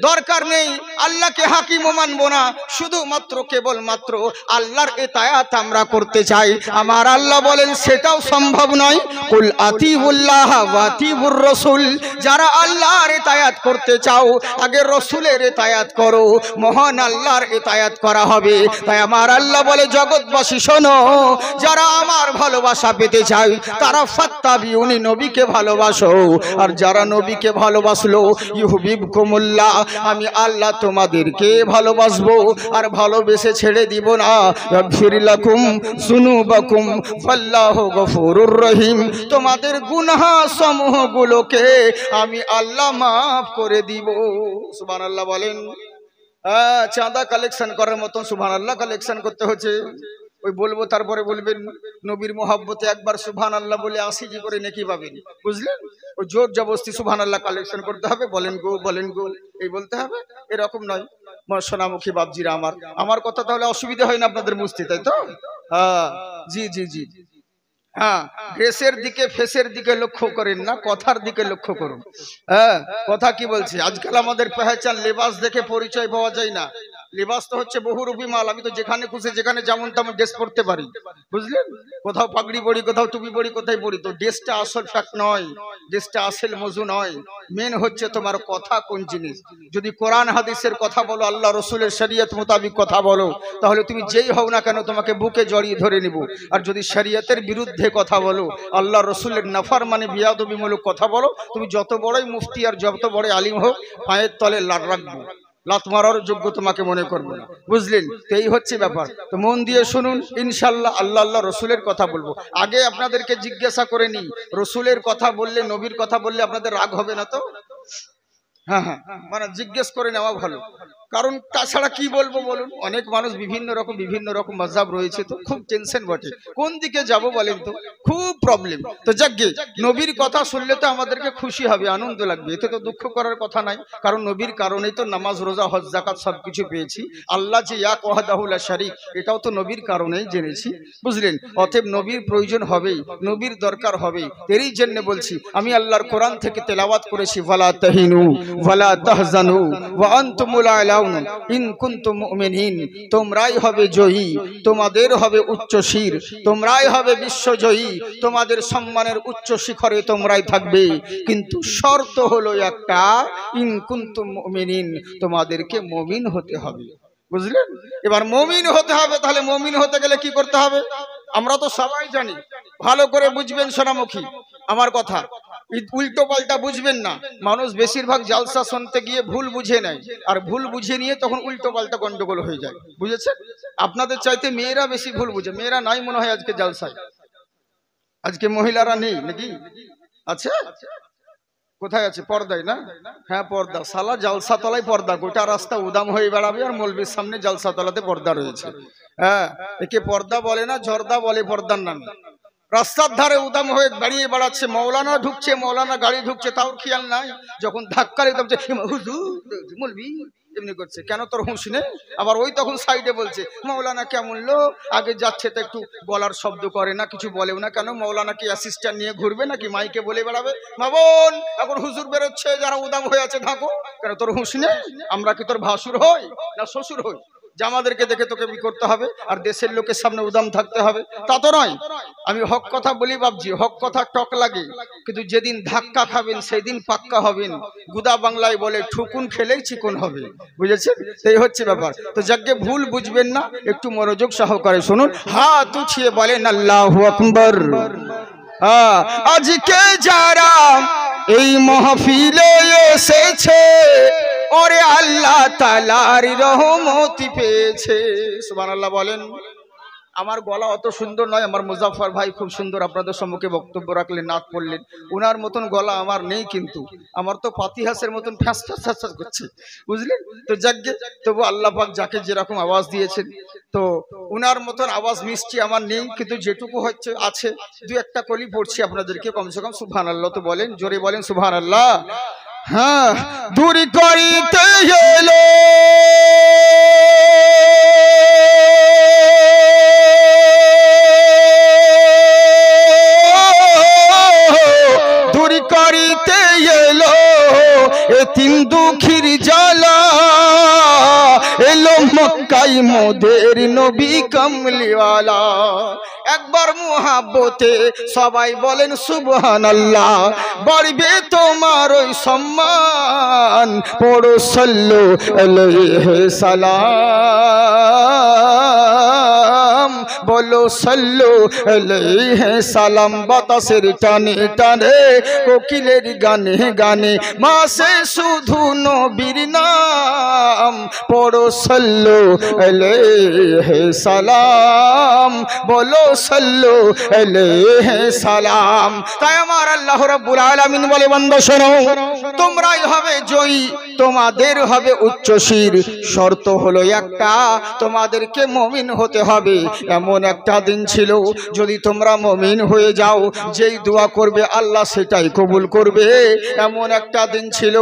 দরকার নেই, আল্লাহকে হাকিমও মানবো না, শুধুমাত্র কেবলমাত্র আল্লাহর ইতায়াত আমরা করতে চাই। আমার আল্লাহ বলেন সেটাও সম্ভব নয়। কুল আতিউল্লাহ ওয়া আতিউর রাসূল, যারা আল্লাহর ইতায়াত করতে চাও আগে রাসূলের ইতায়াত করো, মহান আল্লাহর ইতায়াত করা হবে। তাই আমার আল্লাহ বলে, জগৎবাসী শোনো, যারা আমার ভালোবাসা পেতে চাই তারা ফাত্তাবিউনি, নবীকে ভালোবাসো, আর যারা নবীকে ভালোবাসলো ইউহিব্বুকুমুল্লাহ, আমি আল্লাহ তোমাদেরকে ভালোবাসবো আর ভালোবেসে ছেড়ে দিব না। ইয়াগফির লাকুম যুনুবাকুম ফাল্লাহু গফুরুর রহিম, তোমাদের গুনাহ সমূহগুলোকে আমি আল্লাহ মাফ করে দিব। সুবহানাল্লাহ বলেন। চাঁদা কালেকশন করার মতন সুবহানাল্লাহ কালেকশন করতে হচ্ছে। ওই বলবো তারপরে বলবেন নবীর মোহাব্বতে একবার সুবহানাল্লাহ বলে 80 জি করে নেকি পাবেন, বুঝলেন? ওই জোর জবরদস্তি সুবহানাল্লাহ কালেকশন করতে হবে, বলেন গো বলেন গো এই বলতে হবে, এরকম নয়। সোনামুখী বাপজিরা, আমার কথা তাহলে অসুবিধা হয় না আপনাদের বুঝতে, তাই তো? হ্যাঁ, জি জি জি। হ্যাঁ, ড্রেসের দিকে ফেসের দিকে লক্ষ্য করেন না, কথার দিকে লক্ষ্য করুন। হ্যাঁ, কথা কি বলছি, আজকাল আমাদের পেহচান লেবাস দেখে পরিচয় পাওয়া যায় না। লেবাস তো হচ্ছে বহুরূপী মাল, আমি তো যেখানে খুশি যেখানে যেমন তেমন ড্রেস পরতে পারি, বুঝলেন? কোথাও পাগড়ি পরি, কোথাও টুপি পরি, কোথায় পরি, তো ড্রেসটা আসল ফ্যাক্ট নয়, ড্রেসটা আসল মজু নয়। মেন হচ্ছে তোমার কথা কোন জিনিস। যদি কোরআন হাদিসের কথা বলো, আল্লাহ রসুলের শরীয়ত মোতাবিক কথা বলো, তাহলে তুমি যেই হও না কেন তোমাকে বুকে জড়িয়ে ধরে নিব। আর যদি শরীয়তের বিরুদ্ধে কথা বলো, আল্লাহ রসুলের নাফরমানি বিয়াদবিমূলক কথা বলো, তুমি যত বড়ই মুফতি আর যত বড় আলিম হোক, পায়ের তলে লাট রাখবো, লাত মারার যোগ্য তোমাকে মনে করবো না, বুঝলেন? তো এই হচ্ছে ব্যাপার। তো মন দিয়ে শুনুন, ইনশাল্লাহ আল্লাহ আল্লাহ রসুলের কথা বলবো। আগে আপনাদেরকে জিজ্ঞাসা করে নি, রসুলের কথা বললে, নবীর কথা বললে আপনাদের রাগ হবে না তো? হ্যাঁ হ্যাঁ, মানে জিজ্ঞেস করে নেওয়া ভালো, কারণ তাছাড়া কি বলবো বলুন? অনেক মানুষ বিভিন্ন রকম মাযহাব রয়েছে, তো খুব টেনশন বটে, কোন দিকে যাব বলেন তো, খুব প্রবলেম। তো যাকগে, নবীর কথা শুনলে তো আমাদেরকে খুশি হবে, আনন্দ লাগবে, এতে তো দুঃখ করার কথা নাই, কারণ নবীর কারণেই তো নামাজ রোজা হজ যাকাত সবকিছু পেয়েছি। আল্লাহ যে ইয়া ওয়াহদাহু লা শারীক, এটাও তো নবীর কারণেই জেনেছি, বুঝলেন? অতএব নবীর প্রয়োজন হবেই, নবীর দরকার হবেই। এরই জন্য বলছি, আমি আল্লাহর কোরআন থেকে তেলাওয়াত করেছি, ওয়ালা তাহিনু ওয়ালা তাহজানু ওয়া আনতুমুল আ'লাউন ইন কুনতুম মুমিনিন, তোমরাই হবে জয়ী, তোমাদের হবে উচ্চ শির, তোমরাই হবে বিশ্বজয়ী, তোমাদের সম্মানের উচ্চ শিখরে তোমরাই থাকবে, কিন্তু শর্ত হলো একটা, ইন কুনতুম মুমিনিন, তোমাদেরকে মুমিন হতে হবে, বুঝলেন? এবার মুমিন হতে হবে, তাহলে মুমিন হতে গেলে কি করতে হবে আমরা তো সবাই জানি, ভালো করে বুঝবেন সোনামুখী আমার কথা, উল্টো পাল্টা বুঝবেন না। মানুষ বেশিরভাগ জালসা শুনতে গিয়ে ভুল বুঝে নেয়, আর ভুল বুঝে নিয়ে তখন উল্টো পাল্টা গন্ডগোল হয়ে যায়, বুঝেছেন? আপনাদের চাইতে মেয়েরা বেশি ভুল বুঝে, মেয়েরা নাই মনে হয় আজকে জালসায়, আজকে মহিলারা নেই নাকি? আচ্ছা, কোথায় আছে? পর্দায় না? হ্যাঁ পর্দা, সালা জালসা তলায় পর্দা, গোটা রাস্তা উদাম হয়ে বেড়াবে, আর মৌলবীর সামনে জালসা তলাতে পর্দা রয়েছে। হ্যাঁ, একে পর্দা বলে না, জর্দা বলে পর্দার নামে, রাস্তার ধারে উদাম হয়ে দাঁড়িয়ে বেড়াচ্ছে, মৌলানা ঢুকছে, মৌলানা গাড়ি ঢুকছে, তাও খেয়াল নাই। যখন ধাক্কা দিতাম হুজুর মৌলভি এমনি করছে, কেন তোর হুঁশ নেই? আবার ওই তখন সাইডে বলছে মৌলানা কেমন লোক, আগে যাচ্ছে তো একটু গলার শব্দ করে না, কিছু বলেও না। কেন মৌলানা কি অ্যাসিস্ট্যান্ট নিয়ে ঘুরবে নাকি মাইকে বলে বেড়াবে? মা বোন এখন হুজুর বেরোচ্ছে, যারা উদাম হয়ে আছে থাকো। কেন তোর হুঁশ নেই? আমরা কি তোর ভাসুর হই না শ্বশুর হই যে আমাদেরকে দেখে তোকে বি করতে হবে আর দেশের লোকের সামনে উদাম থাকতে হবে? তা তো নয়। আমি হক কথা বলি বাবজি, হক কথা টক লাগে, কিন্তু যেদিন ধাক্কা খাবেন সেই দিন পাক্কা হবেন। গুদা বাংলায় বলে ঠুকুন খেলেই চিকন হবে, বুঝেছেন? এই হচ্ছে ব্যাপার। তো যাকে ভুল বুঝবেন না, একটু মনোযোগ সহকারে শুনুন। হাত উঠিয়ে বলেন আল্লাহু আকবার। আজকে যারা এই মাহফিলে এসেছে ওরে আল্লাহ তাআলার রহমত পেয়েছে, সুবহানাল্লাহ বলেন। আমার গলা অত সুন্দর নয়, আমার মুজাফফর ভাই খুব সুন্দর আপনাদের সম্মুখে বক্তব্য রাখলেন, নাত পড়লেন, ওনার মতন গলা আমার নেই, কিন্তু আমার তো পাতিহাসের মতন ফ্যাঁস ফ্যাঁস ফ্যাঁস ফ্যাঁস করছে, বুঝলেন? তো যাকে তবু আল্লাহ পাক যাকে যেরকম আওয়াজ দিয়েছেন, তো ওনার মতন আওয়াজ মিষ্টি আমার নেই, কিন্তু যেটুকু হচ্ছে আছে দু একটা কলি পড়ছি আপনাদেরকে কমসে কম। সুবহানাল্লাহ তো বলেন, জোরে বলেন সুবহানাল্লাহ। হ্যাঁ, দূর করিতে এলো করিতে এলো এ তিন দুঃখীর জ্বালা, এলো মক্কায় মোদের নবী কামলিওয়ালা। একবার মুহাব্বতে সবাই বলেন সুবহানাল্লাহ, বাড়বে তোমার ওই সম্মান, পড়ো সাল্লু আলাইহি সালাম, বলো সাল্লু আলাইহি সালাম। বাতাসের টানে টানে কোকিলের গানে গানে মাসে শুধু নবীর নাম, পড়ো সাল্লু আলাইহি সালাম, বলো সাল্লু আলাইহি সালাম। তাই আমার আল্লাহ রাব্বুল আলামিন বলে, বান্দা শোনো, তোমরাই হবে জয়ী, তোমাদের হবে উচ্চশির। শর্ত হলো একটা, তোমাদেরকে মুমিন হতে হবে। এমন একটা দিন ছিল, যদি তোমরা মুমিন হয়ে যাও, যেই দোয়া করবে আল্লাহ সেটাই কবুল করবে। এমন একটা দিন ছিল,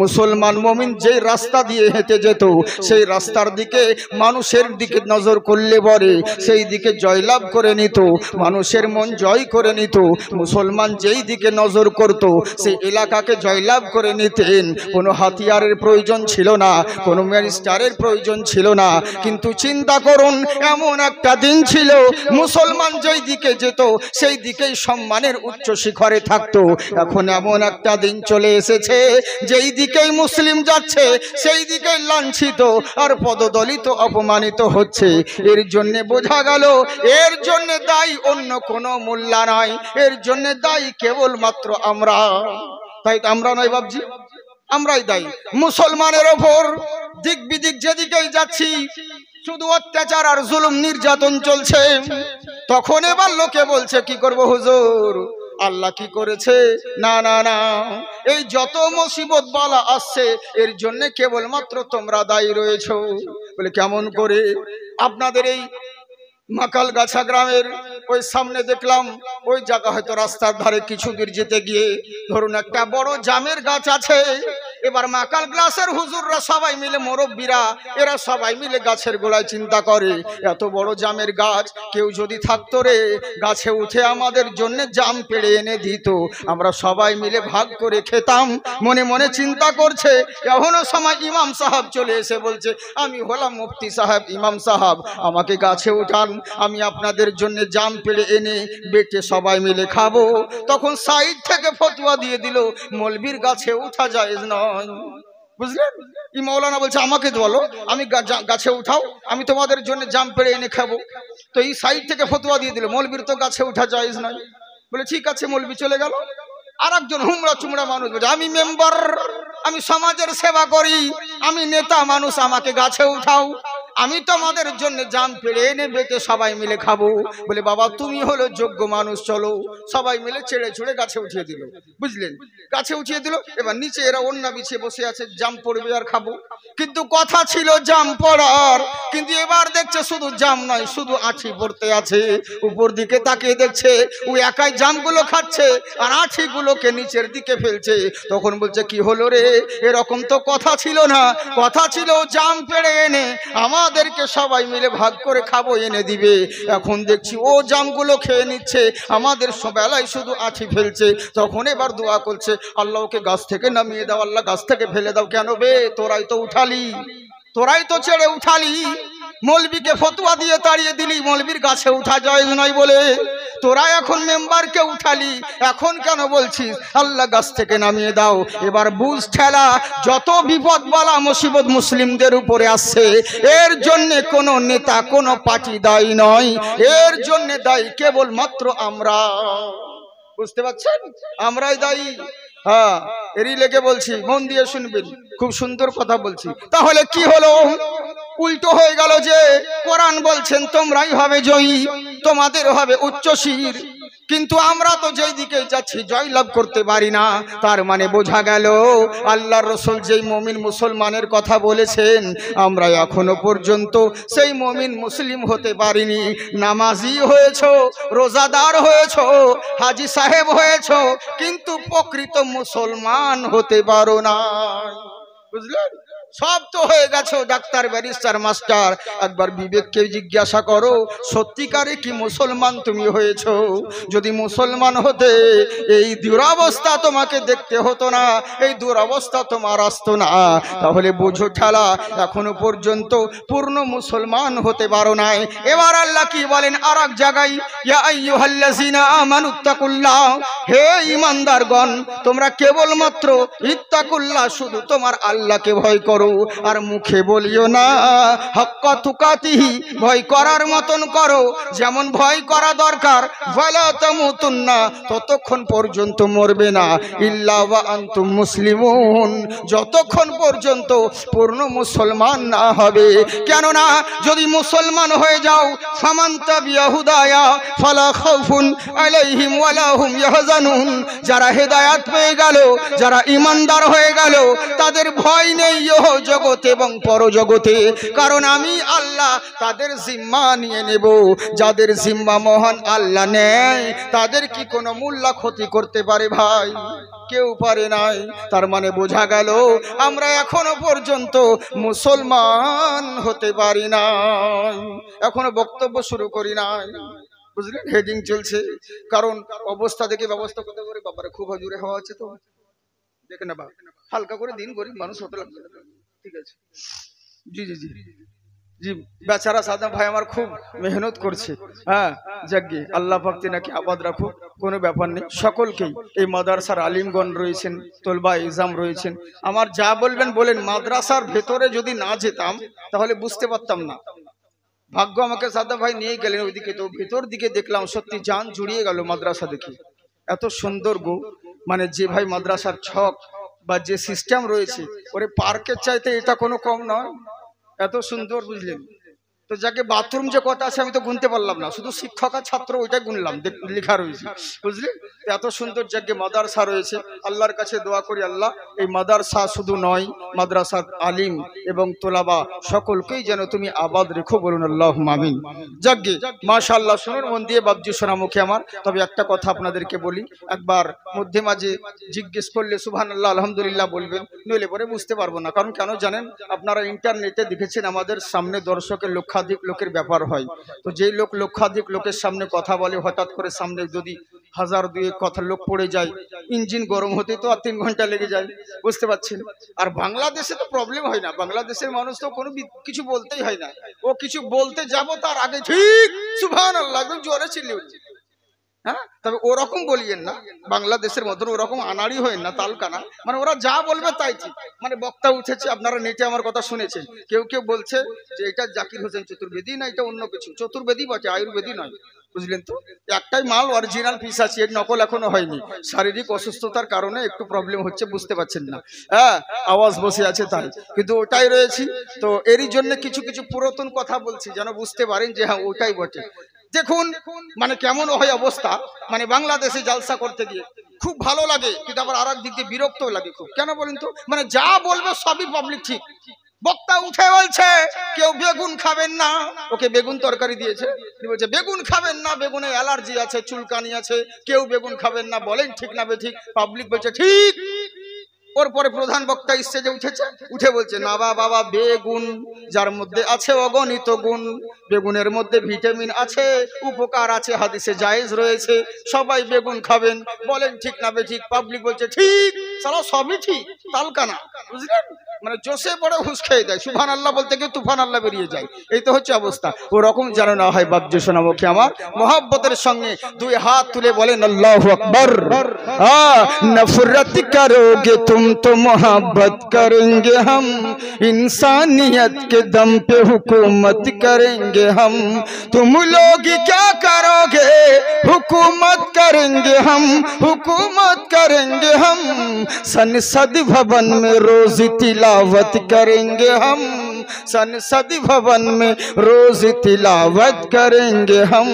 মুসলমান মুমিন যেই রাস্তা দিয়ে হেঁটে যেত, সেই রাস্তার দিকে মানুষের দিকে নজর করলে পরে সেই দিকে জয়লাভ করে নিত, মানুষের মন জয় করে নিত। মুসলমান যেই দিকে নজর করত সেই এলাকাকে জয়লাভ করে নিতেন। কোনো হাতিয়ারের প্রয়োজন ছিল না, কোনো ম্যাজিস্ট্রেটের প্রয়োজন ছিল না। কিন্তু চিন্তা করুন, এমন একটা দিন ছিল, মুসলমান যেই দিকে যেত সেই দিকেই সম্মানের উচ্চ শিখরে থাকতো। এখন এমন একটা দিন চলে এসেছে, যেই দিকেই মুসলিম যাচ্ছে সেই দিকেই লাঞ্ছিত আর পদদলিত অপমানিত হচ্ছে। এর জন্য বোঝা গেল, এর জন্য দায়ী অন্য কোনো মোল্লা নয়, এর জন্য দায়ী কেবলমাত্র আমরা। তাই আমরা নয় বাবজি, আমরাই দায়ী। মুসলমানের ওপর দিক বিদিক যেদিকেই যাচ্ছি শুধু অত্যাচার আর জুলুম নির্যাতন চলছে। তখন এবার লোকে বলছে, কি করব হুজুর, আল্লাহ কি করেছে? না না না, এই যত মুসিবত বালা আসছে এর জন্য কেবলমাত্র তোমরা দায়ী রয়েছো। বলে কেমন করে? আপনাদের এই মাকালগাছা গ্রামের ওই সামনে দেখলাম, ওই জায়গা হয়তো রাস্তার ধারে কিছু দূর যেতে গিয়ে ধরুন একটা বড় জামের গাছ আছে। এবার মাকাল গ্লাসের হুজুররা সবাই মিলে, মুরব্বীরা, এরা সবাই মিলে গাছের গোড়ায় চিন্তা করে, এত বড় জামের গাছ, কেউ যদি থাকতো রে গাছে উঠে আমাদের জন্য জাম পেড়ে এনে দিত, আমরা সবাই মিলে ভাগ করে খেতাম। মনে মনে চিন্তা করছে। এখনো সময় ইমাম সাহেব চলে এসে বলছে, আমি হলাম মুফতি সাহেব, ইমাম সাহেব, আমাকে গাছে উঠান, আমি আপনাদের জন্য জাম পেড়ে এনে বেটে সবাই মিলে খাবো। তখন সাইড থেকে ফতোয়া দিয়ে দিল, মৌলবীর গাছে উঠা জায়েজ নয়। বুঝলেন? এই মৌলানা বলছে আমাকে বলো, আমি গাছে উঠাও, আমি তোমাদের জন্য জাম পেড়ে এনে খাবো। তো এই সাইড থেকে ফতোয়া দিয়ে দিল, মৌলবীর তো গাছে উঠা জায়েজ নয়। বলে ঠিক আছে, মৌলবী চলে গেল। আর একজন হুমড়া চুমড়া মানুষ বলছে, আমি মেম্বার, আমি সমাজের সেবা করি, আমি নেতা মানুষ, আমাকে গাছে উঠাও, আমি তোমাদের জন্য জাম পেড়ে এনে বেটে সবাই মিলে খাবো। বলে বাবা তুমি হলো যোগ্য মানুষ, চলো। সবাই মিলে ছেড়ে ছুড়ে গাছে উঠিয়ে দিল। বুঝলেন? গাছে উঠিয়ে দিল। এবার নিচে এরা ওন্না বিছিয়ে বসে আছে, জাম পড়বে আর খাবো। কিন্তু কথা ছিল জাম পড়ার, কিন্তু এবার দেখছে শুধু জাম নয়, শুধু আঁঠি পড়তে আছে। উপর দিকে তাকিয়ে দেখছে ও একাই জামগুলো খাচ্ছে আর আঁঠিগুলোকে নিচের দিকে ফেলছে। তখন বলছে কি হলো রে, এরকম তো কথা ছিল না, কথা ছিল জাম পেড়ে এনে আমাদেরকে সবাই মিলে ভাগ করে খাবো, এনে দিবে। এখন দেখছি ও জামগুলো খেয়ে নিচ্ছে, আমাদের বেলায় শুধু আঁঠি ফেলছে। তখন এবার দোয়া করছে, আল্লাহকে গাছ থেকে নামিয়ে দাও, আল্লাহ গাছ থেকে ফেলে দাও। কেন বে, তোরাই তো উঠালি, তোরাই তো ছেড়ে উঠালি, মৌলবীকে ফতোয়া দিয়ে তাড়িয়ে দিলি মৌলবীর গাছে উঠা জায়েজ নয় বলে, তোরা এখন মেম্বারকে উঠালি, এখন কেন বলছিস আল্লাহ গাছ থেকে নামিয়ে দাও? এবার বুঝ ঠেলা, যত বিপদ বালা মুসিবত মুসলিমদের উপরে আসছে এর জন্য কোন নেতা কোন পার্টি দায়ী নয়, এর জন্য দায়ী কেবলমাত্র আমরা। বুঝতে পারছেন, আমরাই দায়ী। হ্যাঁ, এরই লেগে বলছি, মন দিয়ে শুনবেন, খুব সুন্দর কথা বলছি। তাহলে কি হলো, উল্টো হয়ে গেল যে কোরআন বলছেন তোমরাই হবে জয়ী, তোমাদের হবে উচ্চশির, কিন্তু আমরা তো যেই দিকে যাচ্ছি জয় লাভ করতে পারি না। তার মানে বোঝা গেল আল্লাহর রাসূল যেই মুমিন মুসলমানের কথা বলেছেন আমরা এখনো পর্যন্ত সেই মুমিন মুসলিম হতে পারিনি। নামাজি হয়েছো, রোজাদার হয়েছো, হাজী সাহেব হয়েছো, কিন্তু প্রকৃত মুসলমান হতে পারো না। বুঝলেন, সব তো হয়ে গেছো ডাক্তার, ব্যারিস্টার, মাস্টার। একবার বিবেককে জিজ্ঞাসা করো সত্যিকারে কি মুসলমান তুমি হয়েছো? যদি মুসলমান হতে এই দুরবস্থা তোমাকে দেখতে হতো না, এই দুরবস্থা তোমার আসতো না। তাহলে বুঝো ঠেলা, এখনো পর্যন্ত পূর্ণ মুসলমান হতে পারো নাই। এবার আল্লাহ কি বলেন আর এক জায়গায়, ইয়া আইয়ুহাল্লাযিনা আমানুত্তাকুল্লাহ, হে ঈমানদারগণ তোমরা কেবলমাত্র ইত্তাকুল্লাহ, শুধু তোমার আল্লাহকে ভয় করো, আর মুখে বলিও না হাক্কা তুকাতিহি, ভয় করার মতন করো, যেমন ভয় করা দরকার। ওয়ালা তামুতুন্না, ততক্ষণ পর্যন্ত মরবে না, ইল্লা ওয়া আনতুম মুসলিমুন, যতক্ষণ পর্যন্ত পূর্ণ মুসলমান না হবে। কেননা যদি মুসলমান হয়ে যাও, ফামান তাবিয়া হুদায়া ফালা খাউফুন আলাইহিম ওয়ালা হুম ইয়াহজানুন, যারা হেদায়েত পেয়ে গেল, যারা ঈমানদার হয়ে গেল, তাদের ভয় নেই জগতে এবং পরজগতে, কারণ আমি আল্লাহ তাদের জিম্মা নিয়ে নেব। যাদের জিম্মা মহান আল্লাহ নেয় তাদের কি কোনো মূল্য ক্ষতি করতে পারে ভাই? কেউ পারে নাই। তার মানে বোঝা গেল আমরা এখনো পর্যন্ত মুসলমান হতে পারি না, এখনো বক্তব্য শুরু করি নাই। বুঝলেন, হেডিং চলছে, কারণ অবস্থা দেখে ব্যবস্থা করতে পারে। বাবারে খুব হজুরে হওয়া আছে তো, দেখে না বাবা, হালকা করে দিন, গরিব মানুষ হতে লাগবে। ঠিক আছে, জি জি জি জি, বেচারা সাদা ভাই আমার খুব মেহনত করছে। হ্যাঁ, যাকগে আল্লাহ পাক নাকি আবাদ রাখুক, কোনো ব্যাপার নেই। সকলকেই এই মাদ্রাসার আলিমগণ রয়েছেন, তলবা ইজাম রয়েছেন, আমার যা বলবেন বলেন। মাদ্রাসার ভেতরে যদি না যেতাম তাহলে বুঝতে পারতাম না। ভাগ্য আমাকে সাদা ভাই নিয়ে গেলেন ওইদিকে, তো ভেতর দিকে দেখলাম সত্যি জান জুড়িয়ে গেল মাদ্রাসা দেখে। এত সুন্দর গো, মানে যে ভাই মাদ্রাসার ছক বা যে সিস্টেম রয়েছে, ওরে পার্কের চাইতে এটা কোনো কম নয়, এত সুন্দর। বুঝলেন তো, যাকে বাথরুম যে কথা আছে আমি তো গুনতে পারলাম না, শুধু শিক্ষক আর ছাত্র ওইটা গুনলাম, লেখা রয়েছে। বুঝলেন, এত সুন্দর জায়গা মাদ্রাসা রয়েছে। আল্লাহর কাছে দোয়া করি আল্লাহ এই মাদ্রাসা শুধু নয়, মাদ্রাসার আলিম এবং তোলাবা সকলকেই যেন তুমি আবাদ রেখো, বলুন আল্লাহুম্মা আমিন। যাকগে মাশাআল্লাহ, শুনুন মন দিয়ে বাবজি শোনা মুখে আমার। তবে একটা কথা আপনাদেরকে বলি, একবার মধ্যে মাঝে জিজ্ঞেস করলে সুবহানাল্লাহ আলহামদুলিল্লাহ বলবেন, নইলে পরে বুঝতে পারবো না। কারণ কেন জানেন, আপনারা ইন্টারনেটে দেখেছেন আমাদের সামনে দর্শকের লক্ষাধিক লোকের ব্যাপার হয়। তো যেই লোক লক্ষাধিক লোকের সামনে কথা বলে, হঠাৎ করে সামনে যদি 1000-2 কথা লোক পড়ে যায়, ইঞ্জিন গরম হতে তো আর 3 ঘন্টা লেগে যায়। বুঝতে পারছেন, আর বাংলাদেশে তো প্রবলেম হয় না, বাংলাদেশের মানুষ তো কোনো কিছু বলতেই হয় না, ও কিছু বলতে যাব তার আগে ঠিক সুবহানাল্লাহ একদম জোরে চিল্লিয়ে উঠছে। হ্যাঁ, তবে ওরকম বলিয়েন না, বাংলাদেশের মধ্যে ওরকম আনাড়ি হয় না, তালকানা, মানে ওরা যা বলবে তাই ঠিক। মানে বক্তা উঠেছে, আপনারা নেটে আমার কথা শুনেছেন, কেউ কেউ বলছে যে এটা জাকির হোসেন চতুর্বেদী, না এটা অন্য কিছু, চতুর্বেদী বটে, আয়ুর্বেদী নয়। বুঝলেন তো, একটাই মাল অরিজিনাল পিস আছে, এর নকল এখনো হয়নি। শারীরিক অসুস্থতার কারণে একটু প্রবলেম হচ্ছে, বুঝতে পারছেন না। হ্যাঁ, আওয়াজ বসে আছে তাই, কিন্তু ওটাই রয়েছি। তো এরই জন্য কিছু কিছু পুরাতন কথা বলছি, যেন বুঝতে পারেন যে হ্যাঁ ওটাই বটে। দেখুন মানে কেমন হয় অবস্থা, মানে বাংলাদেশে জালসা করতে গিয়ে খুব ভালো লাগে, কিন্তু আবার আর এক দিক দিয়ে বিরক্তও লাগে খুব। কেন বলেন তো, মানে যা বলবে সবই পাবলিক ঠিক বক্তা উঠে বলছে কেউ বেগুন খাবেন না, ওকে বেগুন তরকারি দিয়েছে, বলছে বেগুন খাবেন না, বেগুনে অ্যালার্জি আছে, চুলকানি আছে, কেউ বেগুন খাবেন না, বলেন ঠিক না বেঠিক? পাবলিক বলছে ঠিক। ওর পরে প্রধান বক্তা স্টেজে উঠেছে, উঠে বলছে না বাবা, বেগুন যার মধ্যে আছে অগণিত গুণ, বেগুনের মধ্যে ভিটামিন আছে, উপকার আছে, হাদিসে জায়েজ রয়েছে, সবাই বেগুন খাবেন, বলেন ঠিক না বেঠিক? পাবলিক বলছে ঠিক। সালা সবই ঠিক, তালকানা, বুঝলেন? মানে জোশে পড়ে হুঁশ খেয়ে দেয়, সুবহান আল্লাহ বলতে গিয়ে তুফান আল্লাহ বেরিয়ে যায়। এই তো হচ্ছে অবস্থা। ওরকম যেন না হয় বাপজি শোনাবো কি আমার মোহাব্বতের সঙ্গে দুই হাত তুলে বলেন আল্লাহু আকবার। নফরত করোগে तुम तो मोहब्बत करेंगे हम, इंसानियत के दम पे हुकूमत करेंगे हम, तुम लोग क्या करोगे हुकूमत करेंगे हम, हुकूमत करेंगे हम, संसद भवन में रोज तिलावत करेंगे हम, संसद भवन में रोज तिलावत करेंगे हम।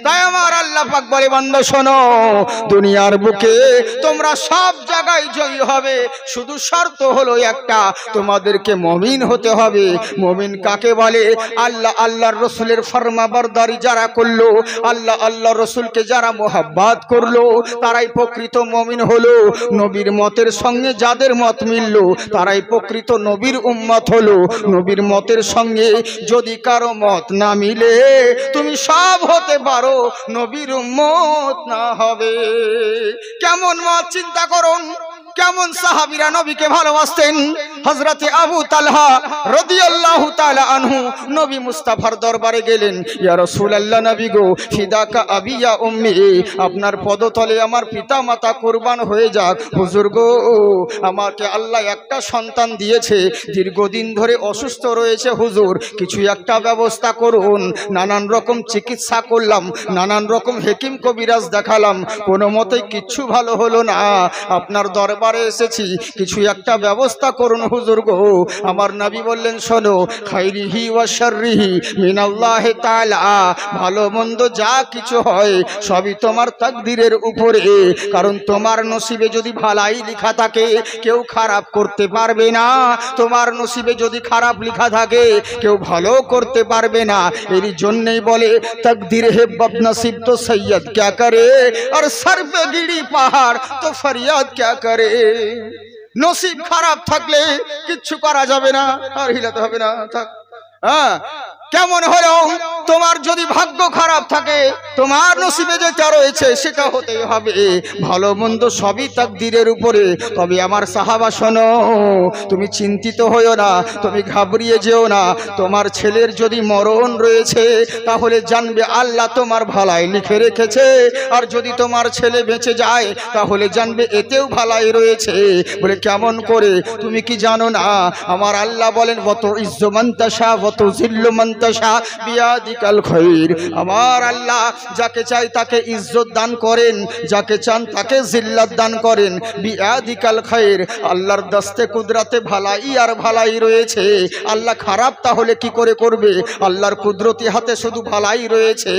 তাই আমার আল্লাহ পাক বলে বান্দা শোনো, দুনিয়ার বুকে তোমরা সব জায়গায় জয়ী হবে, শুধু শর্ত হলো একটা, তোমাদেরকে মুমিন হতে হবে। মুমিন কাকে বলে? আল্লাহর রাসূলের ফরমাবরদারি যারা করলো, আল্লাহর রাসূলকে যারা মোহাব্বত করলো, তারাই প্রকৃত মুমিন হলো। নবীর মতের সঙ্গে যাদের মত মিলল, তারাই প্রকৃত নবীর উম্মত হলো। নবীর মতের সঙ্গে যদি কারো মত না মিলে, তুমি সব হতে পারো, নবীর উম্মত না হবে। কেমন মত চিন্তা করুন, কেমন সাহাবীরা নবীকে ভালোবাসতেন। হযরতে আবু তালহা রাদিয়াল্লাহু তাআলা আনহু নবী মুস্তাফার দরবারে গেলেন, ইয়া রাসূলুল্লাহ, নবী গো, ফিদাকা আবি ইয়া উম্মি, আপনার পদতলে আমার পিতা মাতা কুরবান হয়ে যাক। হুজুর গো, আমাকে আল্লাহ একটা সন্তান দিয়েছে, দীর্ঘদিন ধরে অসুস্থ রয়েছে, হুজুর কিছু একটা ব্যবস্থা করুন। নানান রকম চিকিৎসা করলাম, নানান রকম হেকিম কবিরাজ দেখালাম, কোনো মতেই কিচ্ছু ভালো হলো না, আপনার দরবারে এসেছি, কিছু একটা ব্যবস্থা করুন হুজুর গো। আমার নবী বললেন, শোনো, খাইরিহি ওয়া শাররিহি মিনাল্লাহি তাআলা, ভালো মন্দ যা কিছু হয় সবই তোমার তাকদীরের উপরে, কারণ তোমার নসিবে যদি ভালাই লেখা থাকে কেউ খারাপ করতে পারবে না, তোমার নসিবে যদি খারাপ লেখা থাকে কেউ ভালো করতে পারবে না। এর জন্যই বলে তাকদীর হে বদনসিব তো সৈয়দ क्या करे, और सर पे गिरी पहाड़ तो फरियाद क्या करे। নসিব খারাপ থাকলে কিচ্ছু করা যাবে না, আর হিলাতে হবে না, থাক। কেমন হলো, তোমার যদি ভাগ্য খারাপ থাকে, তোমার নসিবে যেটা রয়েছে সেটা হতেই হবে, ভালো মন্দ সবই তাকদীরের উপরে। তবে আমার সাহাবা শোনো, তুমি চিন্তিত হইও না, তুমি ঘাবড়িয়ে যেও না। তোমার ছেলের যদি মরণ রয়েছে, তাহলে জানবে আল্লাহ তোমার ভালাই লিখে রেখেছে, আর যদি তোমার ছেলে বেঁচে যায়, তাহলে জানবে এতেও ভালাই রয়েছে। বলে কেমন করে? তুমি কি জানো না আমার আল্লাহ বলেন, ওয়াত ইজ্জু মান তাশা ওয়াত জিল্লু মান তাশা বিয়াদিকাল খায়র। আমার আল্লাহ যাকে চাই তাকে ইজ্জত দান করেন, যাকে চান তাকে জিল্লাত দান করেন। বিয়াদিকাল খায়র, আল্লাহর দস্তে কুদরতে ভালাই আর ভালাই রয়েছে। আল্লাহ খারাপ তাহলে কি করে করবে? আল্লাহর কুদরতি হাতে শুধু ভালাই রয়েছে।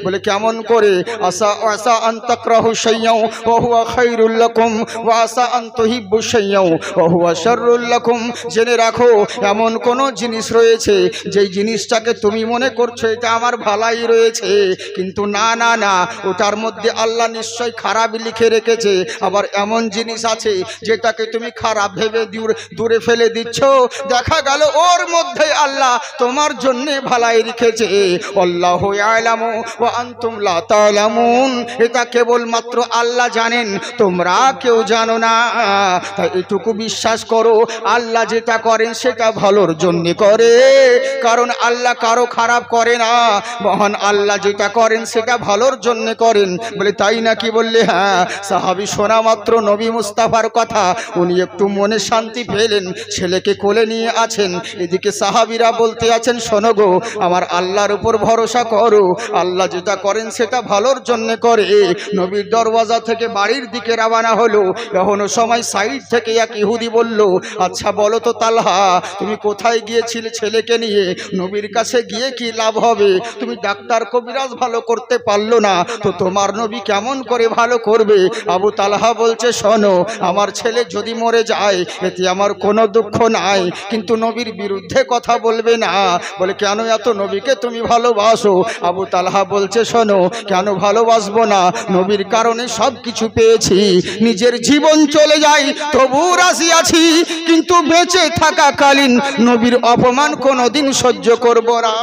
বলে কেমন করে? আসা আন তাকরাহু শাইয়্যাও ওয়া হুয়া খায়রুল লাকুম ওয়া আসা আন তুহিব্বু শাইয়্যাও ওয়া হুয়া শাররুল লাকুম। জেনে রাখো, এমন কোন জিনিস রয়েছে যেই জিনিসটাকে তুমি মনে করছো এটা আমার ভালাই রয়েছে, কিন্তু না না না, ওটার মধ্যে আল্লাহ নিশ্চয় খারাপ লিখে রেখেছে। আবার এমন জিনিস আছে যেটাকে তুমি খারাপ ভেবে দূরে ফেলে দিচ্ছ, দেখা গেল ওর মধ্যে আল্লাহ তোমার জন্য ভালাই রেখেছে। আল্লাহু ইয়ালামু ওয়া আনতুম লা তা'লামুন, এটা কেবলমাত্র আল্লাহ জানেন, তোমরা কেউ জানো না। তাই এটুকু বিশ্বাস করো, আল্লাহ যেটা করেন সেটা ভালোর জন্য করে, কারণ আল্লাহ কারো খারাপ করে না। মহান আল্লাহ যেটা করেন সেটা ভালোর জন্য করেন। বলে তাই নাকি? বললে হ্যাঁ। সাহাবী শোনা মাত্র নবী মুস্তাফার কথা উনি একটু মনে শান্তি পেলেন, ছেলেকে কোলে নিয়ে আছেন। এদিকে সাহাবীরা বলতে আছেন, শোনো গো, আমার আল্লাহর উপর ভরসা করো, আল্লাহ যেটা করেন সেটা ভালোর জন্য করে। নবীর দরওয়াজা থেকে বাড়ির দিকে রওনা হলো। এখনো সময় সাইড থেকে এক ইহুদি বলল, আচ্ছা বলো তো তালহা, তুমি কোথায় গিয়েছিলে ছেলেকে নিয়ে? নবীর কাছে গিয়ে কি লাভ হবে? হবে। তুমি ডাক্তার কবিরাজ ভালো করতে পারলো না, তো তোমার নবী কেমন করে ভালো করবে? আবু তালহা বলছে, শোনো, আমার ছেলে যদি মরে যায় এতে আমার কোনো দুঃখ নাই, কিন্তু নবীর বিরুদ্ধে কথা বলবে না। বলে, কেন? এত নবীকে তুমি ভালোবাসো। আবু তালহা বলছে, শোনো, কেন ভালোবাসবো না? নবীর কারণে সব কিছু পেয়েছি, নিজের জীবন চলে যায় তবু রাজি আছি, কিন্তু বেঁচে থাকাকালীন নবীর অপমান কোনোদিন সহ্য করব না।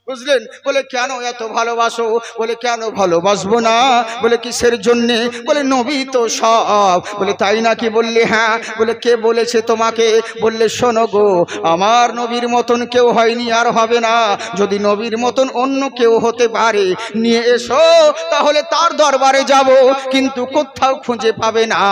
বুঝলেন? বলে, কেন এত ভালোবাসো? বলে, কেন ভালোবাসবো না? বলে, কিসের জন্যে? বলে, নবী তো সব। বলে, তাই নাকি? বললে, হ্যাঁ। বলে, কে বলেছে তোমাকে? বললে, শোনো গো, আমার নবীর মতন কেউ হয়নি, আর হবে না। যদি নবীর মতন অন্য কেউ হতে পারে নিয়ে এসো, তাহলে তার দরবারে যাব, কিন্তু কোথাও খুঁজে পাবে না।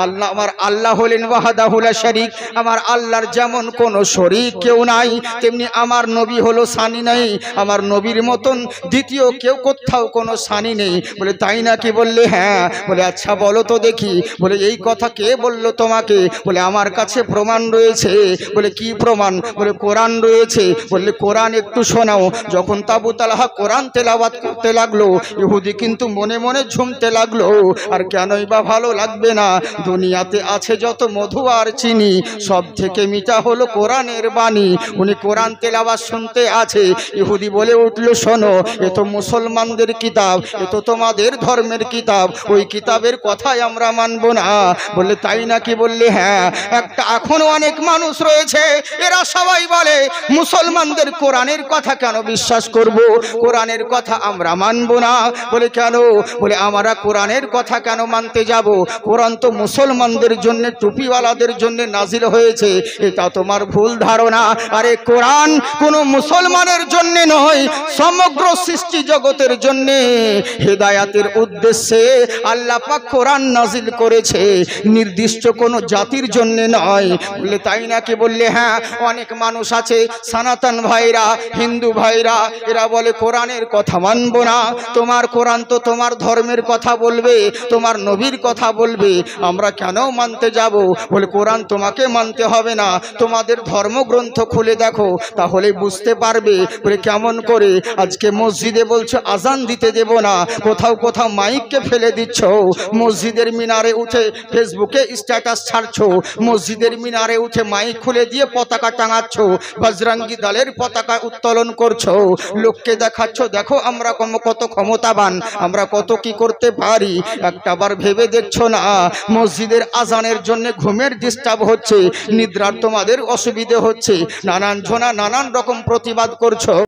আল্লাহ, আমার আল্লাহ হলেন ওয়াহদাহু লা শারীক। আমার আল্লাহর যেমন কোনো শরীক কেউ নাই, তেমনি আমার নবী হলো সানি নাই। আমার নবীর মতন দ্বিতীয় কেউ কোথাও কোনো সানি নেই। বলে, তাই নাকি? বললে, হ্যাঁ। বলে, আচ্ছা বলো তো দেখি। বলে, এই কথা কে বললো তোমাকে? বলে, আমার কাছে প্রমাণ রয়েছে। বলে, কি প্রমাণ? বলে, কোরআন রয়েছে। বললে, কোরআন একটু শোনাও। যখন আবু তালহা কোরআন তেলাওয়াত করতে লাগলো, ইহুদি কিন্তু মনে মনে ঝুমতে লাগলো। আর কেনই বা ভালো লাগবে না? দুনিয়াতে আছে যত মধু আর চিনি, সব থেকে মিঠা হলো কোরআনের বাণী। উনি কোরআন তেলাওয়াত শুনতে আছে, ইহুদি বলে উঠলো, শোনো, এ তো মুসলমানদের কিতাব, এ তো তোমাদের ধর্মের কিতাব, ওই কিতাবের কথাই আমরা মানব না। বললে, তাই নাকি? বললে, হ্যাঁ। একটা এখনো অনেক মানুষ রয়েছে, এরা সবাই বলে মুসলমানদের কোরআনের কথা কেন বিশ্বাস করব, কোরআনের কথা আমরা মানব না। বলে, কেন? বলে, আমরা কোরআনের কথা কেন মানতে যাব? কোরআন তো মুসলমানদের জন্য, টুপিওয়ালাদের জন্য নাজিল হয়েছে। এটা তোমার ভুল ধারণা। আরে কোরআন কোনো মুসলমানের জন্য নয়, সমগ্র সৃষ্টি জগতের জন্য হেদায়াতের উদ্দেশ্যে আল্লাহ পাক কোরআন নাজিল করেছে, নির্দিষ্ট কোনো জাতির জন্য নয়। বললে, তাই নাকি? বললে, হ্যাঁ। অনেক মানুষ আছে, সনাতন ভাইরা, হিন্দু ভাইরা, এরা বলে কোরআনের কথা মানব না। তোমার কোরআন তো তোমার ধর্মের কথা বলবে, তোমার নবীর কথা বলবে, আমরা কেন মানতে যাব? বলে, কোরআন তোমাকে মানতে হবে না, তোমাদের ধর্মগ্রন্থ খুলে দেখো, তাহলে বুঝতে পারবে। বলে, কেমন করে? আজকে মসজিদে বলছো আজান দিতে দেব না, কোথাও কোথাও মাইককে ফেলে দিচ্ছ, মসজিদের মিনারে উঠে ফেসবুকে স্ট্যাটাস ছাড়ছো, মসজিদের মিনারে উঠে মাইক খুলে দিয়ে পতাকা টাঙাচ্ছ, বজরঙ্গি দলের পতাকা উত্তোলন করছো, লোককে দেখাচ্ছ, দেখো আমরা কত ক্ষমতাবান, আমরা কত কি করতে পারি। একটাবার ভেবে দেখছো না মসজিদের আজানের জন্য ঘুমের ডিস্টার্ব হচ্ছে, নিদ্রার তোমাদের অসুবিধে হচ্ছে, নানান জনা নানান রকম প্রতিবাদ করছো।